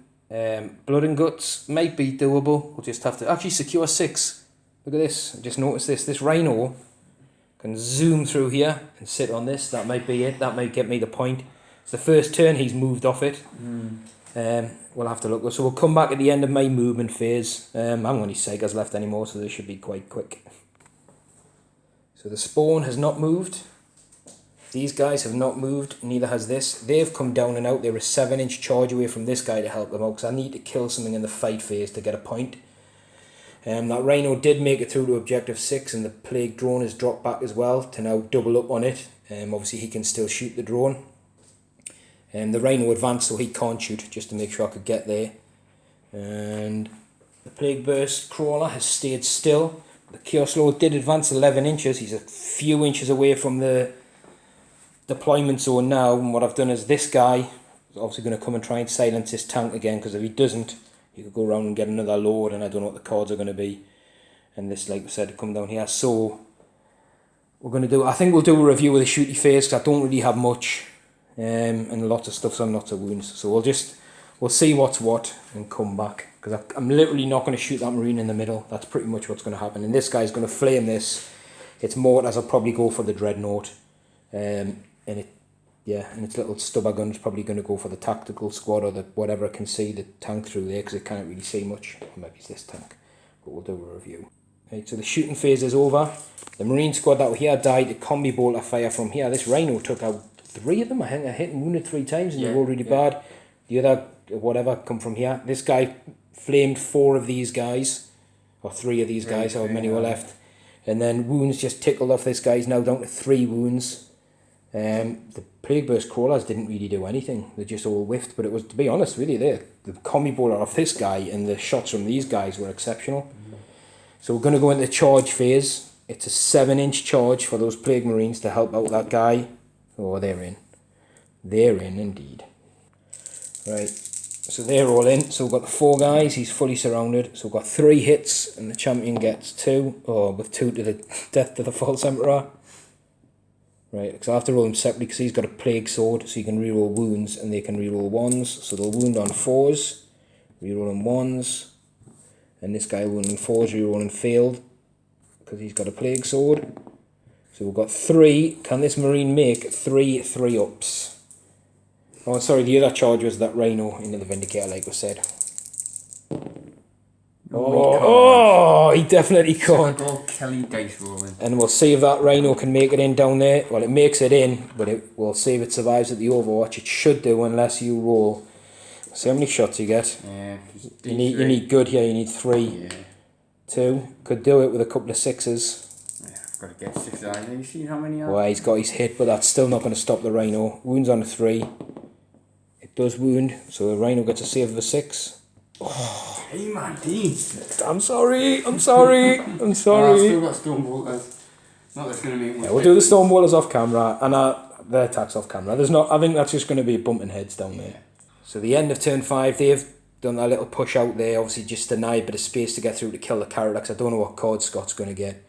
Blood and Guts might be doable. We'll just have to... Actually, Secure 6. Look at this. I just noticed this. This Rhino can zoom through here and sit on this. That might be it. That might get me the point. It's the first turn he's moved off it. We'll have to look. So we'll come back at the end of my movement phase. I haven't got any Segas left anymore, so this should be quite quick. So the Spawn has not moved. These guys have not moved, neither has this. They've come down and out. They're a 7-inch charge away from this guy to help them out, because I need to kill something in the fight phase to get a point. That Rhino did make it through to objective 6, and the Plague Drone has dropped back as well to now double up on it. Obviously he can still shoot the drone. The Rhino advanced, so he can't shoot, just to make sure I could get there. And the Plague Burst Crawler has stayed still. The Chaos Lord did advance 11 inches. He's a few inches away from the deployment zone now, and what I've done is this guy is obviously going to come and try and silence his tank again, because if he doesn't, he could go around and get another load, and I don't know what the cards are going to be. And this, like I said, come down here. So we're going to do... I think we'll do a review of the shooty phase, because I don't really have much. And lots of stuff's on lots of wounds, so we'll see what's what and come back, because I'm literally not going to shoot that Marine in the middle. That's pretty much what's going to happen, and this guy's going to flame this. It's mortars. I'll probably go for the Dreadnought, and its little stubber gun's probably going to go for the tactical squad, or the whatever can see the tank through there, because it can't really see much. Or maybe it's this tank, but we'll do a review. Right, so the shooting phase is over. The Marine squad that were here died to combi bolter fire from here. This Rhino took out 3 of them. I think I hit and wounded 3 times, and they were all really bad. The other, whatever, come from here. This guy flamed 4 of these guys, or 3 of these guys, however many were left. And then wounds just tickled off this guy. He's now down to 3 wounds. The Plague Burst Crawlers didn't really do anything. They just all whiffed, but it was, to be honest, really the combi bolter off this guy and the shots from these guys were exceptional. So we're going to go into the charge phase. It's a 7-inch charge for those Plague Marines to help out that guy. Oh, they're in. They're in, indeed. Right, so they're all in. So we've got the 4 guys. He's fully surrounded. So we've got 3 hits, and the champion gets 2. Oh, with 2 to the death to the False Emperor. Right, because I have to roll them separately, because he's got a Plague Sword, so you can reroll wounds, and they can reroll 1s. So they'll wound on 4s, reroll on 1s, And this guy rolling 4s, rerolling failed because he's got a plague sword. So we've got 3. Can this Marine make 3 3-ups? Oh, sorry, the other charge was that Rhino into the Vindicator, like we said. Oh, he definitely can't. Go Kelly dice rolling. And we'll see if that Rhino can make it in down there. Well, it makes it in, but we'll see if it survives at the Overwatch. It should do unless you roll. See how many shots you get. Yeah. You need good here. You need 3. Yeah. 2. Could do it with a couple of 6s. Yeah, I've got to get 6 eyes. Have you seen how many are? Well, he's got his hit, but that's still not going to stop the Rhino. Wounds on a 3. It does wound, so the Rhino gets a save of a 6. Oh, hey man, Dean. I'm sorry. I'm sorry. I'm sorry. I've still got Stone Bolters. Not that's going to make much. Yeah, we'll do the Stonewallers off camera and their attacks off camera. There's not. I think that's just going to be bumping heads down there. So the end of turn 5, they've done that little push out there. Obviously, just deny a bit of space to get through to kill the character. Because I don't know what card Scott's going to get.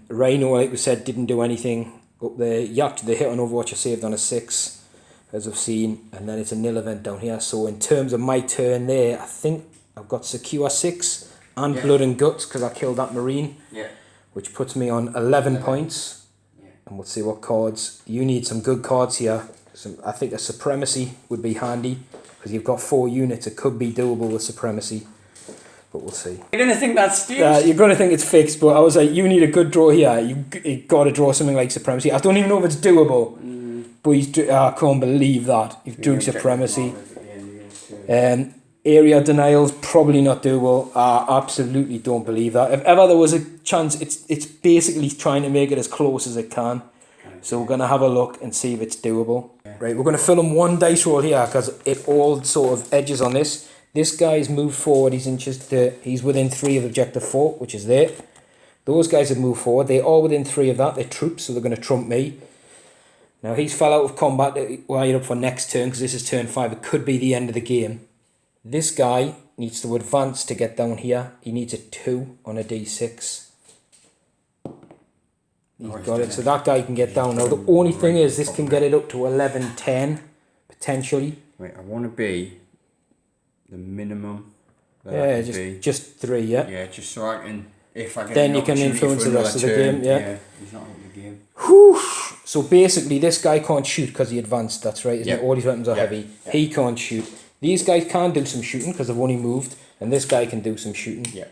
Rhino, like we said, didn't do anything up there. Yak, the hit on Overwatch, I saved on a 6. As I've seen, and then it's a nil event down here. So in terms of my turn there, I think I've got secure 6 and blood and guts because I killed that Marine, which puts me on 11 points. And we'll see what cards. You need some good cards here. I think a supremacy would be handy because you've got 4 units. It could be doable with supremacy, but we'll see. You're going to think that's staged? You're going to think it's fixed, but I was like, you need a good draw here. You got to draw something like supremacy. I don't even know if it's doable. But I can't believe that. He's doing supremacy. Area denial's probably not doable. I absolutely don't believe that. If ever there was a chance, it's basically trying to make it as close as it can. So we're going to have a look and see if it's doable. Right, we're going to film 1 dice roll here because it all sort of edges on this. This guy's moved forward. He's within 3 of objective 4, which is there. Those guys have moved forward. They are within 3 of that. They're troops, so they're going to trump me. Now he's fell out of combat while you're up for next turn because this is turn 5. It could be the end of the game. This guy needs to advance to get down here. He needs a 2 on a d6. He's got it. So that guy can get down. Now the only thing is this can get it up to 11-10 potentially. Wait, I want to be the minimum. Yeah, just 3. Yeah. Yeah, just so I can. If I get then you can influence the rest of the game. Yeah. He's not in the game. Whew. So basically, this guy can't shoot because he advanced. That's right, isn't it? All his weapons are heavy. Yeah. He can't shoot. These guys can do some shooting because they've only moved, and this guy can do some shooting. Yeah.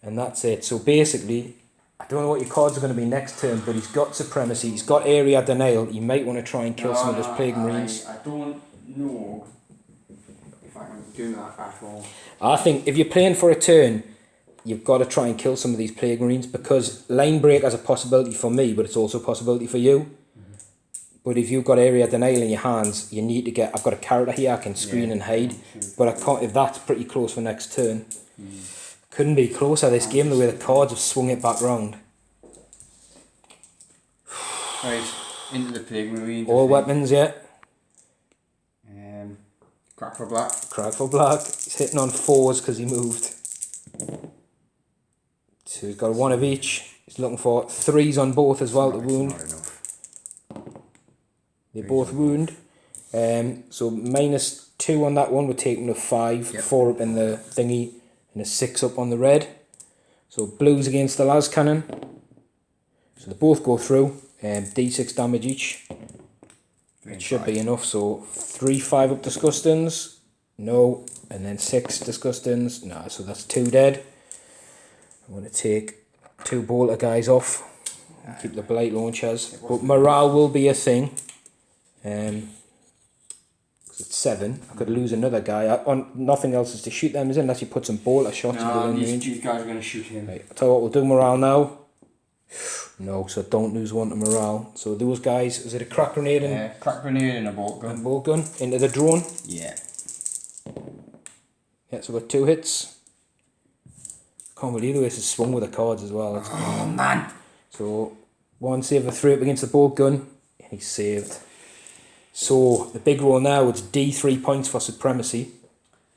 And that's it. So basically, I don't know what your cards are going to be next turn, but he's got supremacy. He's got area denial. He might want to try and kill some of those plague marines. I don't know if I can do that at all. I think if you're playing for a turn, you've got to try and kill some of these plague marines because line break is a possibility for me, but it's also a possibility for you. But if you've got area denial in your hands, you need to get. I've got a character here I can screen and hide, but I can't. If that's pretty close for next turn, couldn't be closer. This game, the way the cards have swung it back round. Right, into the plague marine. All weapons, yeah. Crack for black. Crack for black. He's hitting on 4s because he moved. So he's got 1 of each. He's looking for 3s on both as well to wound. Not enough. They both wound. So -2 on that one would take him to 5. Yep. 4 up in the thingy and a 6 up on the red. So blues against the las cannon. So they both go through. D6 damage each. It should be enough. So 3 5 up disgustings. No. And then 6 disgustings. No. So that's 2 dead. I'm going to take 2 bolter guys off. Keep the blight launchers. But morale will be a thing. It's 7. I could lose another guy. Nothing else is to shoot them, is it? Unless you put some bolter shots into the range. These guys are going to shoot him. Right, I'll tell you what, we'll do morale now. No, so don't lose 1 to morale. So those guys, is it a crack grenade and... Yeah, crack grenade and a bolt gun. Bolt gun into the drone. Yeah. Yeah, so we've got 2 hits. Can't believe the way this is swung with the cards as well. Oh, man. So 1 save of 3 up against the bolt gun. And he's saved. So the big roll now, it's D3 points for supremacy.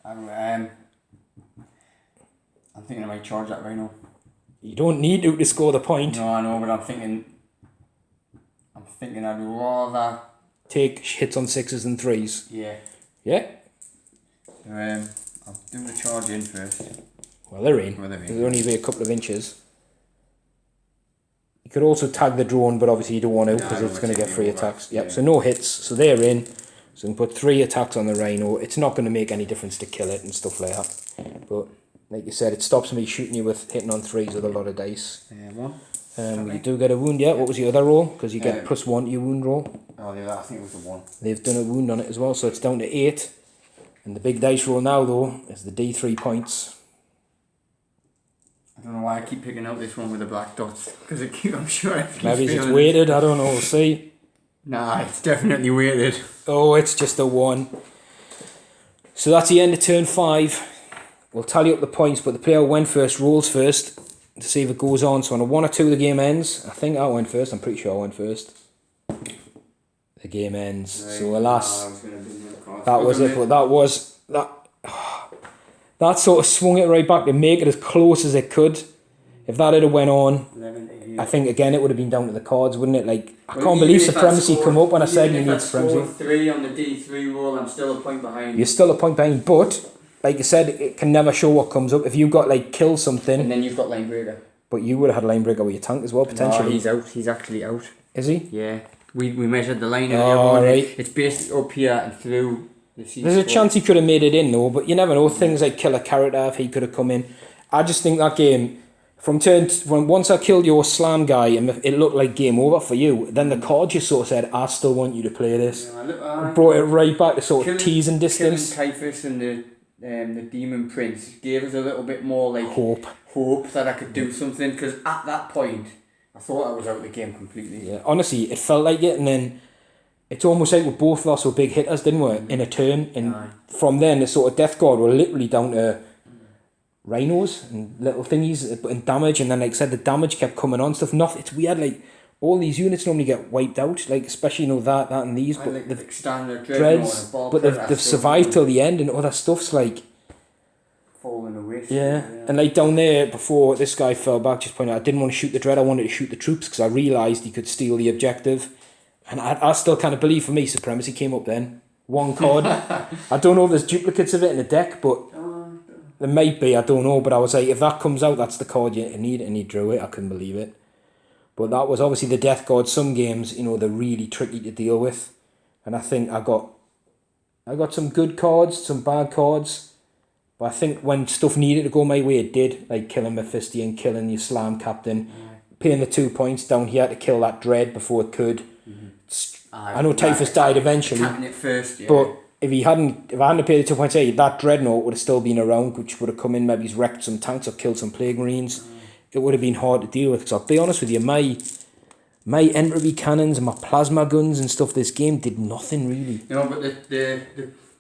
I'm thinking I might charge that Rhino. You don't need to score the point. No, I know, but I'm thinking I'd rather take hits on 6s and 3s. Yeah. Yeah. I'll do the charge in first. Well, they're in. They're only a couple of inches. You could also tag the drone, but obviously you don't want to because it's going to get 3 attacks. Yep, so no hits. So they're in. So you can put 3 attacks on the Rhino. It's not going to make any difference to kill it and stuff like that. But like you said, it stops me shooting you with hitting on 3s with a lot of dice. One. You do get a wound, yeah. What was your other roll? Because you get +1 to your wound roll. Oh, yeah, I think it was the 1. They've done a wound on it as well, so it's down to 8. And the big dice roll now, though, is the D3 points. I don't know why I keep picking out this one with the black dots, because I'm sure it keeps Maybe it's weighted, I don't know, we'll see. Nah, it's definitely weighted. Oh, it's just a 1. So that's the end of turn 5. We'll tally up the points, but the player who went first rolls first to see if it goes on. So on a 1 or 2 the game ends. I think I went first, I'm pretty sure I went first. The game ends. Right. So alas, that was it, but that sort of swung it right back to make it as close as it could. If that had went on, I think again it would have been down to the cards, wouldn't it? Like, I can't believe supremacy come up when I said you need supremacy. 3 on the D3 roll, I'm still a point behind. You're still a point behind, but like you said, it can never show what comes up. If you've got like kill something, and then you've got Linebreaker. But you would have had Linebreaker with your tank as well potentially. No, he's out. He's actually out. Is he? Yeah. We measured the line earlier on. Right. It's basically up here and through the sea. There's a chance he could have made it in though, but you never know. Things like kill a character if he could have come in. I just think that game, once I killed your slam guy and it looked like game over for you, then the card just sort of said, I still want you to play this. Yeah, brought it right back to sort of teasing distance. Killing Typhus and the Demon Prince gave us a little bit more like hope that I could do something, because at that point I thought I was out of the game completely. Yeah, honestly, it felt like it, and then it's almost like we both of us were big hitters, didn't we, in a turn, and from then the sort of Deathguard were literally down to rhinos and little thingies and damage, and then like I said, the damage kept coming on stuff. It's weird, like all these units normally get wiped out, like especially that and these, but like they've standard dreads, but they've survived till the end, and other stuff's like falling away. Yeah, and like down there before this guy fell back, just pointing out, I didn't want to shoot the dread, I wanted to shoot the troops because I realised he could steal the objective, and I still kind of believe, for me, supremacy came up then. 1 card. I don't know if there's duplicates of it in the deck, but there might be, I don't know, but I was like, if that comes out, that's the card you need, and he drew it. I couldn't believe it. But that was obviously the Deathguard. Some games, they're really tricky to deal with, and I think I got some good cards, some bad cards. But I think when stuff needed to go my way, it did. Like killing Mephistion, killing your slam captain, paying the 2 points down here to kill that dread before it could. I know Typhus died eventually, it first, but if I hadn't paid the 2 points, that dreadnought would have still been around, which would have come in, maybe wrecked some tanks or killed some plague marines. It would have been hard to deal with. Because I'll be honest with you, my entropy cannons and my plasma guns and stuff this game did nothing really. No, but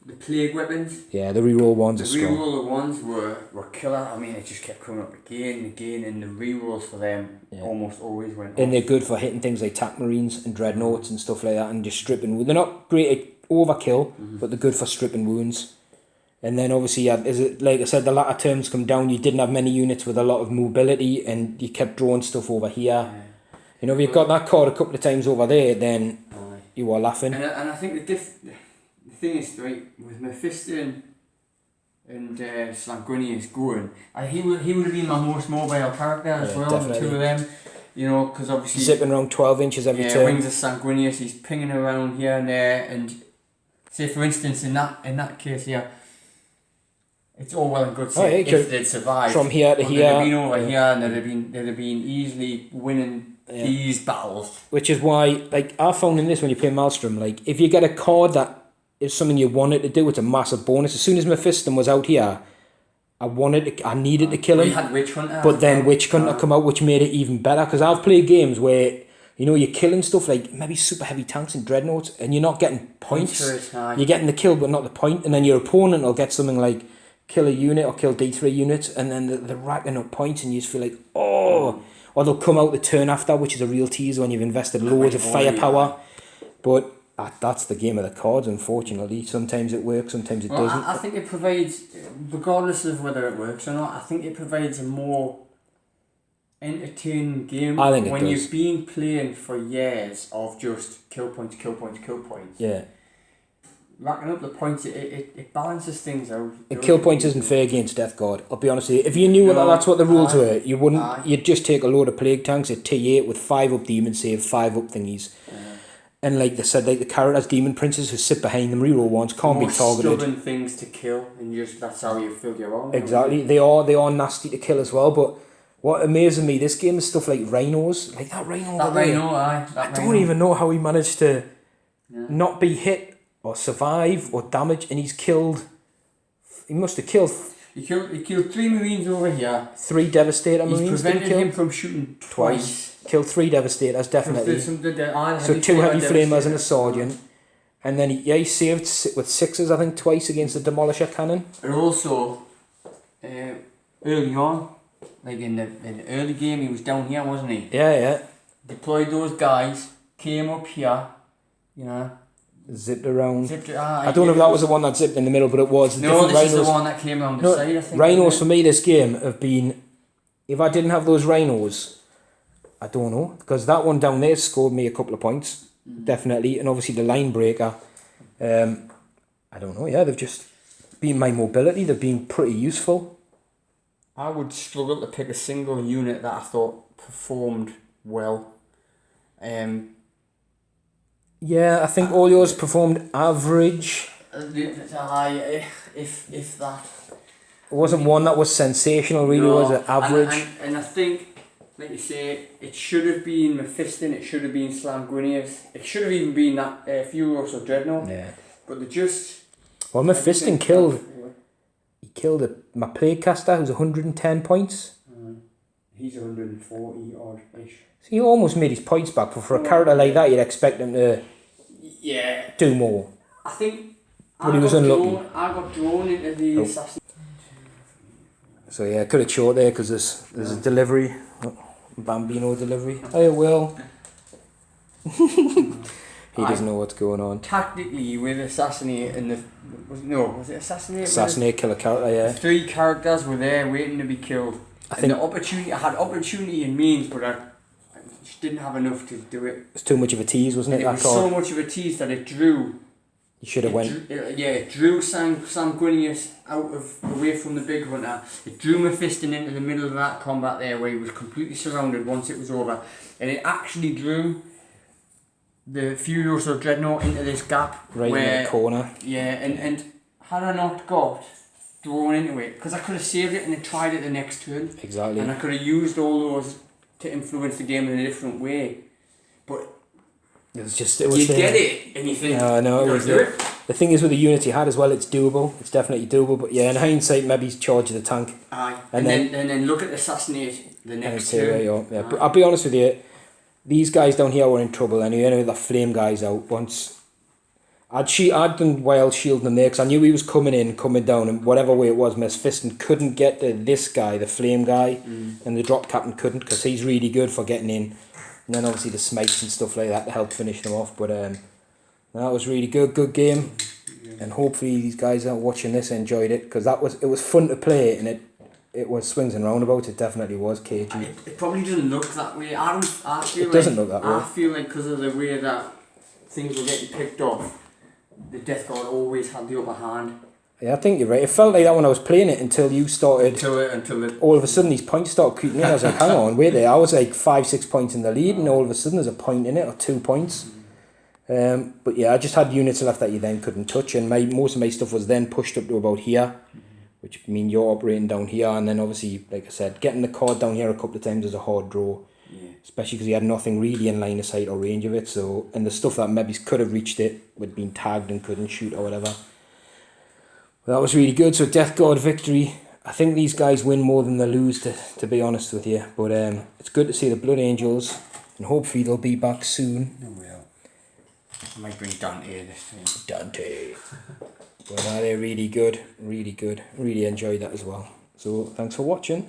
the plague weapons. Yeah, the reroll ones are strong. The reroll ones were killer. I mean, it just kept coming up again and again, and the rerolls for them almost always went. And they're good for hitting things like tac marines and dreadnoughts and stuff like that, and just stripping. They're not great at overkill, but they're good for stripping wounds. And then obviously, like I said, the latter terms come down. You didn't have many units with a lot of mobility, and you kept drawing stuff over here. If you've got that card a couple of times over there, then you are laughing. And I think the thing is, right, with Mephistion and Slangunius going, he would have been my most mobile character as well, definitely. The 2 of them. Because obviously zipping around 12 inches every turn. Wings of Sanguinius, he's pinging around here and there, and say for instance in that case here, it's all well and good if they'd survived from here to here. They'd have been over here, and they'd have been easily winning these battles. Which is why, like, I found in this, when you play Maelstrom, like, if you get a card that is something you wanted to do, it's a massive bonus. As soon as Mephistion was out here, I needed to kill him. We had Witch Hunter. But then Witch Hunter come out, which made it even better. Because I've played games where, you're killing stuff like maybe super heavy tanks and dreadnoughts, and you're not getting points. You're getting the kill, but not the point. And then your opponent will get something like kill a unit or kill D3 units, and then they're racking up points, and you just feel like, oh. Or they'll come out the turn after, which is a real tease when you've invested loads of firepower. But that's the game of the cards, unfortunately. Sometimes it works, sometimes it doesn't. I think it provides, regardless of whether it works or not, I think it provides a more entertaining game. I think when you've been playing for years of just kill points. Yeah. racking up the points, it balances things out. The kill points isn't fair against Deathguard. I'll be honest with you. If you knew that that's what the rules were, you wouldn't. You'd just take a load of plague tanks at T8 with 5 up demon save, 5 up thingies. And like they said, like the characters, Demon Princes who sit behind them, reroll ones, can't be targeted. Stubborn things to kill, and that's how you fill your own. Exactly, they are nasty to kill as well. But what amazes me, this game is stuff like rhinos, like that rhino. I don't even know how he managed to not be hit or survive or damage, and he's killed. He must have killed. He killed 3 Marines over here. 3 Devastator Marines. He's prevented him from shooting twice. Killed 3 Devastators, definitely. So 2 Heavy Flamers and a Sergeant. And then he saved with 6s, I think, twice against the Demolisher Cannon. And also, early on, like in the early game, he was down here, wasn't he? Yeah. Deployed those guys, came up here, zipped around. I don't know if that was the one that zipped in the middle, but it was. No, this is the one that came around the side, I think. Rhinos for me this game have been, if I didn't have those rhinos, I don't know, because that one down there scored me a couple of points, definitely, and obviously the line breaker. I don't know, they've just been my mobility, they've been pretty useful. I would struggle to pick a single unit that I thought performed well. I think all yours performed average. If that. It wasn't one that was sensational, really, was it? Average. And I think, like you say, it should have been Mephistion, it should have been Slamguinius, it should have even been that Furious or Dreadnought. Yeah. But they just... Well, Mephistion killed... He killed my Plaguecaster, who's 110 points. He's 140 odd-ish. So he almost made his points back, but for a character like that, you'd expect him to do more. I think but he was unlucky. I got drawn into the assassin. So yeah, cut it short there because there's a delivery. Bambino delivery. Hey, Will. He doesn't know what's going on. Tactically, with Assassinate and was it Assassinate? Assassinate, kill a character, yeah. 3 characters were there waiting to be killed. I had opportunity and means, but I just didn't have enough to do it. It was too much of a tease, wasn't it? It was so much of a tease that it drew. You should have went. It drew Sanguinius away from the big hunter. It drew Mephistion into the middle of that combat there, where he was completely surrounded once it was over, and it actually drew the Furious or Dreadnought into this gap right in the corner. Yeah, and had I not got drawn into it, because I could have saved it and then tried it the next turn. Exactly. And I could have used all those to influence the game in a different way, but. It was you get it and you think, no, it was do it. The thing is with the unit he had as well, it's doable. It's definitely doable. But yeah, in hindsight, maybe he's charged the tank. Aye. And then look at Assassinate the next turn. Yeah. But I'll be honest with you, these guys down here were in trouble anyway. The flame guys out once. I'd done wild shielding them there because I knew he was coming down, and whatever way it was, Mephistion couldn't get to this guy, the flame guy, and the drop captain couldn't because he's really good for getting in. And then obviously the smites and stuff like that to help finish them off. But that was really good game. And hopefully these guys that are watching this enjoyed it, because it was fun to play, and it was swings and roundabouts. It definitely was cagey. It probably doesn't look that way. It doesn't look that way. I feel like because of the way that things were getting picked off, the Deathguard always had the upper hand. Yeah, I think you're right. It felt like that when I was playing it until you started. Until all of a sudden these points started creeping in. I was like, hang on, wait there. I was like 5-6 points in the lead, and all of a sudden there's a point in it or 2 points. But yeah, I just had units left that you then couldn't touch, and most of my stuff was then pushed up to about here, which means you're operating down here, and then obviously, like I said, getting the card down here a couple of times is a hard draw. Yeah. Especially because he had nothing really in line of sight or range of it. So, and the stuff that maybe could have reached it would been tagged and couldn't shoot or whatever. Well, that was really good. So Deathguard victory. I think these guys win more than they lose, to be honest with you. But it's good to see the Blood Angels, and hopefully they'll be back soon. They will. I might bring Dante this time. Dante. But they're really good. Really enjoyed that as well. So thanks for watching.